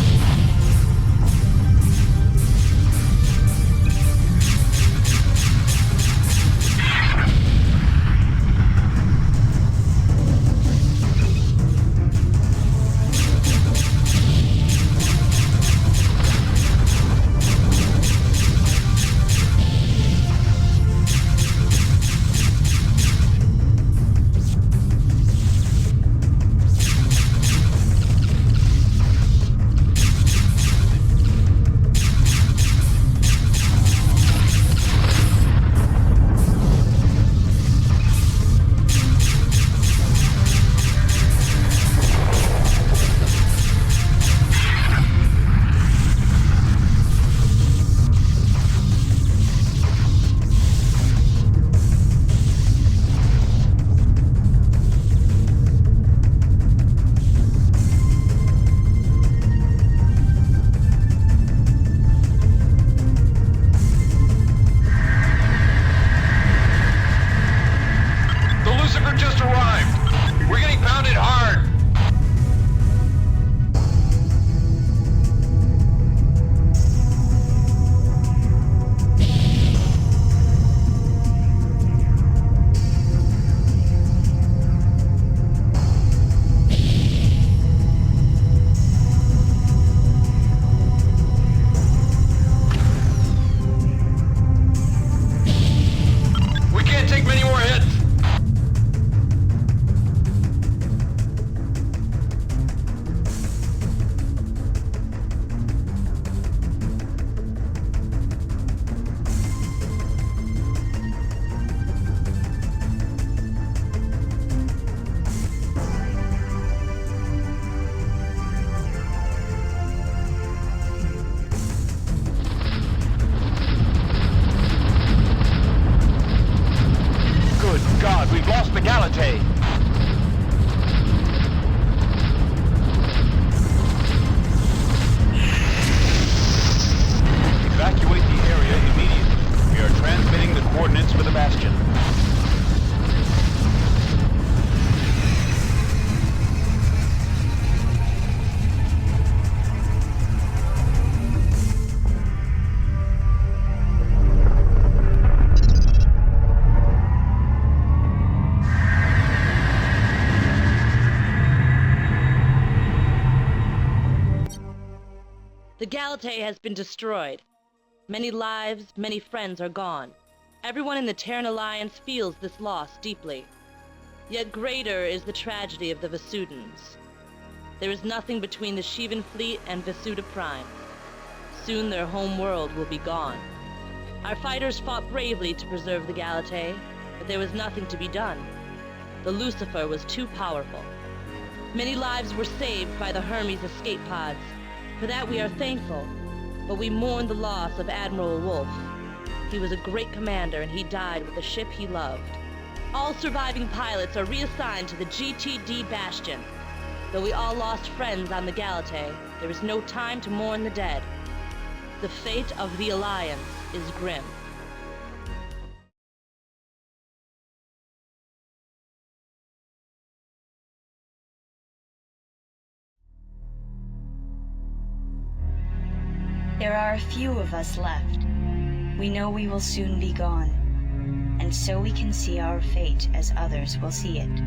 [SPEAKER 9] The Galatay has been destroyed. Many lives, many friends are gone. Everyone in the Terran Alliance feels this loss deeply. Yet greater is the tragedy of the Vasudans. There is nothing between the Shivan fleet and Vasuda Prime. Soon their home world will be gone. Our fighters fought bravely to preserve the Galatay, but there was nothing to be done. The Lucifer was too powerful. Many lives were saved by the Hermes escape pods. For that we are thankful, but we mourn the loss of Admiral Wolf. He was a great commander and he died with the ship he loved. All surviving pilots are reassigned to the GTD Bastion. Though we all lost friends on the Galatay, there is no time to mourn the dead. The fate of the Alliance is grim.
[SPEAKER 8] There are a few of us left. We know we will soon be gone, and so we can see our fate as others will see it.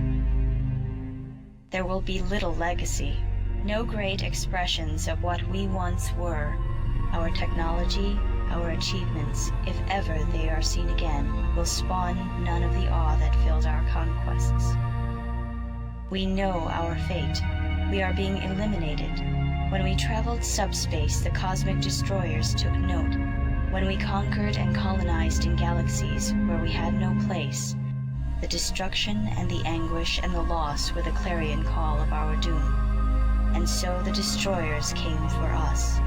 [SPEAKER 8] There will be little legacy, no great expressions of what we once were, our technology, our achievements, if ever they are seen again, will spawn none of the awe that filled our conquests. We know our fate. We are being eliminated. When we traveled subspace, the cosmic destroyers took note. When we conquered and colonized in galaxies where we had no place, the destruction and the anguish and the loss were the clarion call of our doom. And so the destroyers came for us.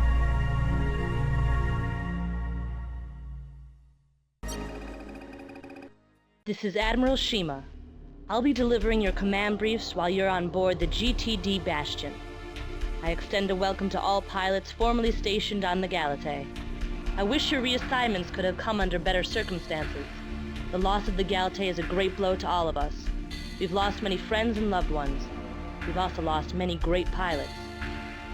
[SPEAKER 9] This is Admiral Shima. I'll be delivering your command briefs while you're on board the GTD Bastion. I extend a welcome to all pilots formerly stationed on the Galatay. I wish your reassignments could have come under better circumstances. The loss of the Galatay is a great blow to all of us. We've lost many friends and loved ones. We've also lost many great pilots.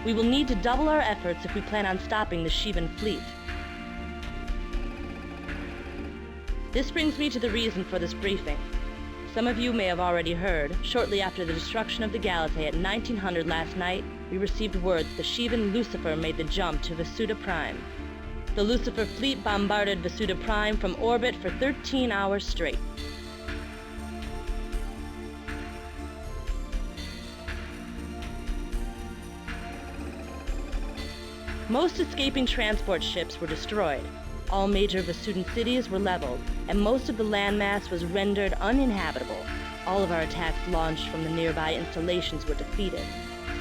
[SPEAKER 9] We will need to double our efforts if we plan on stopping the Shivan fleet. This brings me to the reason for this briefing. Some of you may have already heard, shortly after the destruction of the Galatay at 1900 last night, we received word that the Shivan Lucifer made the jump to Vasuda Prime. The Lucifer fleet bombarded Vasuda Prime from orbit for 13 hours straight. Most escaping transport ships were destroyed. All major Vasudan cities were leveled, and most of the landmass was rendered uninhabitable. All of our attacks launched from the nearby installations were defeated.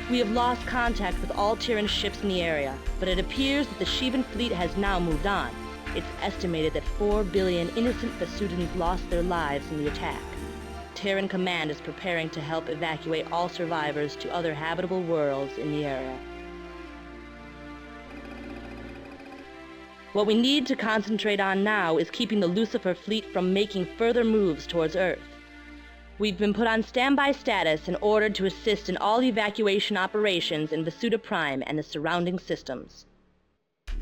[SPEAKER 9] We have lost contact with all Terran ships in the area, but it appears that the Shivan fleet has now moved on. It's estimated that 4 billion innocent Vasudans lost their lives in the attack. Terran Command is preparing to help evacuate all survivors to other habitable worlds in the area. What we need to concentrate on now is keeping the Lucifer fleet from making further moves towards Earth. We've been put on standby status and ordered to assist in all evacuation operations in Vasuda Prime and the surrounding systems.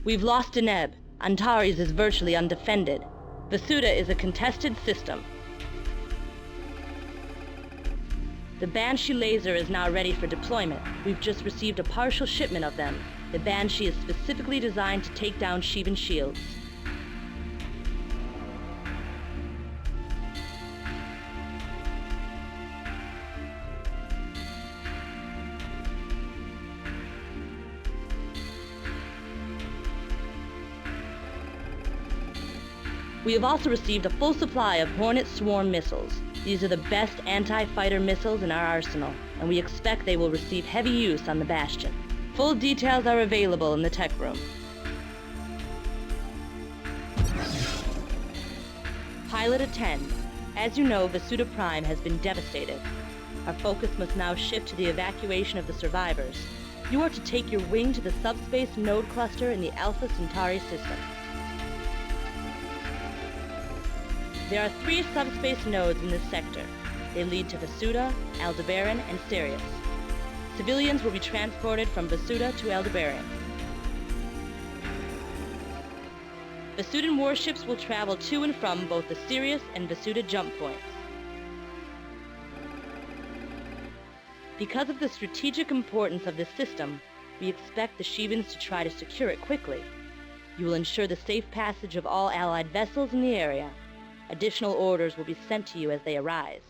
[SPEAKER 9] We've lost Deneb. Antares is virtually undefended. Vasuda is a contested system. The Banshee laser is now ready for deployment. We've just received a partial shipment of them. The Banshee is specifically designed to take down Shivan shields. We have also received a full supply of Hornet Swarm missiles. These are the best anti-fighter missiles in our arsenal, and we expect they will receive heavy use on the Bastion. Full details are available in the tech room. Pilot attend. As you know, Vasuda Prime has been devastated. Our focus must now shift to the evacuation of the survivors. You are to take your wing to the subspace node cluster in the Alpha Centauri system. There are 3 subspace nodes in this sector. They lead to Vasuda, Aldebaran, and Sirius. Civilians will be transported from Vasuda to Aldebaran. Vasudan warships will travel to and from both the Sirius and Vasuda jump points. Because of the strategic importance of this system, We expect the Shivans to try to secure it quickly. You will ensure the safe passage of all Allied vessels in the area. Additional orders will be sent to you as they arise.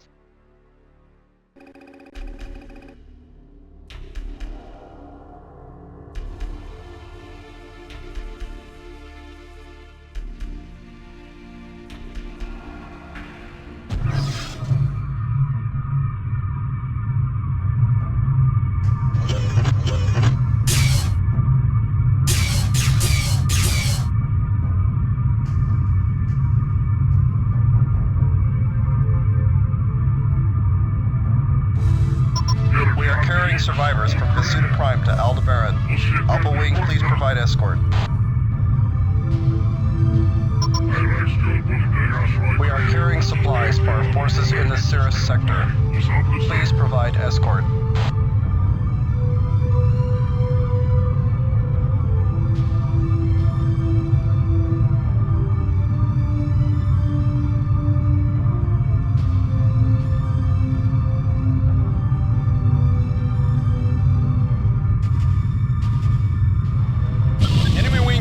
[SPEAKER 4] Survivors from Vasuda Prime to Aldebaran. Alpha Wing, please provide escort. We are carrying supplies for our forces in the Cirrus sector. Please provide escort.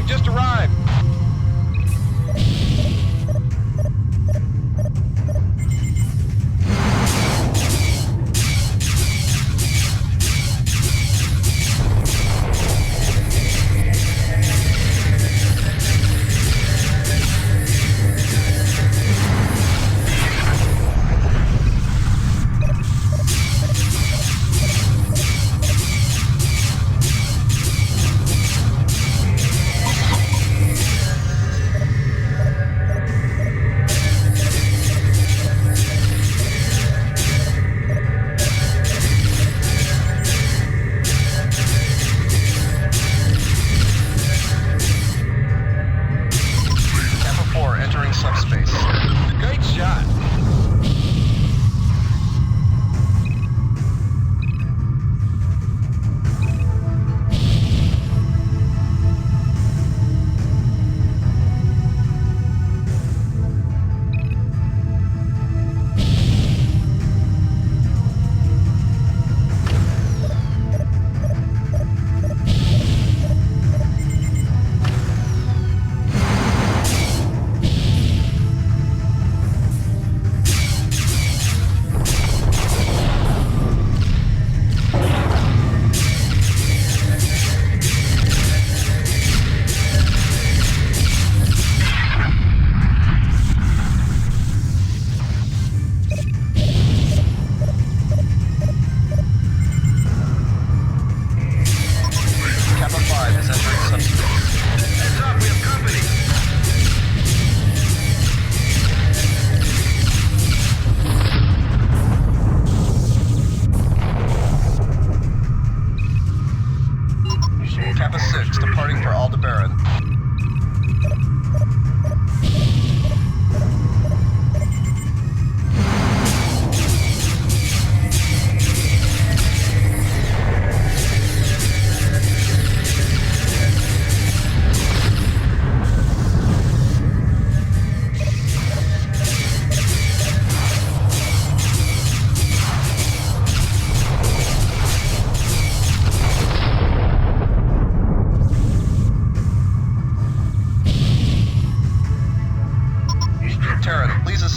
[SPEAKER 16] Just arrived.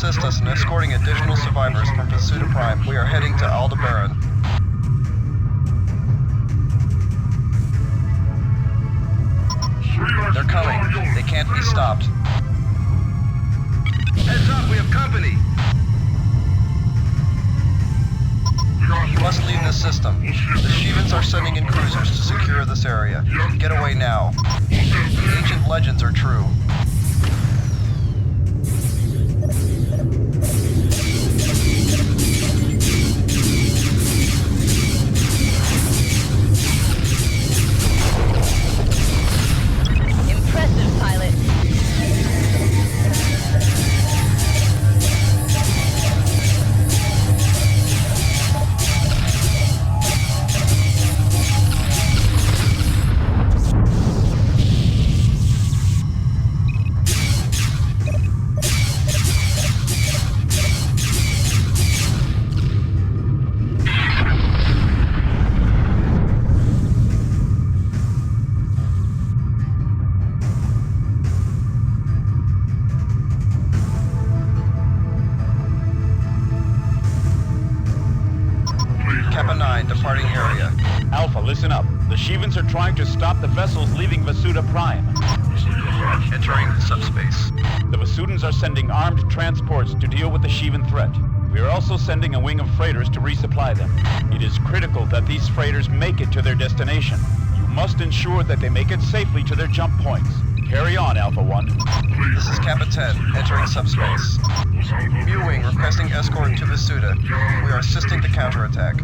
[SPEAKER 4] assist us in escorting additional survivors from Vasuda Prime. We are heading to Aldebaran. They're coming. They can't be stopped.
[SPEAKER 16] Heads up, we have company.
[SPEAKER 4] You must leave this system. The Shivans are sending in cruisers to secure this area. Get away now. The ancient legends are true.
[SPEAKER 6] Impressive, pilot.
[SPEAKER 4] Kappa 9, departing area.
[SPEAKER 14] Alpha, listen up. The Shivans are trying to stop the vessels leaving Vasuda Prime.
[SPEAKER 4] Entering subspace.
[SPEAKER 14] The Vasudans are sending armed transports to deal with the Shivan threat. We are also sending a wing of freighters to resupply them. It is critical that these freighters make it to their destination. You must ensure that they make it safely to their jump points. Carry on, Alpha 1.
[SPEAKER 4] This is Kappa 10, entering subspace. Mu Wing requesting escort to Vasuda. We are assisting the counterattack.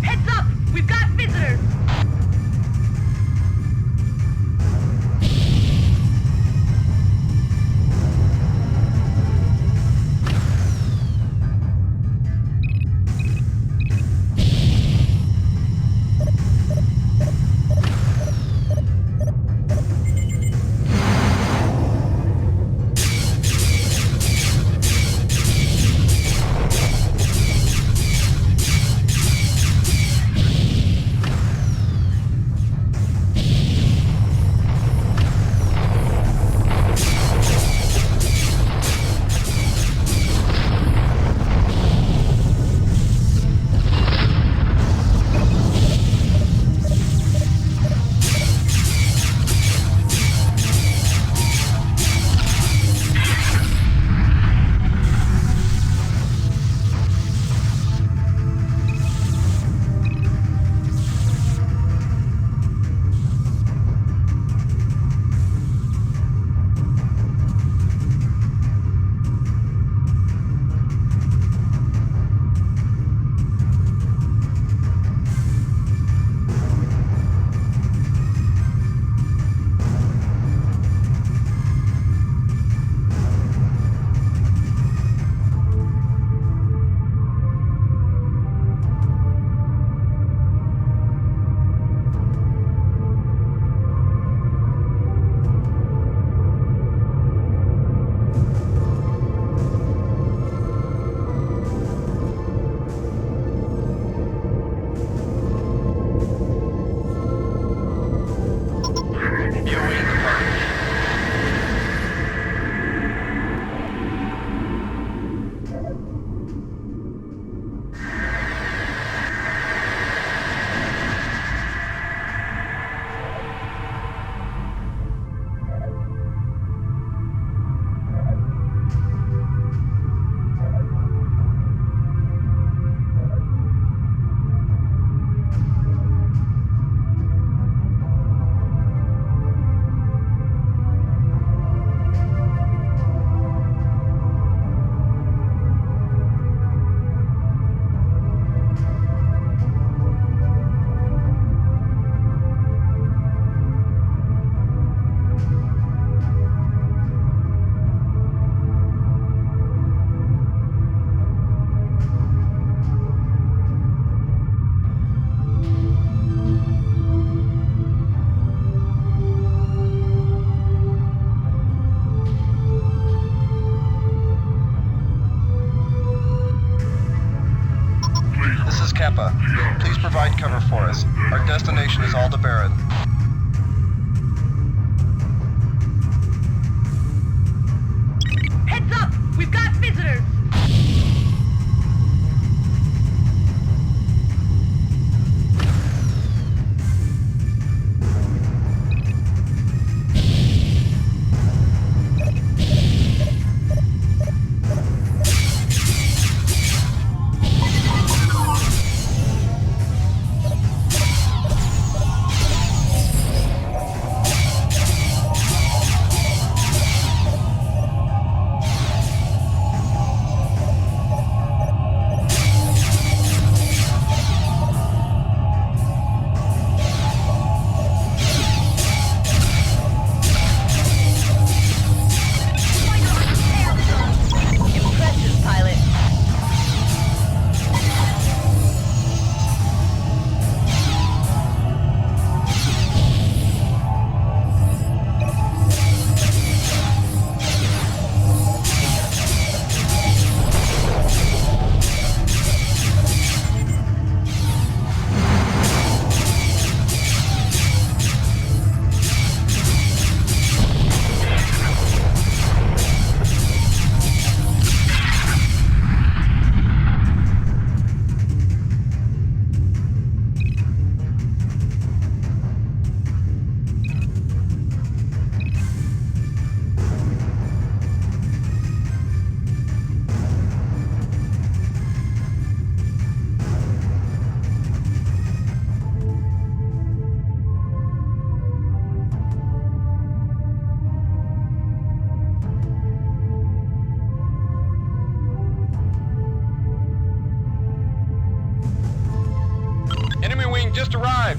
[SPEAKER 6] Heads up! We've got visitors!
[SPEAKER 4] Kappa. Please provide cover for us. Our destination is Aldebaran.
[SPEAKER 6] Heads up! We've got visitors!
[SPEAKER 16] just arrived.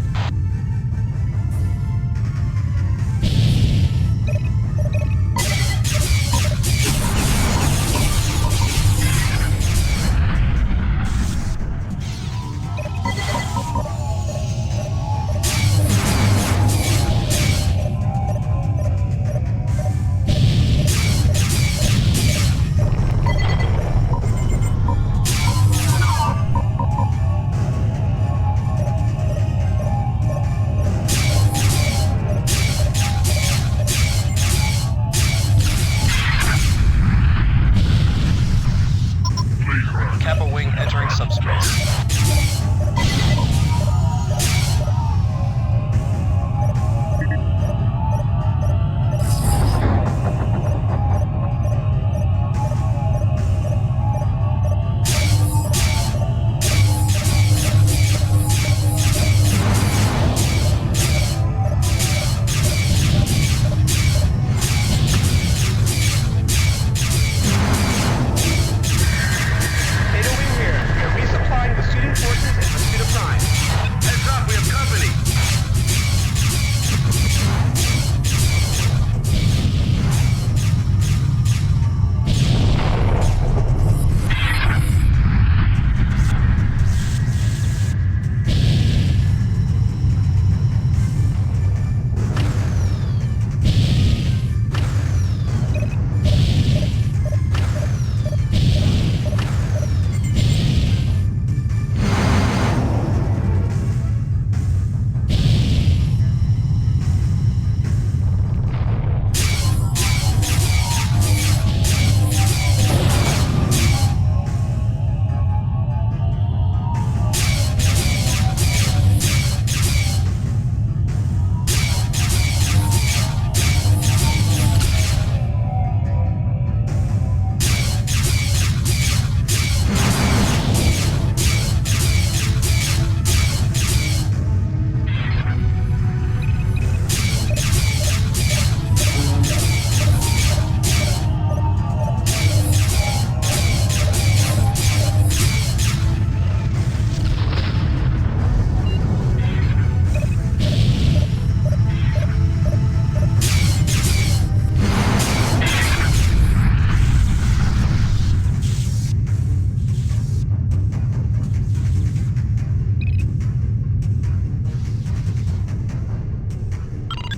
[SPEAKER 4] Kappa wing entering subspace.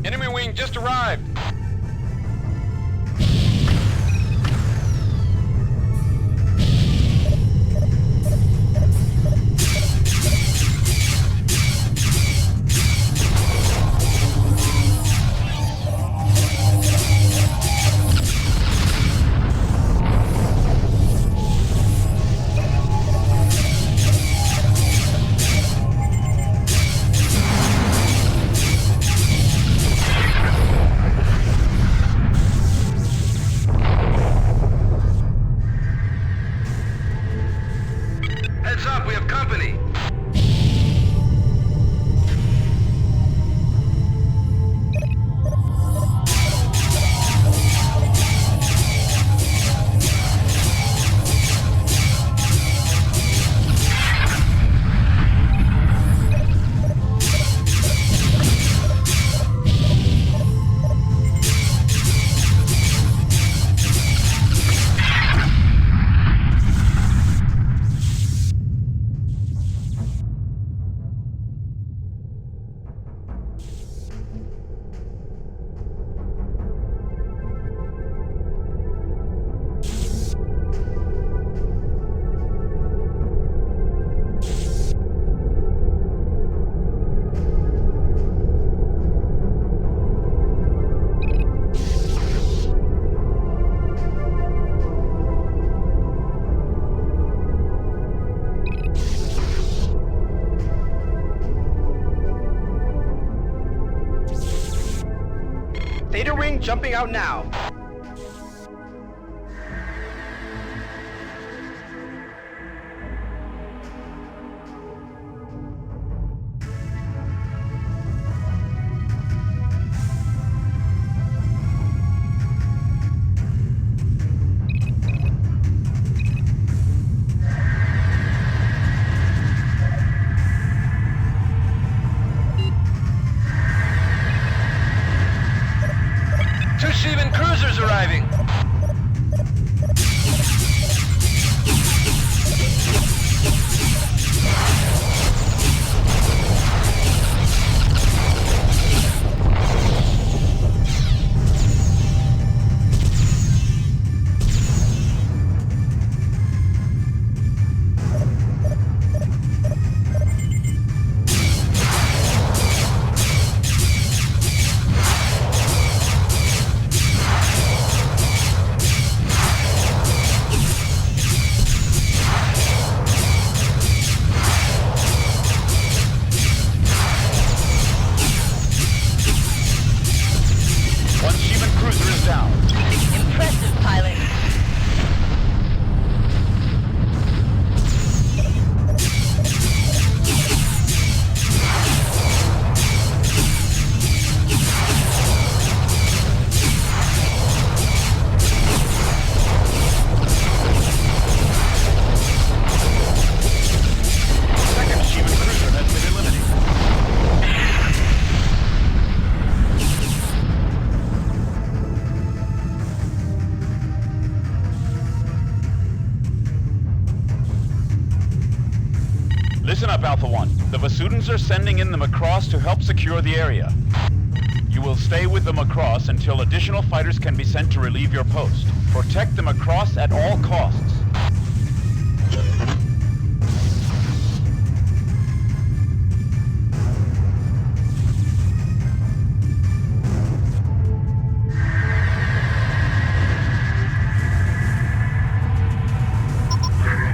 [SPEAKER 16] Enemy wing just arrived. Heads up, we have company.
[SPEAKER 5] Theta ring jumping out now.
[SPEAKER 14] Listen up, Alpha 1. The Vasudans are sending in the Macross to help secure the area. You will stay with the Macross until additional fighters can be sent to relieve your post. Protect the Macross at all costs.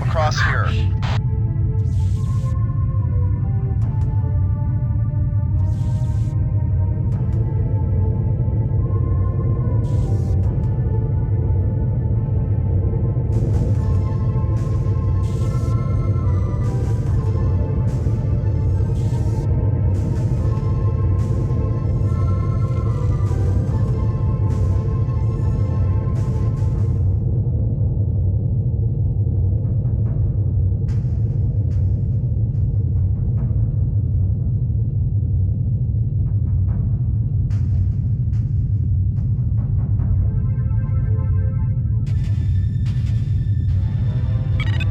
[SPEAKER 4] Across here.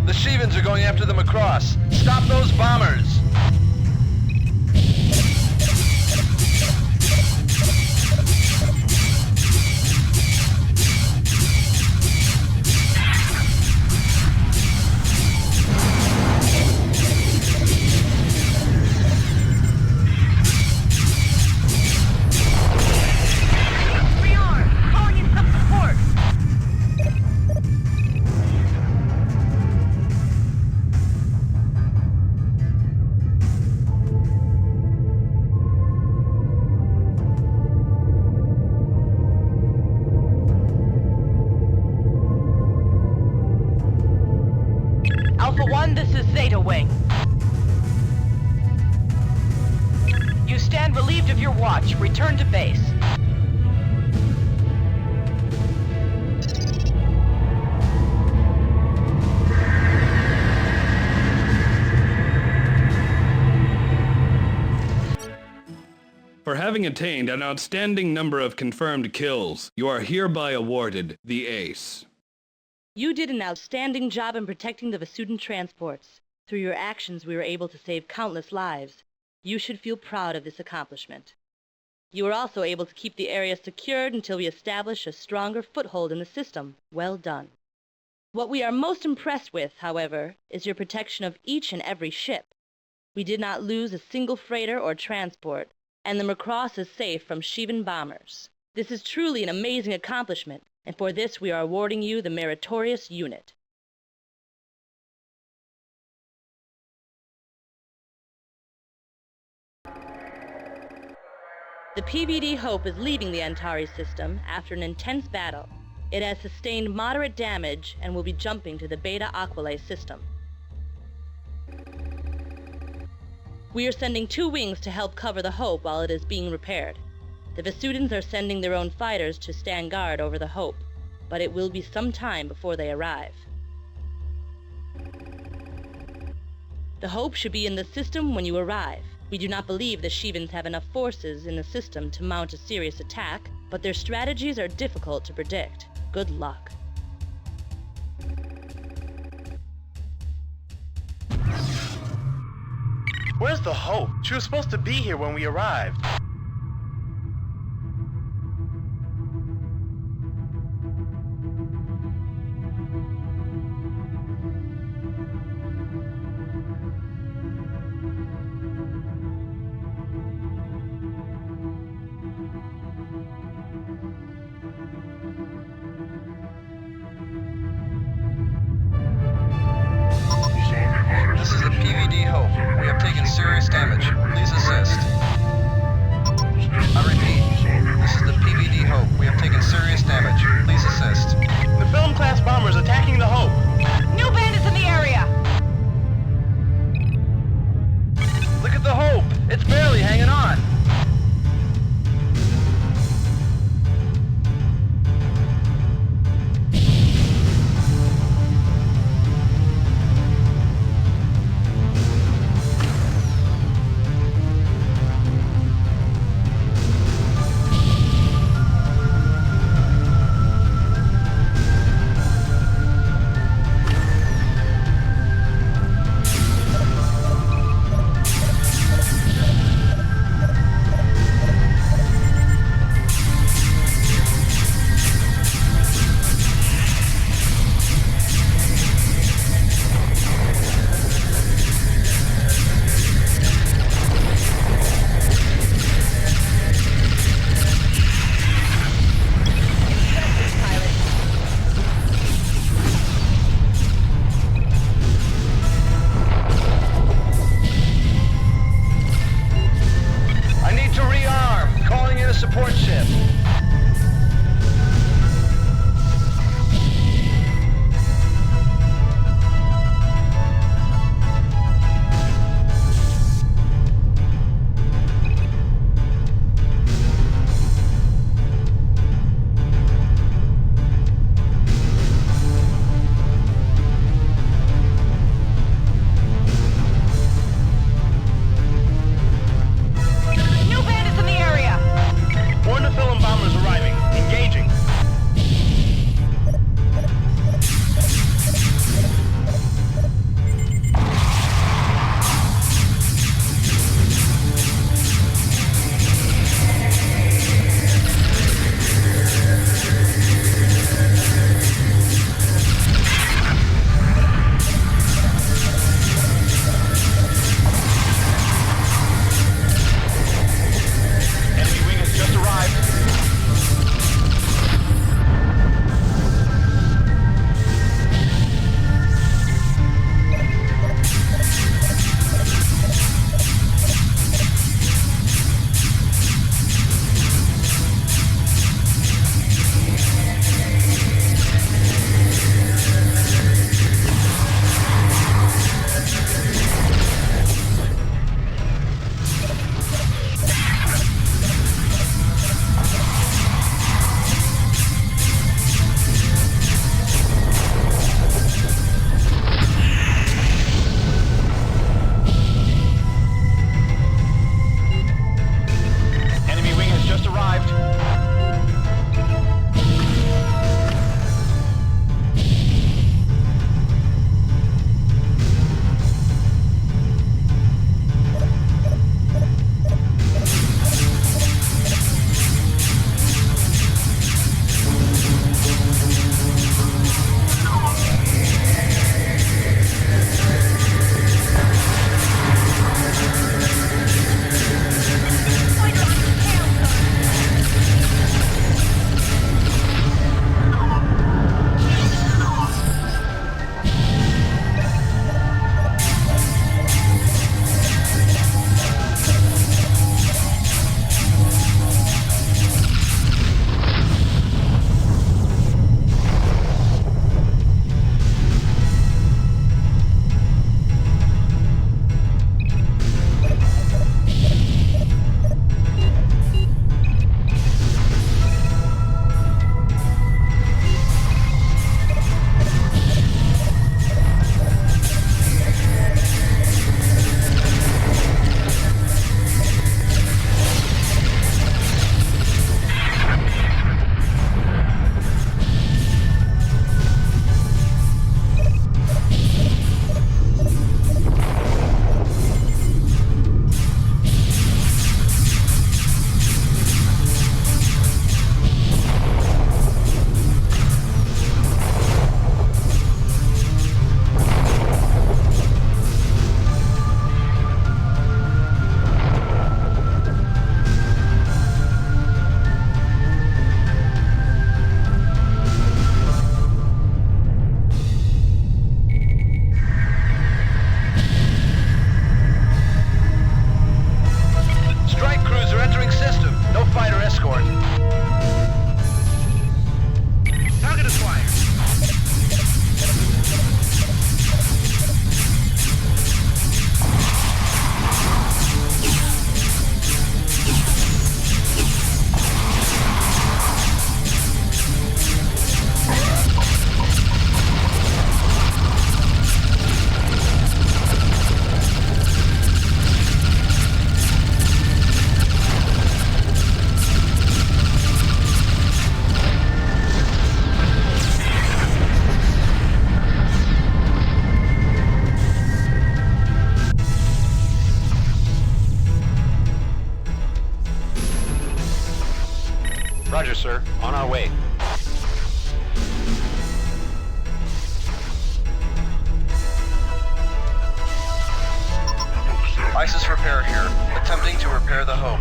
[SPEAKER 4] The Shivans are going after them across. Stop those bombers!
[SPEAKER 6] Rearm! Calling in some support! Alpha 1, this is Zeta Wing. You stand relieved of your watch. Return to base.
[SPEAKER 12] For having attained an outstanding number of confirmed kills, you are hereby awarded the Ace.
[SPEAKER 9] You did an outstanding job in protecting the Vasudan transports. Through your actions, we were able to save countless lives. You should feel proud of this accomplishment. You were also able to keep the area secured until we establish a stronger foothold in the system. Well done. What we are most impressed with, however, is your protection of each and every ship. We did not lose a single freighter or transport, and the Macross is safe from Shivan bombers. This is truly an amazing accomplishment, and for this we are awarding you the Meritorious Unit. The PVD Hope is leaving the Antari system after an intense battle. It has sustained moderate damage and will be jumping to the Beta Aquila system. We are sending 2 wings to help cover the Hope while it is being repaired. The Vasudans are sending their own fighters to stand guard over the Hope, but it will be some time before they arrive. The Hope should be in the system when you arrive. We do not believe the Shivans have enough forces in the system to mount a serious attack, but their strategies are difficult to predict. Good luck.
[SPEAKER 5] Where's the Hope? She was supposed to be here when we arrived.
[SPEAKER 4] This is the PVD Hope. We have taken serious damage. Please assist. I repeat, this is the PVD Hope. We have taken serious damage. Please assist.
[SPEAKER 5] The film-class bomber is attacking the Hope.
[SPEAKER 6] New bandits in the area!
[SPEAKER 5] Look at the Hope. It's barely hanging on.
[SPEAKER 4] repair here. Attempting to repair the Hope.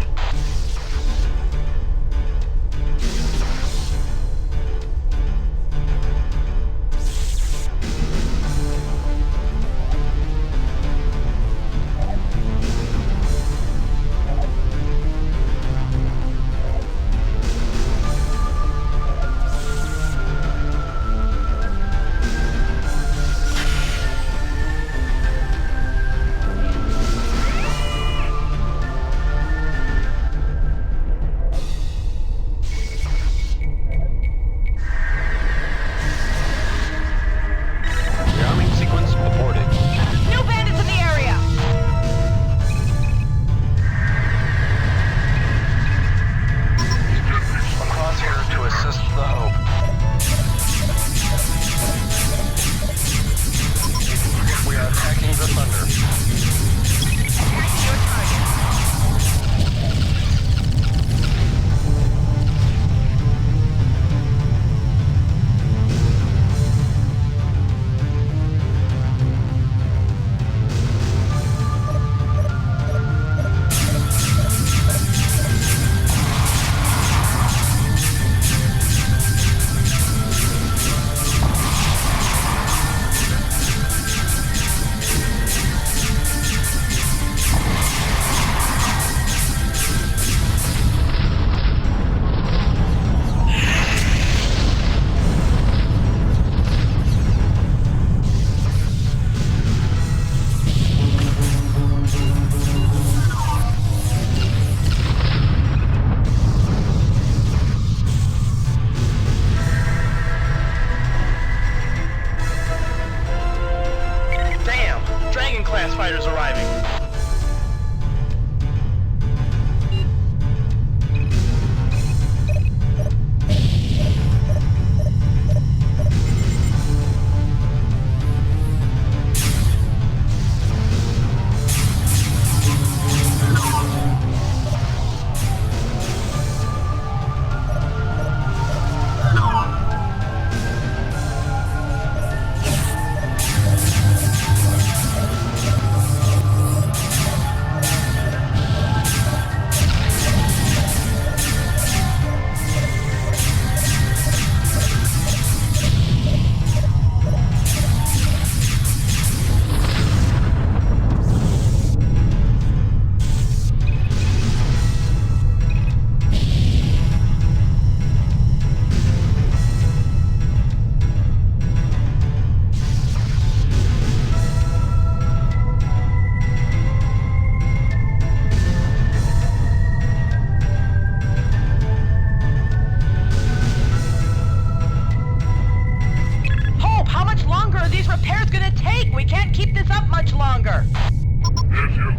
[SPEAKER 5] Class fighters arriving.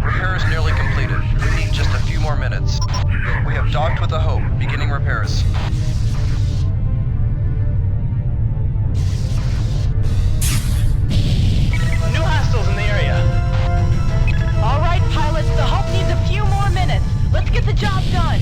[SPEAKER 4] Repair is nearly completed. We need just a few more minutes. We have docked with the Hope, beginning repairs.
[SPEAKER 5] New hostiles in the area.
[SPEAKER 6] All right, pilots, the Hope needs a few more minutes. Let's get the job done.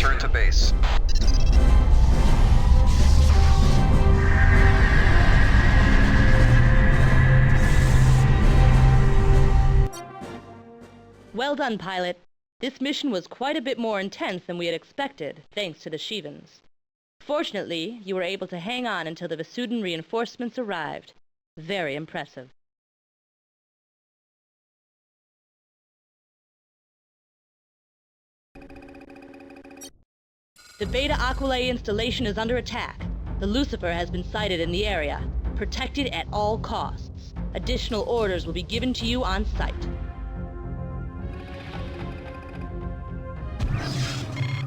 [SPEAKER 4] return to base.
[SPEAKER 9] Well done, pilot. This mission was quite a bit more intense than we had expected, thanks to the Shivans. Fortunately, you were able to hang on until the Vasudan reinforcements arrived. Very impressive. The Beta Aquila installation is under attack. The Lucifer has been sighted in the area. Protect it at all costs. Additional orders will be given to you on site.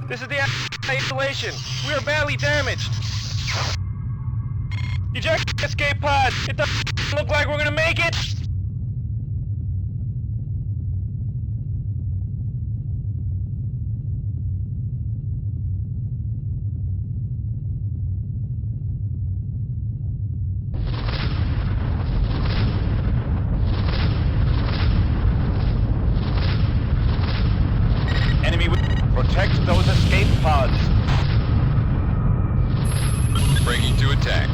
[SPEAKER 5] This is the annihilation. We are badly damaged. Eject escape pod. It doesn't look like we're gonna make it.
[SPEAKER 14] Protect those escape pods.
[SPEAKER 3] Breaking to attack.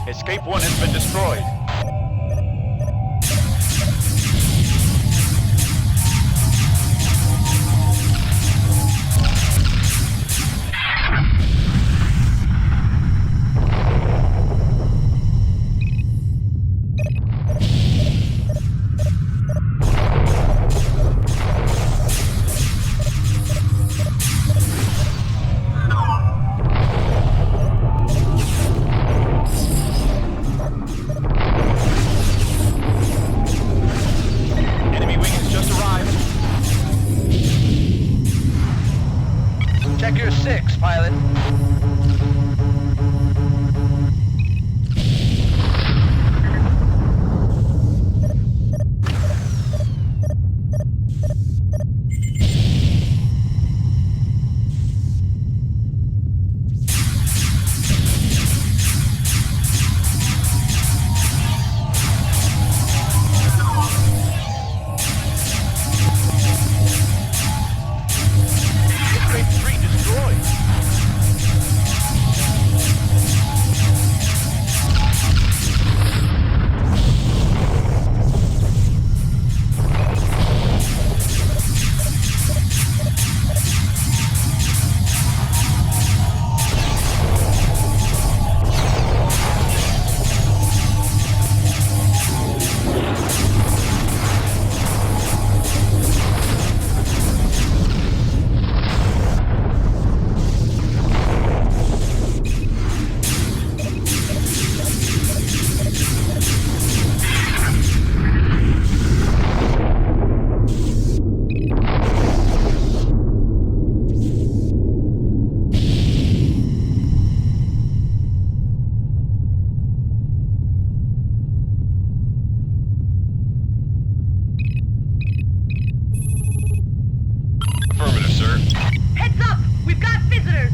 [SPEAKER 14] Escape 1 has been destroyed.
[SPEAKER 5] Check your 6, pilot.
[SPEAKER 3] Affirmative, sir.
[SPEAKER 6] Heads up! We've got visitors!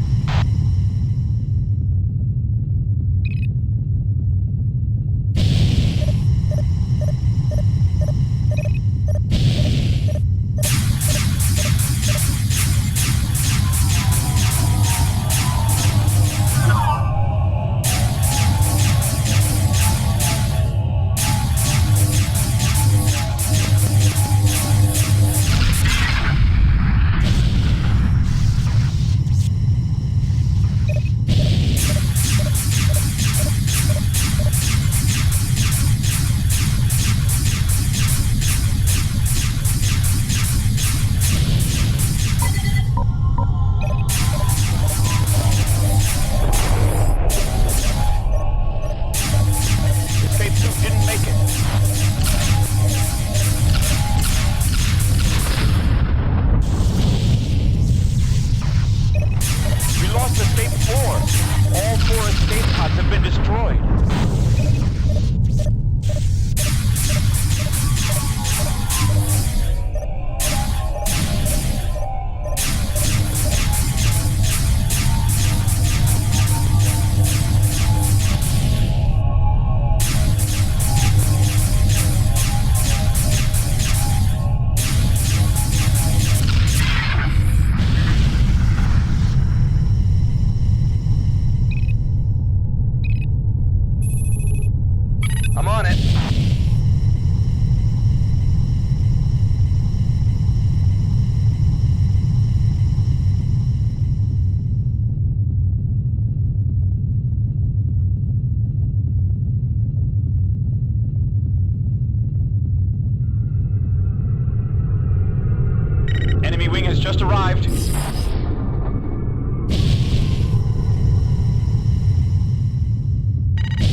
[SPEAKER 14] arrived.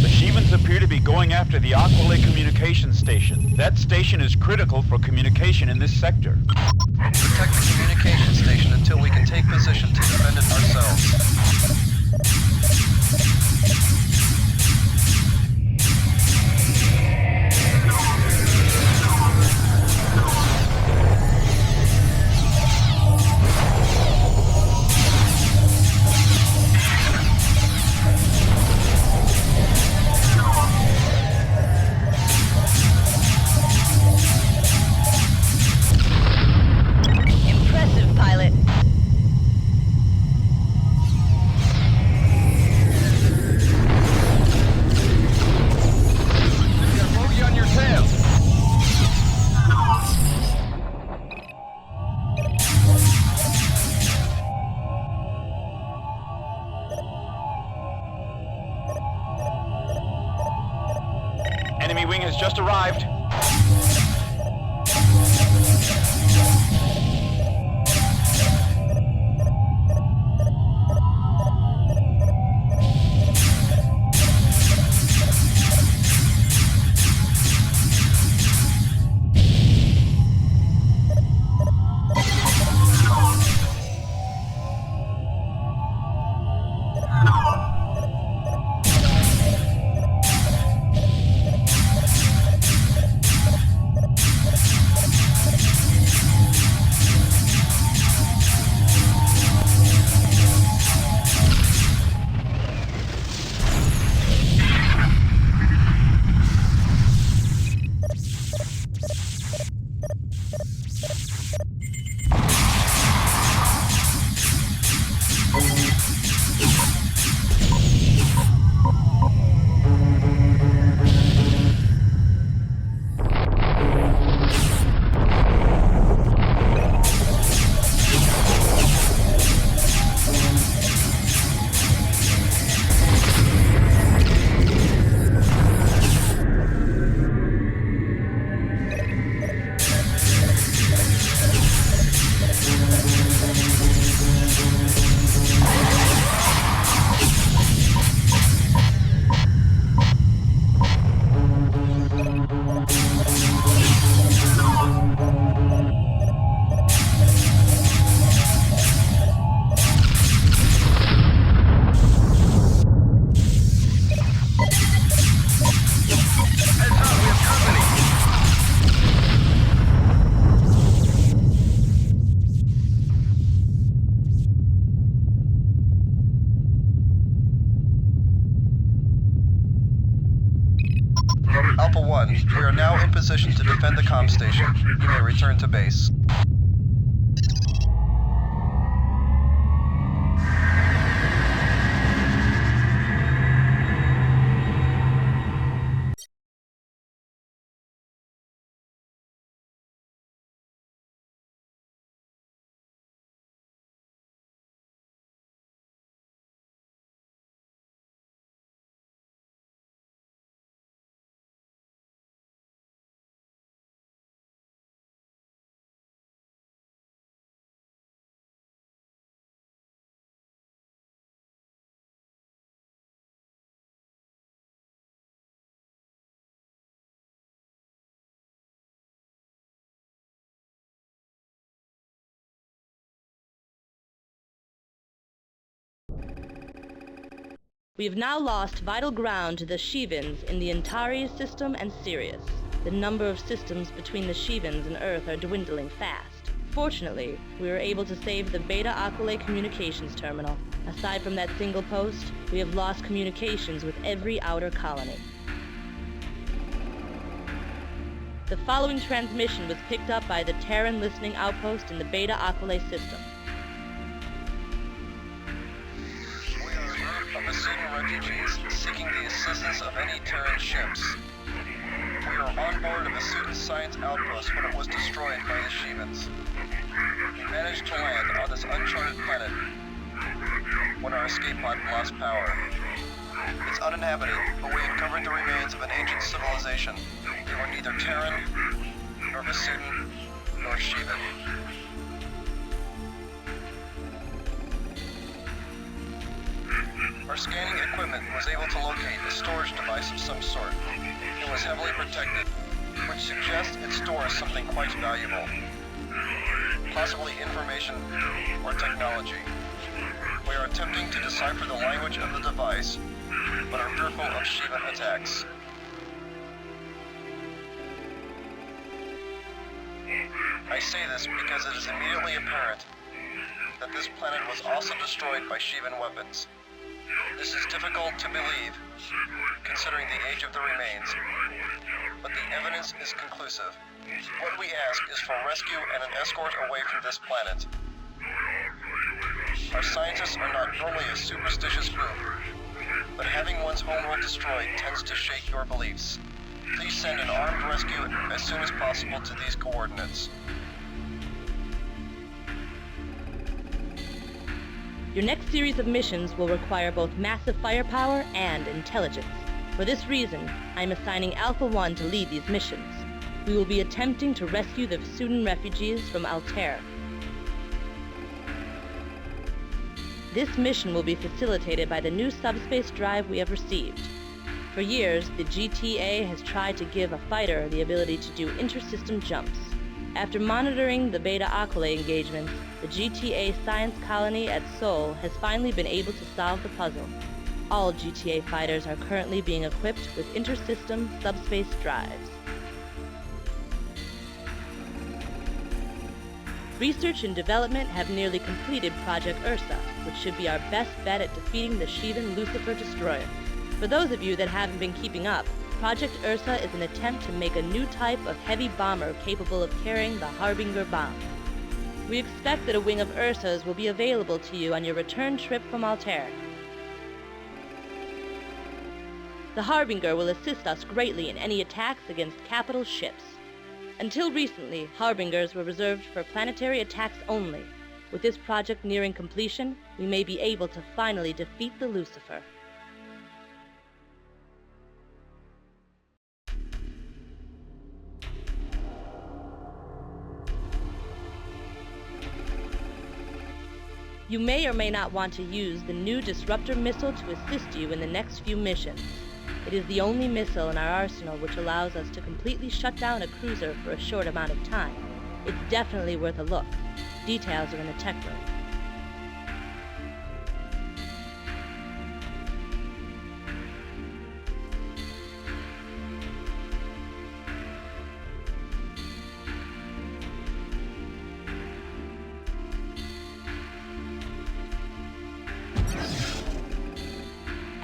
[SPEAKER 14] The Shivans appear to be going after the Aqualay communications station. That station is critical for communication in this sector.
[SPEAKER 4] Protect the communication station until we can take position to defend it ourselves.
[SPEAKER 6] Impressive, pilot.
[SPEAKER 14] Enemy wing has just arrived.
[SPEAKER 4] Alpha 1, we are now in position to defend the comm station. You may return to base.
[SPEAKER 9] We have now lost vital ground to the Shivans in the Antares system and Sirius. The number of systems between the Shivans and Earth are dwindling fast. Fortunately, we were able to save the Beta Aqualay communications terminal. Aside from that single post, we have lost communications with every outer colony. The following transmission was picked up by the Terran listening outpost in the Beta Aqualay system.
[SPEAKER 4] Vasudan refugees seeking the assistance of any Terran ships. We are on board a Vasudan science outpost when it was destroyed by the Shivans. We managed to land on this uncharted planet when our escape pod lost power. It's uninhabited, but we have covered the remains of an ancient civilization. They were neither Terran, nor Vasudan, nor Shivan. Our scanning equipment was able to locate a storage device of some sort. It was heavily protected, which suggests it stores something quite valuable. Possibly information or technology. We are attempting to decipher the language of the device, but are fearful of Shivan attacks. I say this because it is immediately apparent that this planet was also destroyed by Shivan weapons. This is difficult to believe, considering the age of the remains, but the evidence is conclusive. What we ask is for rescue and an escort away from this planet. Our scientists are not normally a superstitious group, but having one's homeworld destroyed tends to shake your beliefs. Please send an armed rescue as soon as possible to these coordinates.
[SPEAKER 9] Your next series of missions will require both massive firepower and intelligence. For this reason, I'm assigning Alpha 1 to lead these missions. We will be attempting to rescue the Vasudan refugees from Altair. This mission will be facilitated by the new subspace drive we have received. For years, the GTA has tried to give a fighter the ability to do inter-system jumps. After monitoring the Beta Aquila engagements, the GTA science colony at Sol has finally been able to solve the puzzle. All GTA fighters are currently being equipped with inter-system subspace drives. Research and development have nearly completed Project Ursa, which should be our best bet at defeating the Shivan Lucifer destroyer. For those of you that haven't been keeping up, Project Ursa is an attempt to make a new type of heavy bomber capable of carrying the Harbinger bomb. We expect that a wing of Ursas will be available to you on your return trip from Altair. The Harbinger will assist us greatly in any attacks against capital ships. Until recently, Harbingers were reserved for planetary attacks only. With this project nearing completion, we may be able to finally defeat the Lucifer. You may or may not want to use the new Disruptor missile to assist you in the next few missions. It is the only missile in our arsenal which allows us to completely shut down a cruiser for a short amount of time. It's definitely worth a look. Details are in the tech room.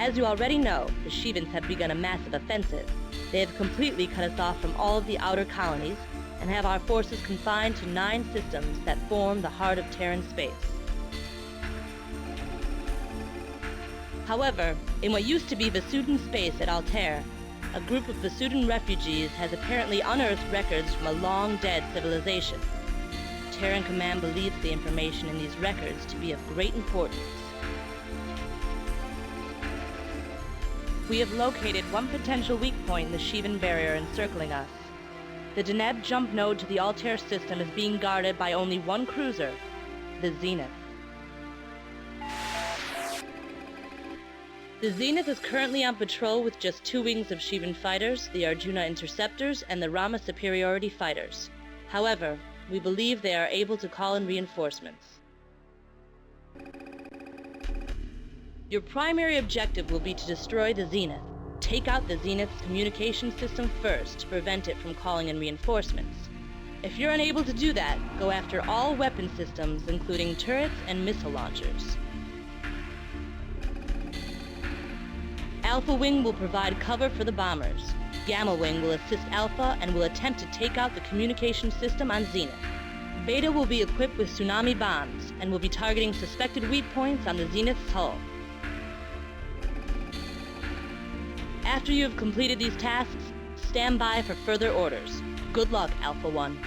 [SPEAKER 9] As you already know, the Shivans have begun a massive offensive. They have completely cut us off from all of the outer colonies and have our forces confined to 9 systems that form the heart of Terran space. However, in what used to be Vasudan space at Altair, a group of Vasudan refugees has apparently unearthed records from a long-dead civilization. Terran Command believes the information in these records to be of great importance. We have located one potential weak point in the Shivan barrier encircling us. The Deneb jump node to the Altair system is being guarded by only one cruiser, the Zenith. The Zenith is currently on patrol with just 2 wings of Shivan fighters, the Arjuna Interceptors and the Rama Superiority Fighters. However, we believe they are able to call in reinforcements. Your primary objective will be to destroy the Zenith. Take out the Zenith's communication system first to prevent it from calling in reinforcements. If you're unable to do that, go after all weapon systems, including turrets and missile launchers. Alpha Wing will provide cover for the bombers. Gamma Wing will assist Alpha and will attempt to take out the communication system on Zenith. Beta will be equipped with tsunami bombs and will be targeting suspected weak points on the Zenith's hull. After you have completed these tasks, stand by for further orders. Good luck, Alpha 1.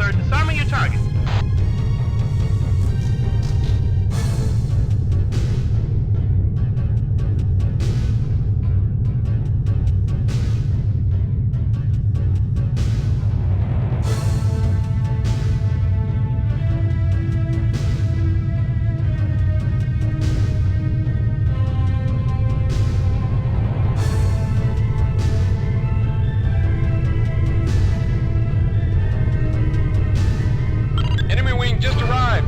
[SPEAKER 5] sir. Disarming your target.
[SPEAKER 16] Enemy wing just arrived.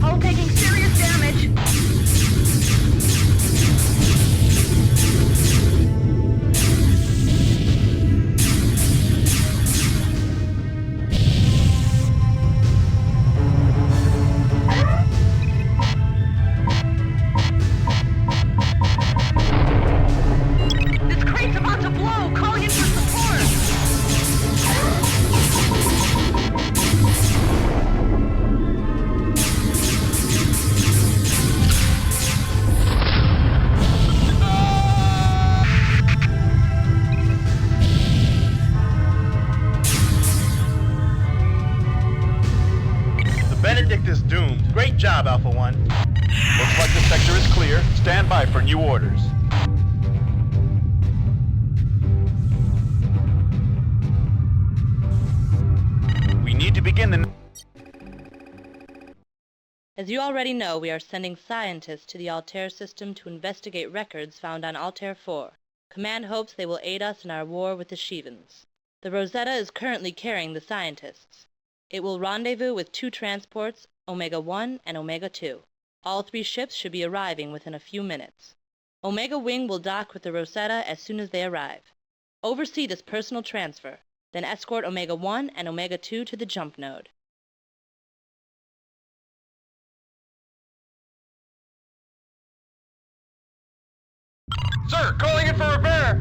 [SPEAKER 6] Hull taking serious damage. This crate's about to blow. Calling in for support.
[SPEAKER 5] The Benedict is doomed. Great job, Alpha 1.
[SPEAKER 14] Looks like the sector is clear. Stand by for new orders. We need to begin the...
[SPEAKER 9] As you already know, we are sending scientists to the Altair system to investigate records found on Altair 4. Command hopes they will aid us in our war with the Shivans. The Rosetta is currently carrying the scientists. It will rendezvous with 2 transports, Omega 1 and Omega 2. All 3 ships should be arriving within a few minutes. Omega Wing will dock with the Rosetta as soon as they arrive. Oversee this personal transfer, then escort Omega 1 and Omega 2 to the jump node.
[SPEAKER 16] Sir, calling in for repair.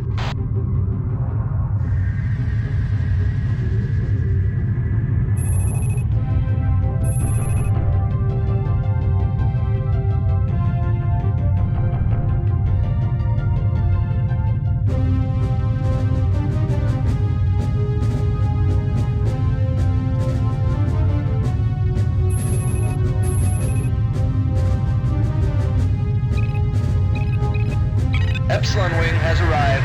[SPEAKER 4] Epsilon wing has arrived.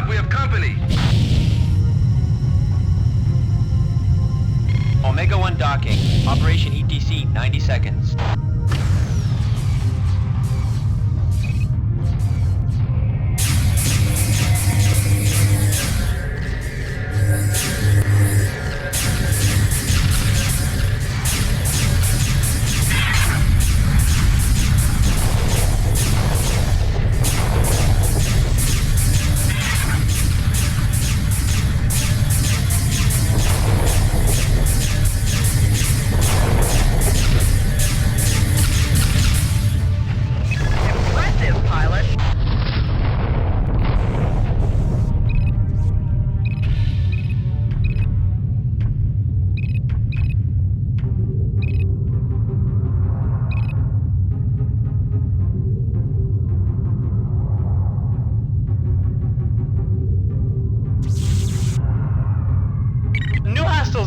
[SPEAKER 16] up, we have company.
[SPEAKER 15] Omega 1 docking. Operation ETC, 90 seconds.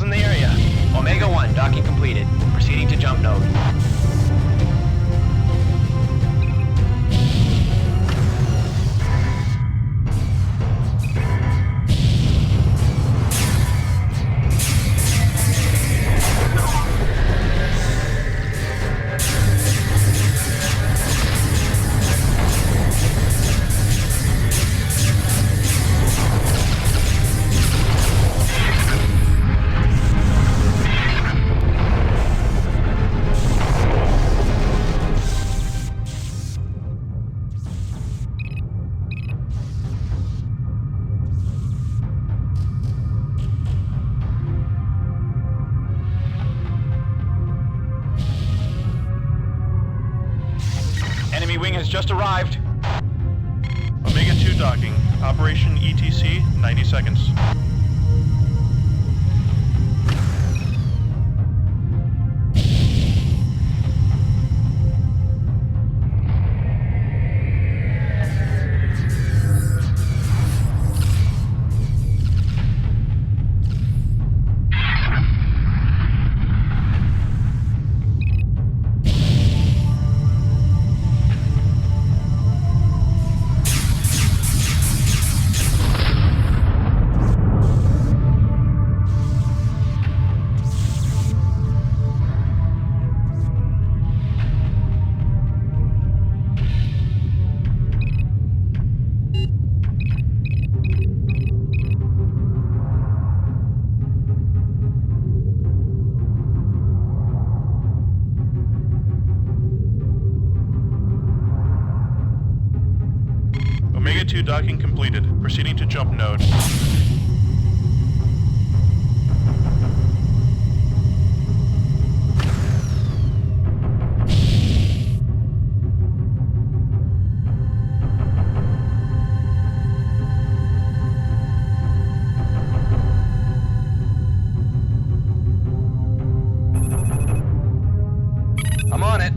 [SPEAKER 5] In the area.
[SPEAKER 15] Omega 1, docking completed. Proceeding to jump node.
[SPEAKER 14] Enemy wing has just arrived.
[SPEAKER 17] Omega 2 docking. Operation ETC, 90 seconds. Omega 2 docking completed. Proceeding to jump node.
[SPEAKER 5] I'm on it.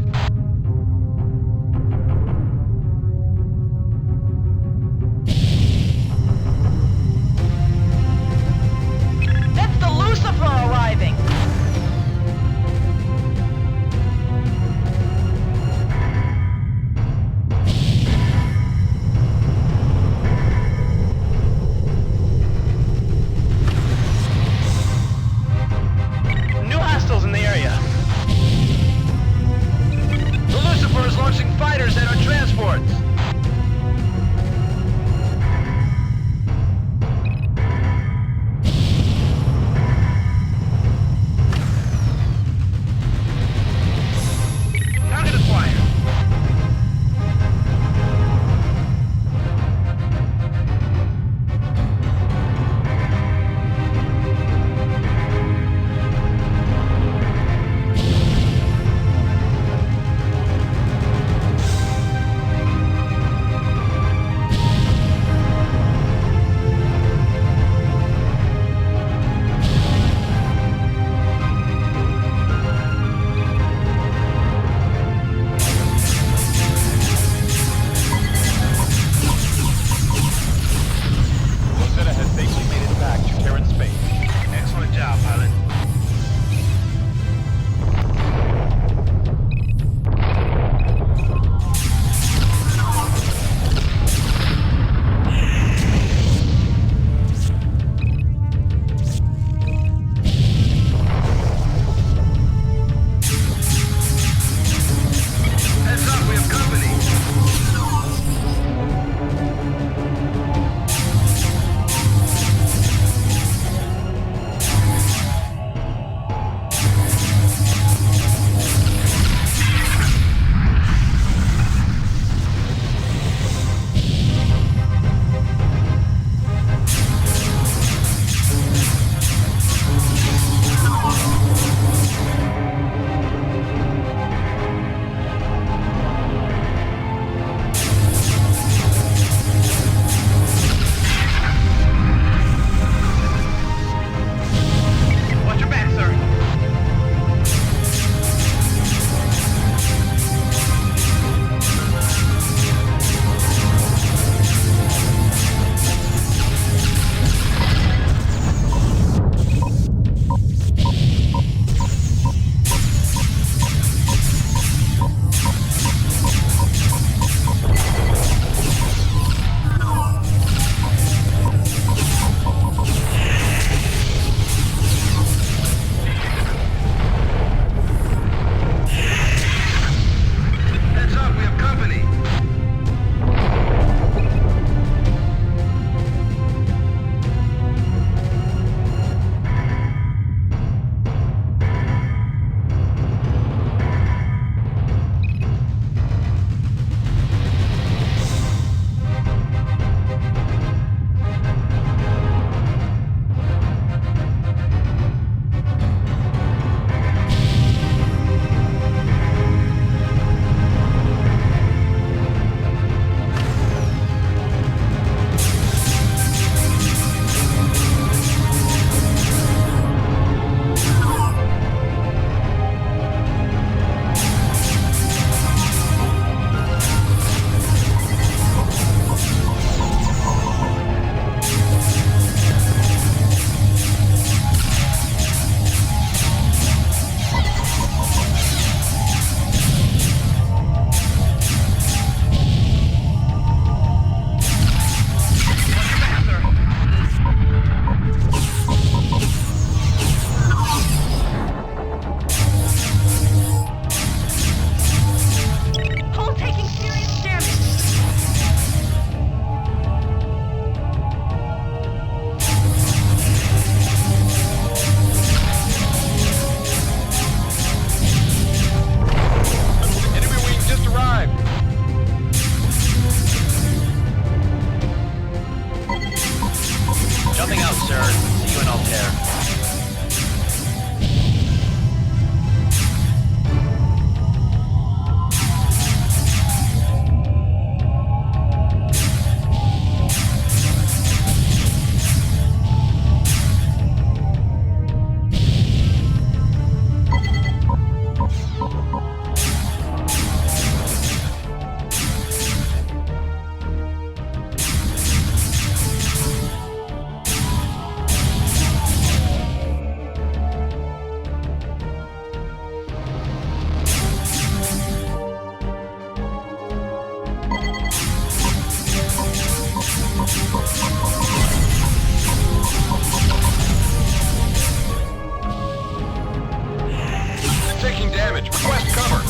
[SPEAKER 16] Taking damage. Request cover.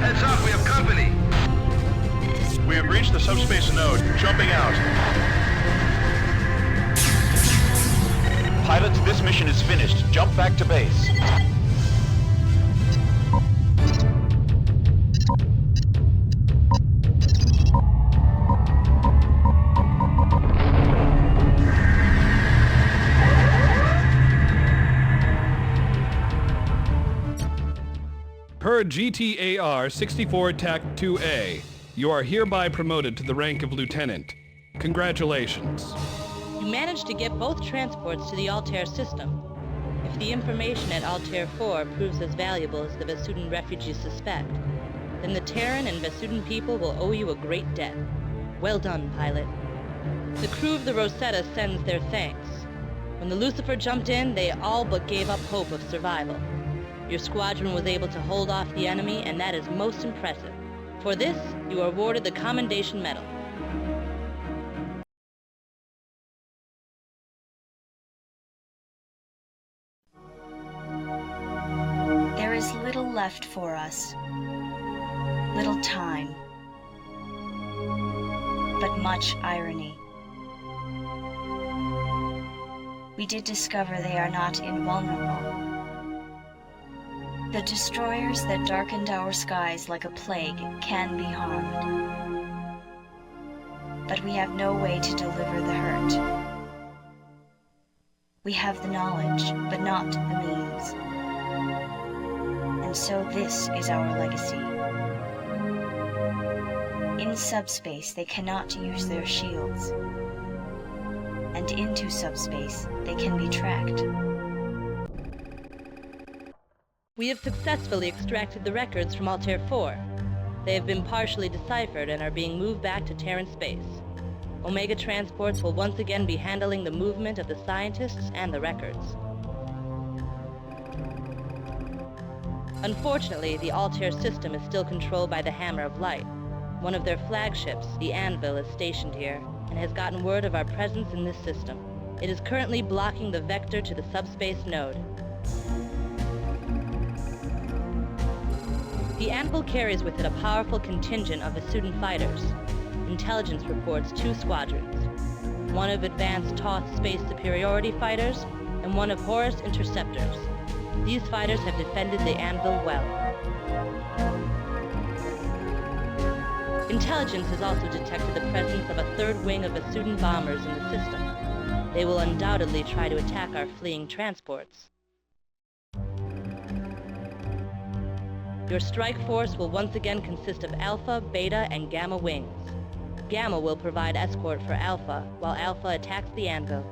[SPEAKER 16] Heads up, we have company.
[SPEAKER 17] We have reached the subspace node. Jumping out.
[SPEAKER 14] Pilots, this mission is finished. Jump back to base.
[SPEAKER 12] Per GTAR 64 TAC 2A, you are hereby promoted to the rank of lieutenant. Congratulations.
[SPEAKER 9] You managed to get both transports to the Altair system. If the information at Altair 4 proves as valuable as the Vasudan refugees suspect, then the Terran and Vasudan people will owe you a great debt. Well done, pilot. The crew of the Rosetta sends their thanks. When the Lucifer jumped in, they all but gave up hope of survival. Your squadron was able to hold off the enemy, and that is most impressive. For this, you are awarded the Commendation Medal.
[SPEAKER 8] There is little left for us. Little time. But much irony. We did discover they are not invulnerable. The destroyers that darkened our skies like a plague can be harmed. But we have no way to deliver the hurt. We have the knowledge, but not the means. And so this is our legacy. In subspace, they cannot use their shields. And into subspace, they can be tracked.
[SPEAKER 9] We have successfully extracted the records from Altair 4. They have been partially deciphered and are being moved back to Terran space. Omega transports will once again be handling the movement of the scientists and the records. Unfortunately, the Altair system is still controlled by the Hammer of Light. One of their flagships, the Anvil, is stationed here and has gotten word of our presence in this system. It is currently blocking the vector to the subspace node. The Anvil carries with it a powerful contingent of Vasudan fighters. Intelligence reports 2 squadrons. One of advanced Toth space superiority fighters, and one of Horus interceptors. These fighters have defended the Anvil well. Intelligence has also detected the presence of a 3rd wing of Vasudan bombers in the system. They will undoubtedly try to attack our fleeing transports. Your strike force will once again consist of Alpha, Beta, and Gamma wings. Gamma will provide escort for Alpha, while Alpha attacks the Anvil.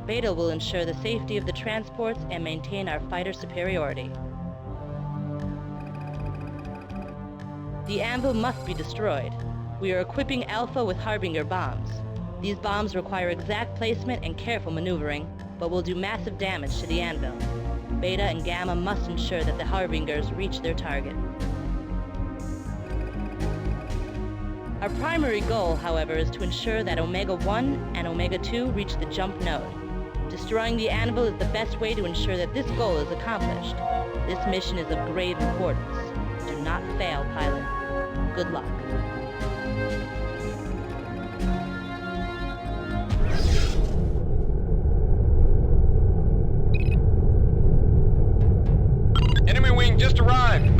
[SPEAKER 9] Beta will ensure the safety of the transports and maintain our fighter superiority. The Anvil must be destroyed. We are equipping Alpha with Harbinger bombs. These bombs require exact placement and careful maneuvering, but will do massive damage to the Anvil. Beta and Gamma must ensure that the Harbingers reach their target. Our primary goal, however, is to ensure that Omega 1 and Omega 2 reach the jump node. Destroying the Anvil is the best way to ensure that this goal is accomplished. This mission is of grave importance. Do not fail, pilot. Good luck.
[SPEAKER 16] Enemy wing just arrived.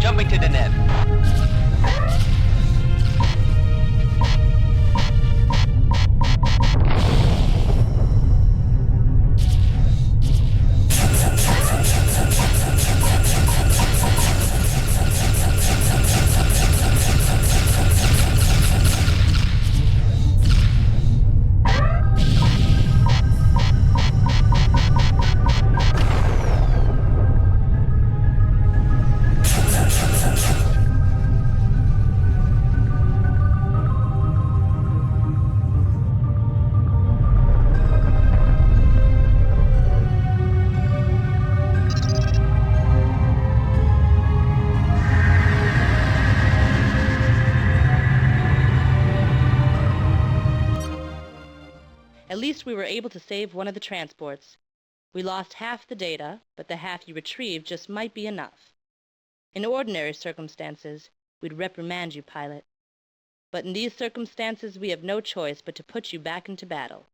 [SPEAKER 15] Jumping to Deneb.
[SPEAKER 9] At least we were able to save one of the transports. We lost half the data, but the half you retrieved just might be enough. In ordinary circumstances, we'd reprimand you, pilot. But in these circumstances, we have no choice but to put you back into battle.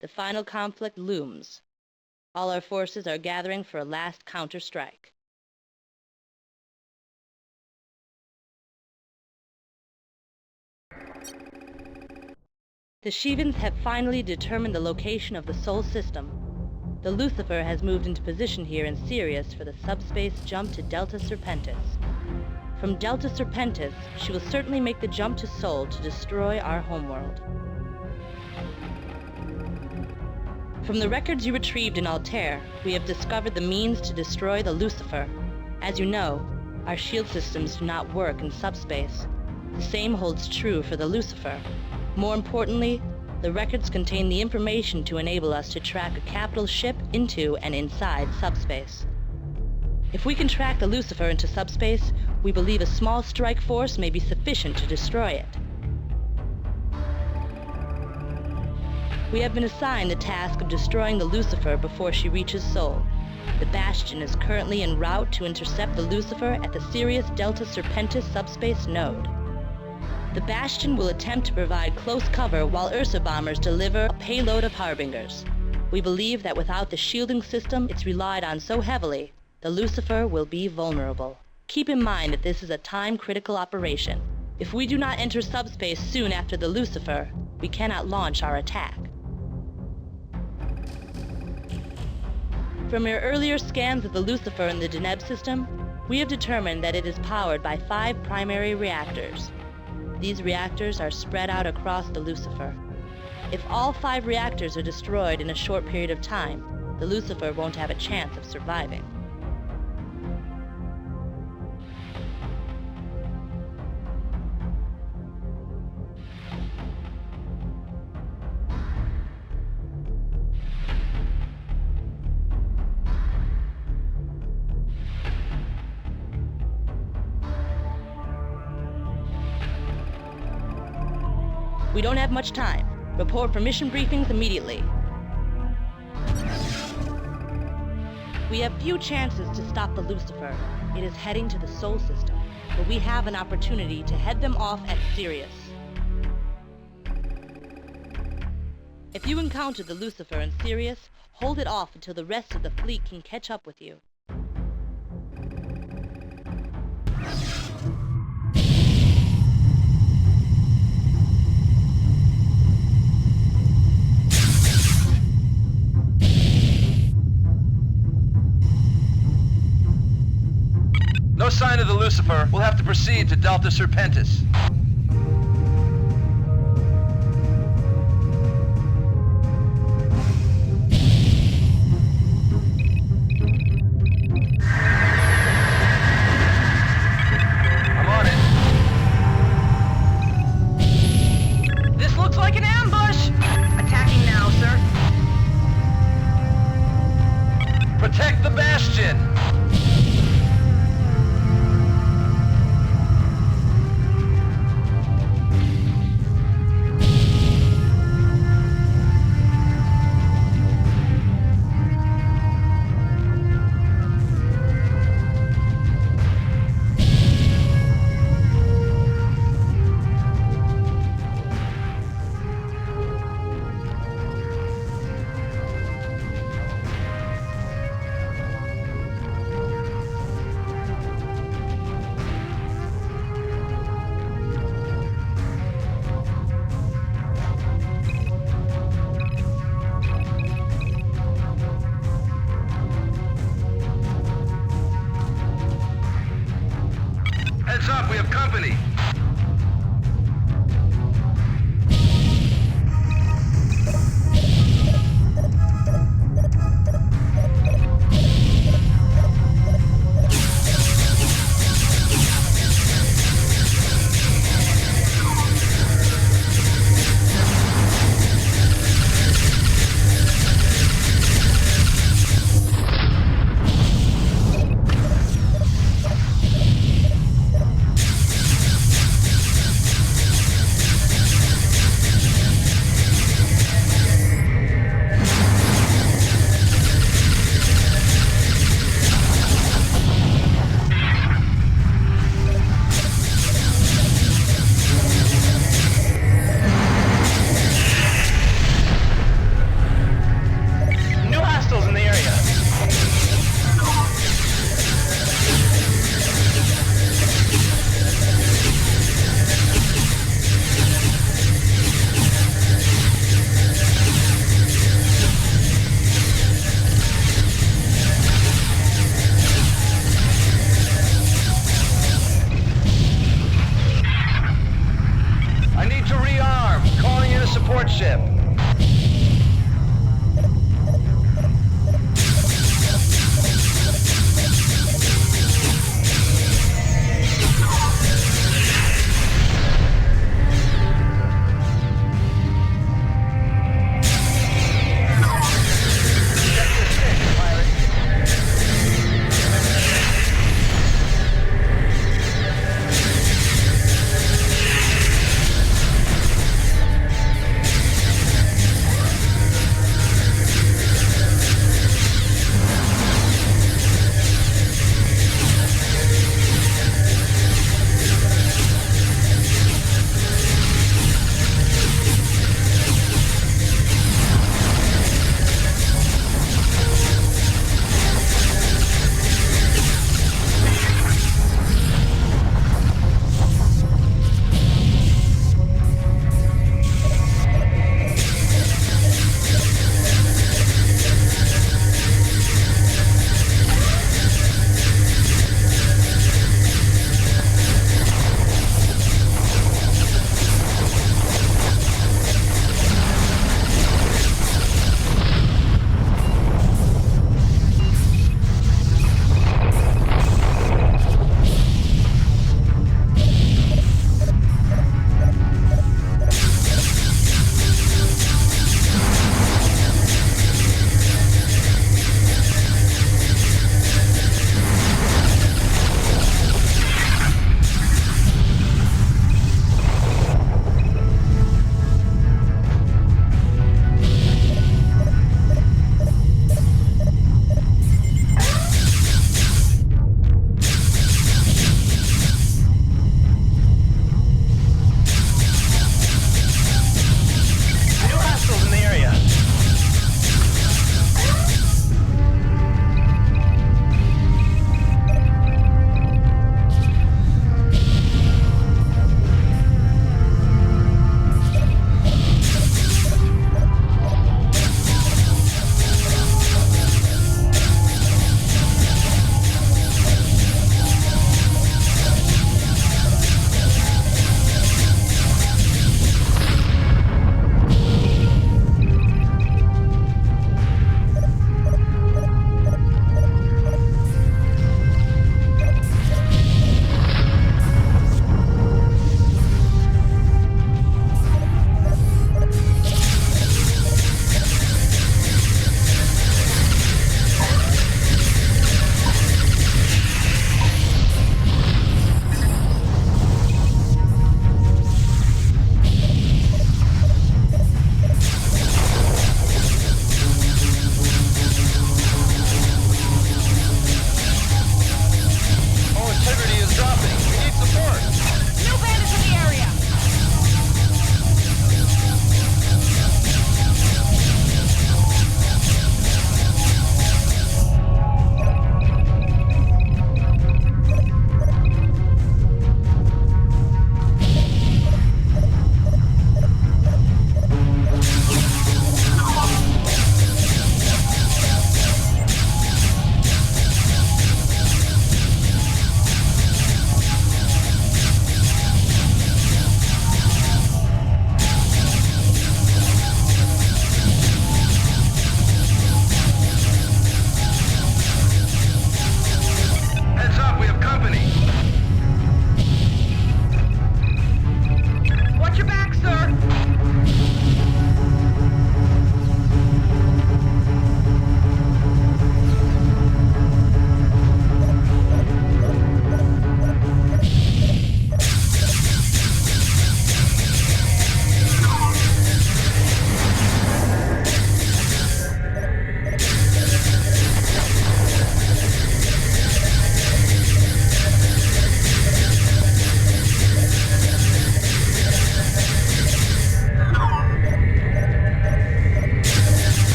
[SPEAKER 9] The final conflict looms. All our forces are gathering for a last counter-strike. The Shivans have finally determined the location of the Sol system. The Lucifer has moved into position here in Sirius for the subspace jump to Delta Serpentis. From Delta Serpentis, she will certainly make the jump to Sol to destroy our homeworld. From the records you retrieved in Altair, we have discovered the means to destroy the Lucifer. As you know, our shield systems do not work in subspace. The same holds true for the Lucifer. More importantly, the records contain the information to enable us to track a capital ship into and inside subspace. If we can track the Lucifer into subspace, we believe a small strike force may be sufficient to destroy it. We have been assigned the task of destroying the Lucifer before she reaches Sol. The Bastion is currently en route to intercept the Lucifer at the Sirius Delta Serpentis subspace node. The Bastion will attempt to provide close cover while Ursa bombers deliver a payload of Harbingers. We believe that without the shielding system it's relied on so heavily, the Lucifer will be vulnerable. Keep in mind that this is a time-critical operation. If we do not enter subspace soon after the Lucifer, we cannot launch our attack. From your earlier scans of the Lucifer in the Deneb system, we have determined that it is powered by 5 primary reactors. These reactors are spread out across the Lucifer. If all 5 reactors are destroyed in a short period of time, the Lucifer won't have a chance of surviving. We don't have much time. Report for mission briefings immediately. We have few chances to stop the Lucifer. It is heading to the Sol system, but we have an opportunity to head them off at Sirius. If you encounter the Lucifer in Sirius, hold it off until the rest of the fleet can catch up with you.
[SPEAKER 13] No sign of the Lucifer. We'll have to proceed to Delta Serpentis. I'm on it.
[SPEAKER 6] This looks like an ambush! Attacking now, sir.
[SPEAKER 13] Protect the Bastion! Heads up, we have company.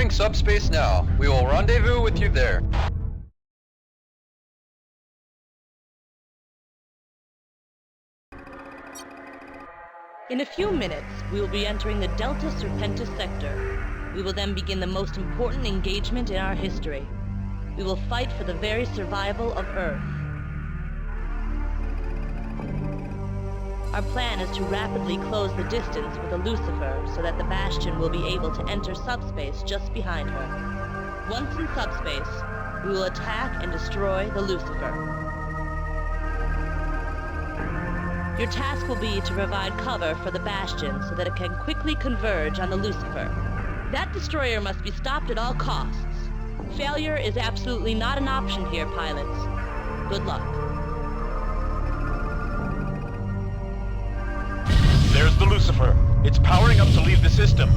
[SPEAKER 4] Entering subspace now. We will rendezvous with you there.
[SPEAKER 9] In a few minutes, we will be entering the Delta Serpentis sector. We will then begin the most important engagement in our history. We will fight for the very survival of Earth. Our plan is to rapidly close the distance with a Lucifer so that the Bastion will be able to enter subspace just behind her. Once in subspace, we will attack and destroy the Lucifer. Your task will be to provide cover for the Bastion so that it can quickly converge on the Lucifer. That destroyer must be stopped at all costs. Failure is absolutely not an option here, pilots. Good luck.
[SPEAKER 14] There's the Lucifer. It's powering up to leave the system.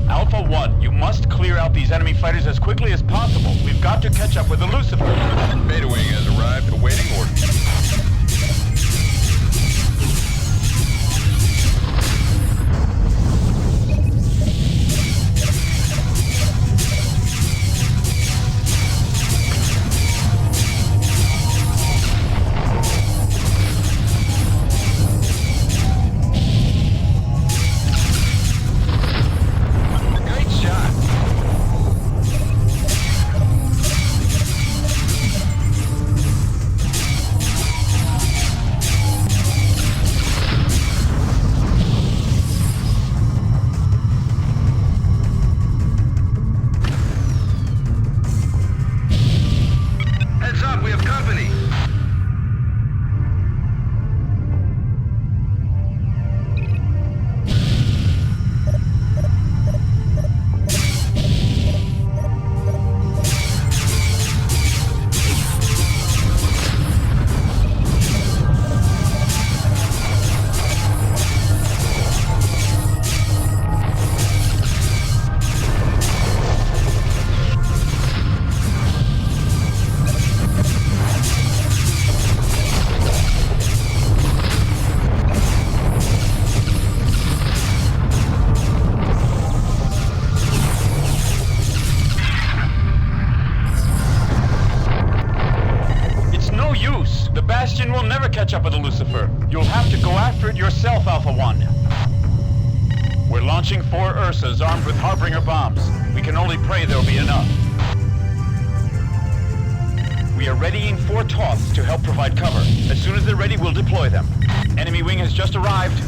[SPEAKER 14] Alpha 1, you must clear out these enemy fighters as quickly as possible. We've got to catch up with the Lucifer.
[SPEAKER 11] Beta Wing has arrived, awaiting orders.
[SPEAKER 14] Bastion will never catch up with the Lucifer. You'll have to go after it yourself, Alpha 1. We're launching 4 Ursas armed with Harbinger bombs. We can only pray there'll be enough. We are readying 4 Toths to help provide cover. As soon as they're ready, we'll deploy them. Enemy wing has just arrived.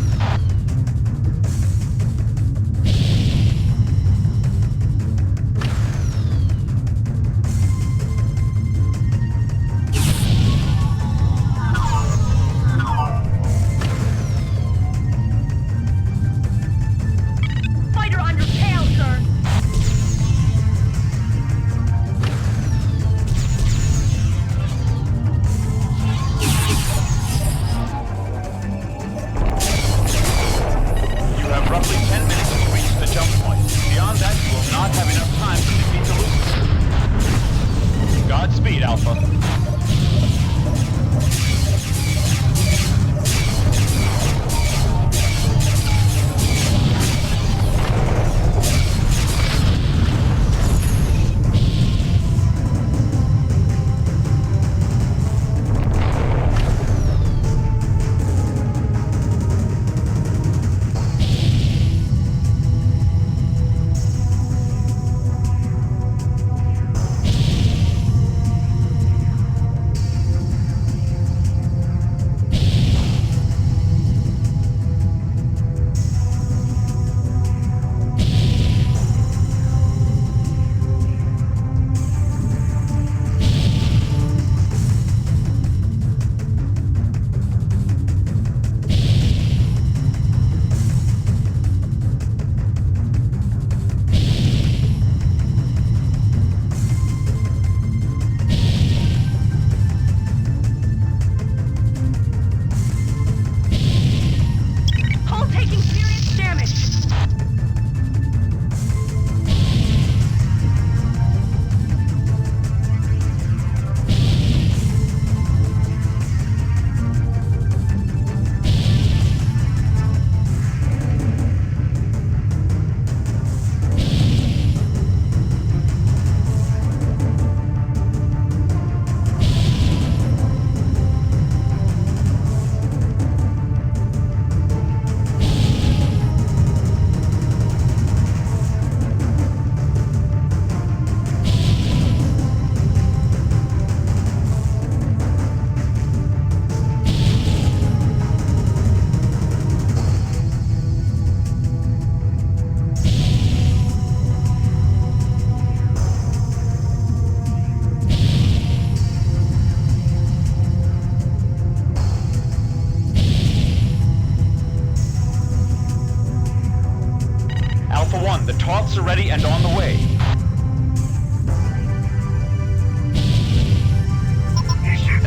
[SPEAKER 14] Assaults are ready and on the way.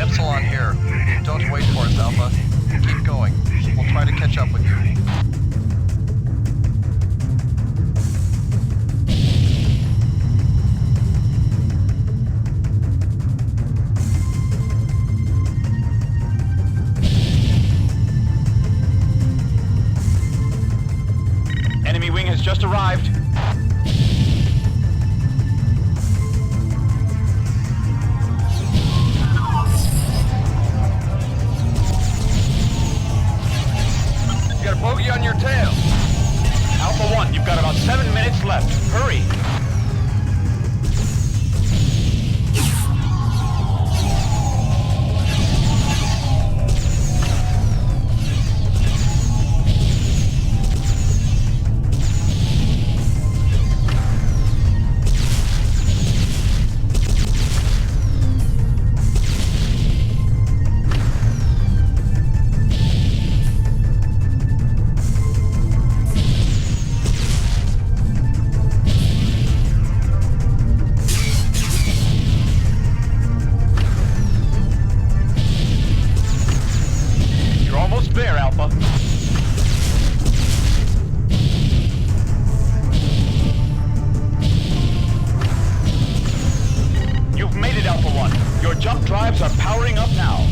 [SPEAKER 4] Epsilon here. Don't wait for us, Alpha. Keep going. We'll try to catch up with you.
[SPEAKER 14] Enemy wing has just arrived.
[SPEAKER 16] You got a bogey on your tail.
[SPEAKER 14] Alpha 1, you've got about 7 minutes left. Hurry! There, Alpha. You've made it, Alpha 1. Your jump drives are powering up now.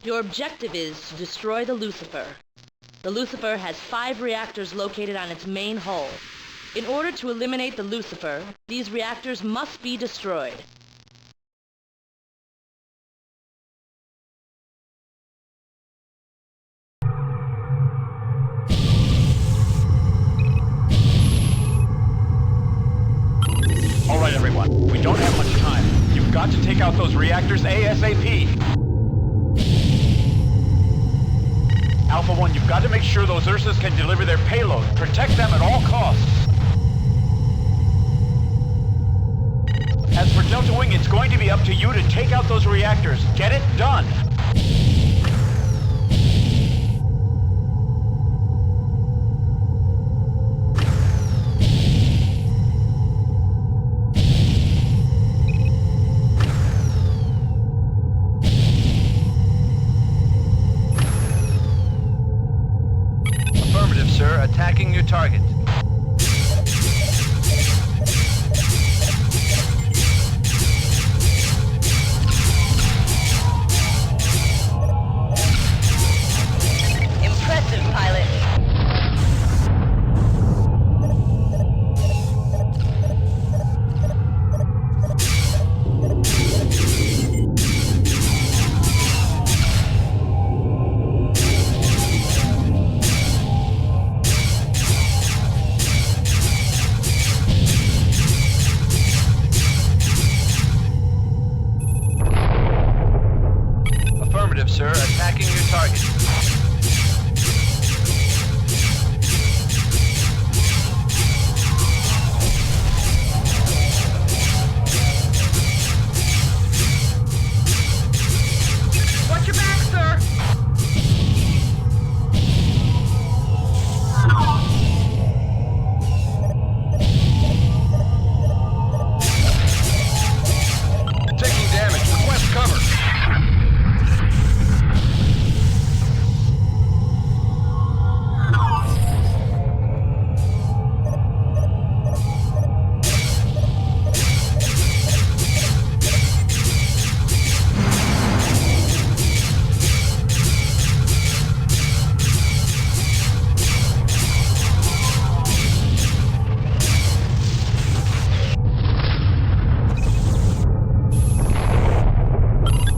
[SPEAKER 9] Your objective is to destroy the Lucifer. The Lucifer has 5 reactors located on its main hull. In order to eliminate the Lucifer, these reactors must be destroyed.
[SPEAKER 14] All right, everyone. We don't have much time. You've got to take out those reactors ASAP. Alpha 1, you've got to make sure those Ursas can deliver their payload. Protect them at all costs. As for Delta Wing, it's going to be up to you to take out those reactors. Get it done!
[SPEAKER 13] Affirmative, sir. Attacking your target.
[SPEAKER 6] Impressive, pilot.
[SPEAKER 13] Affirmative, sir. Attacking your target.
[SPEAKER 6] Watch your back, sir.
[SPEAKER 16] Taking damage. Request cover.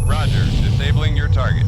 [SPEAKER 3] Roger. Disabling your target.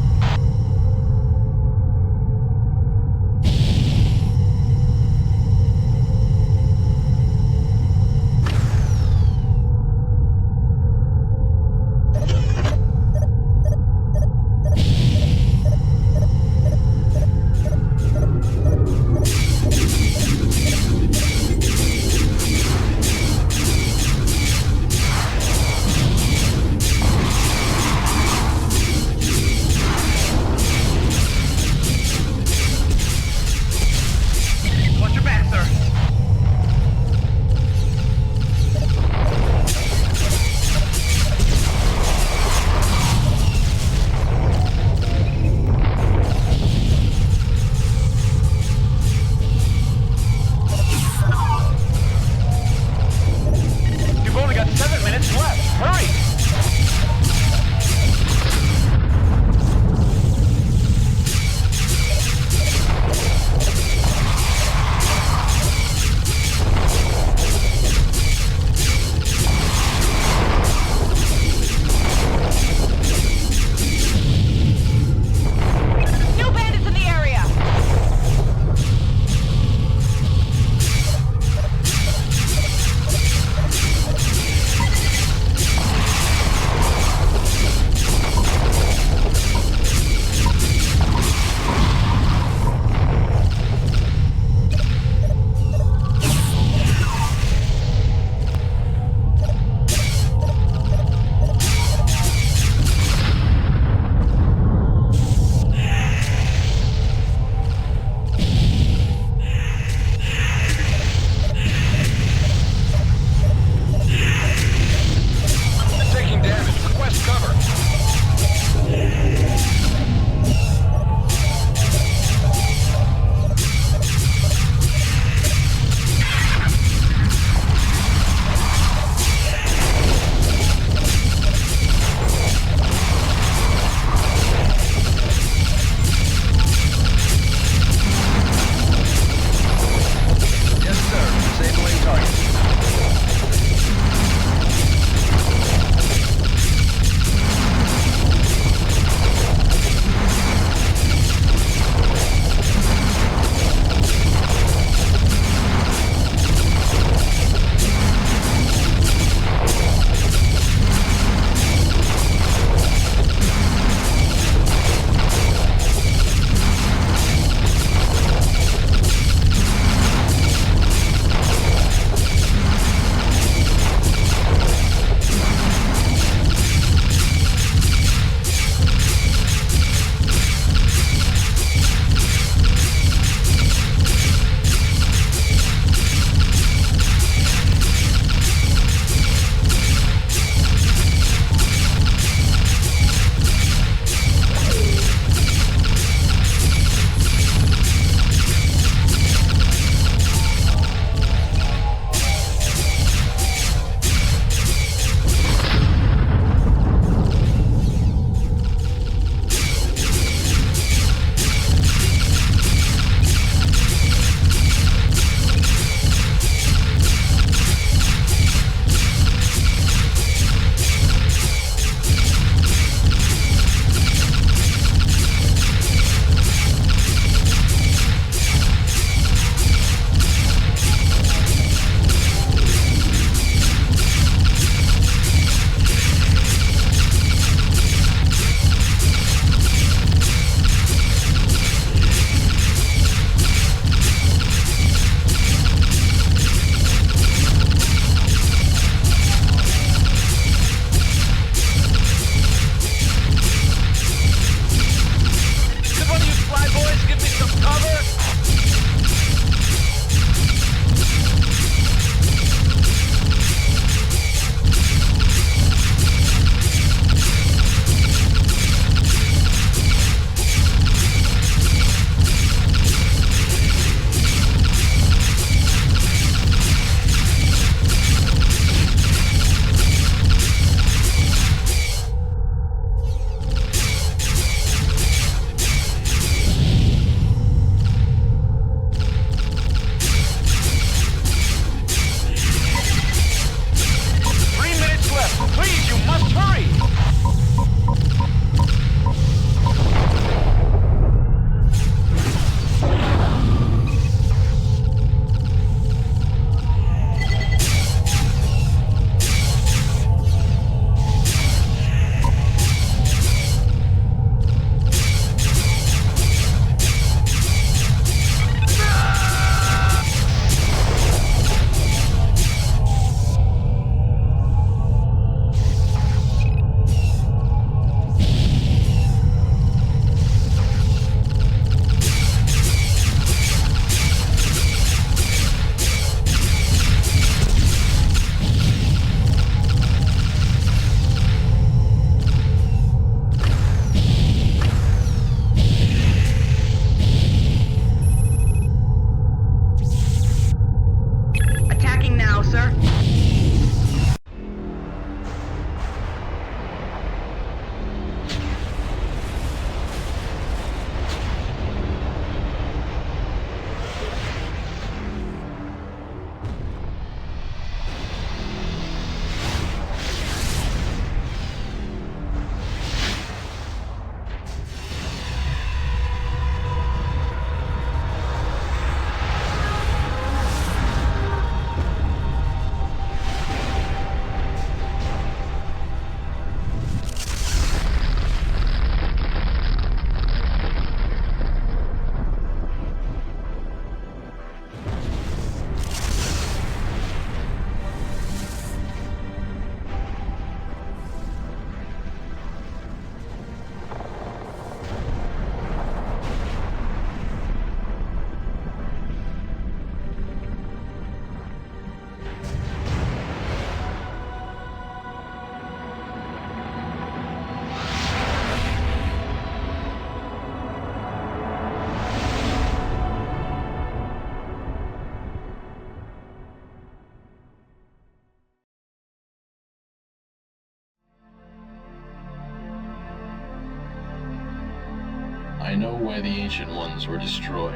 [SPEAKER 18] I know why the Ancient Ones were destroyed,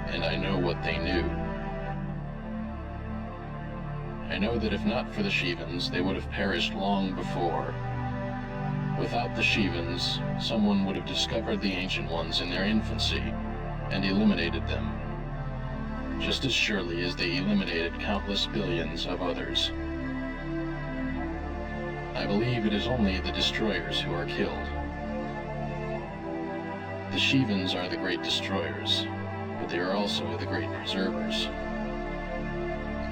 [SPEAKER 18] and I know what they knew. I know that if not for the Shivans, they would have perished long before. Without the Shivans, someone would have discovered the Ancient Ones in their infancy and eliminated them, just as surely as they eliminated countless billions of others. I believe it is only the destroyers who are killed. The Shivans are the great destroyers, but they are also the great preservers.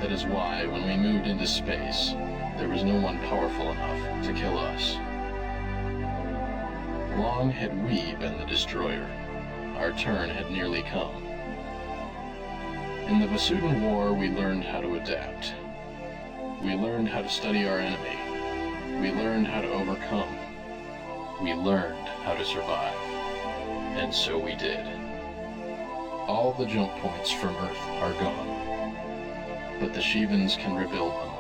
[SPEAKER 18] That is why, when we moved into space, there was no one powerful enough to kill us. Long had we been the destroyer. Our turn had nearly come. In the Vasudan War, we learned how to adapt. We learned how to study our enemy. We learned how to overcome. We learned how to survive. And so we did. All the jump points from Earth are gone, but the Shivans can rebuild them.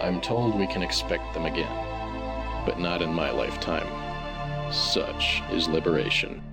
[SPEAKER 18] I'm told we can expect them again, but not in my lifetime. Such is liberation.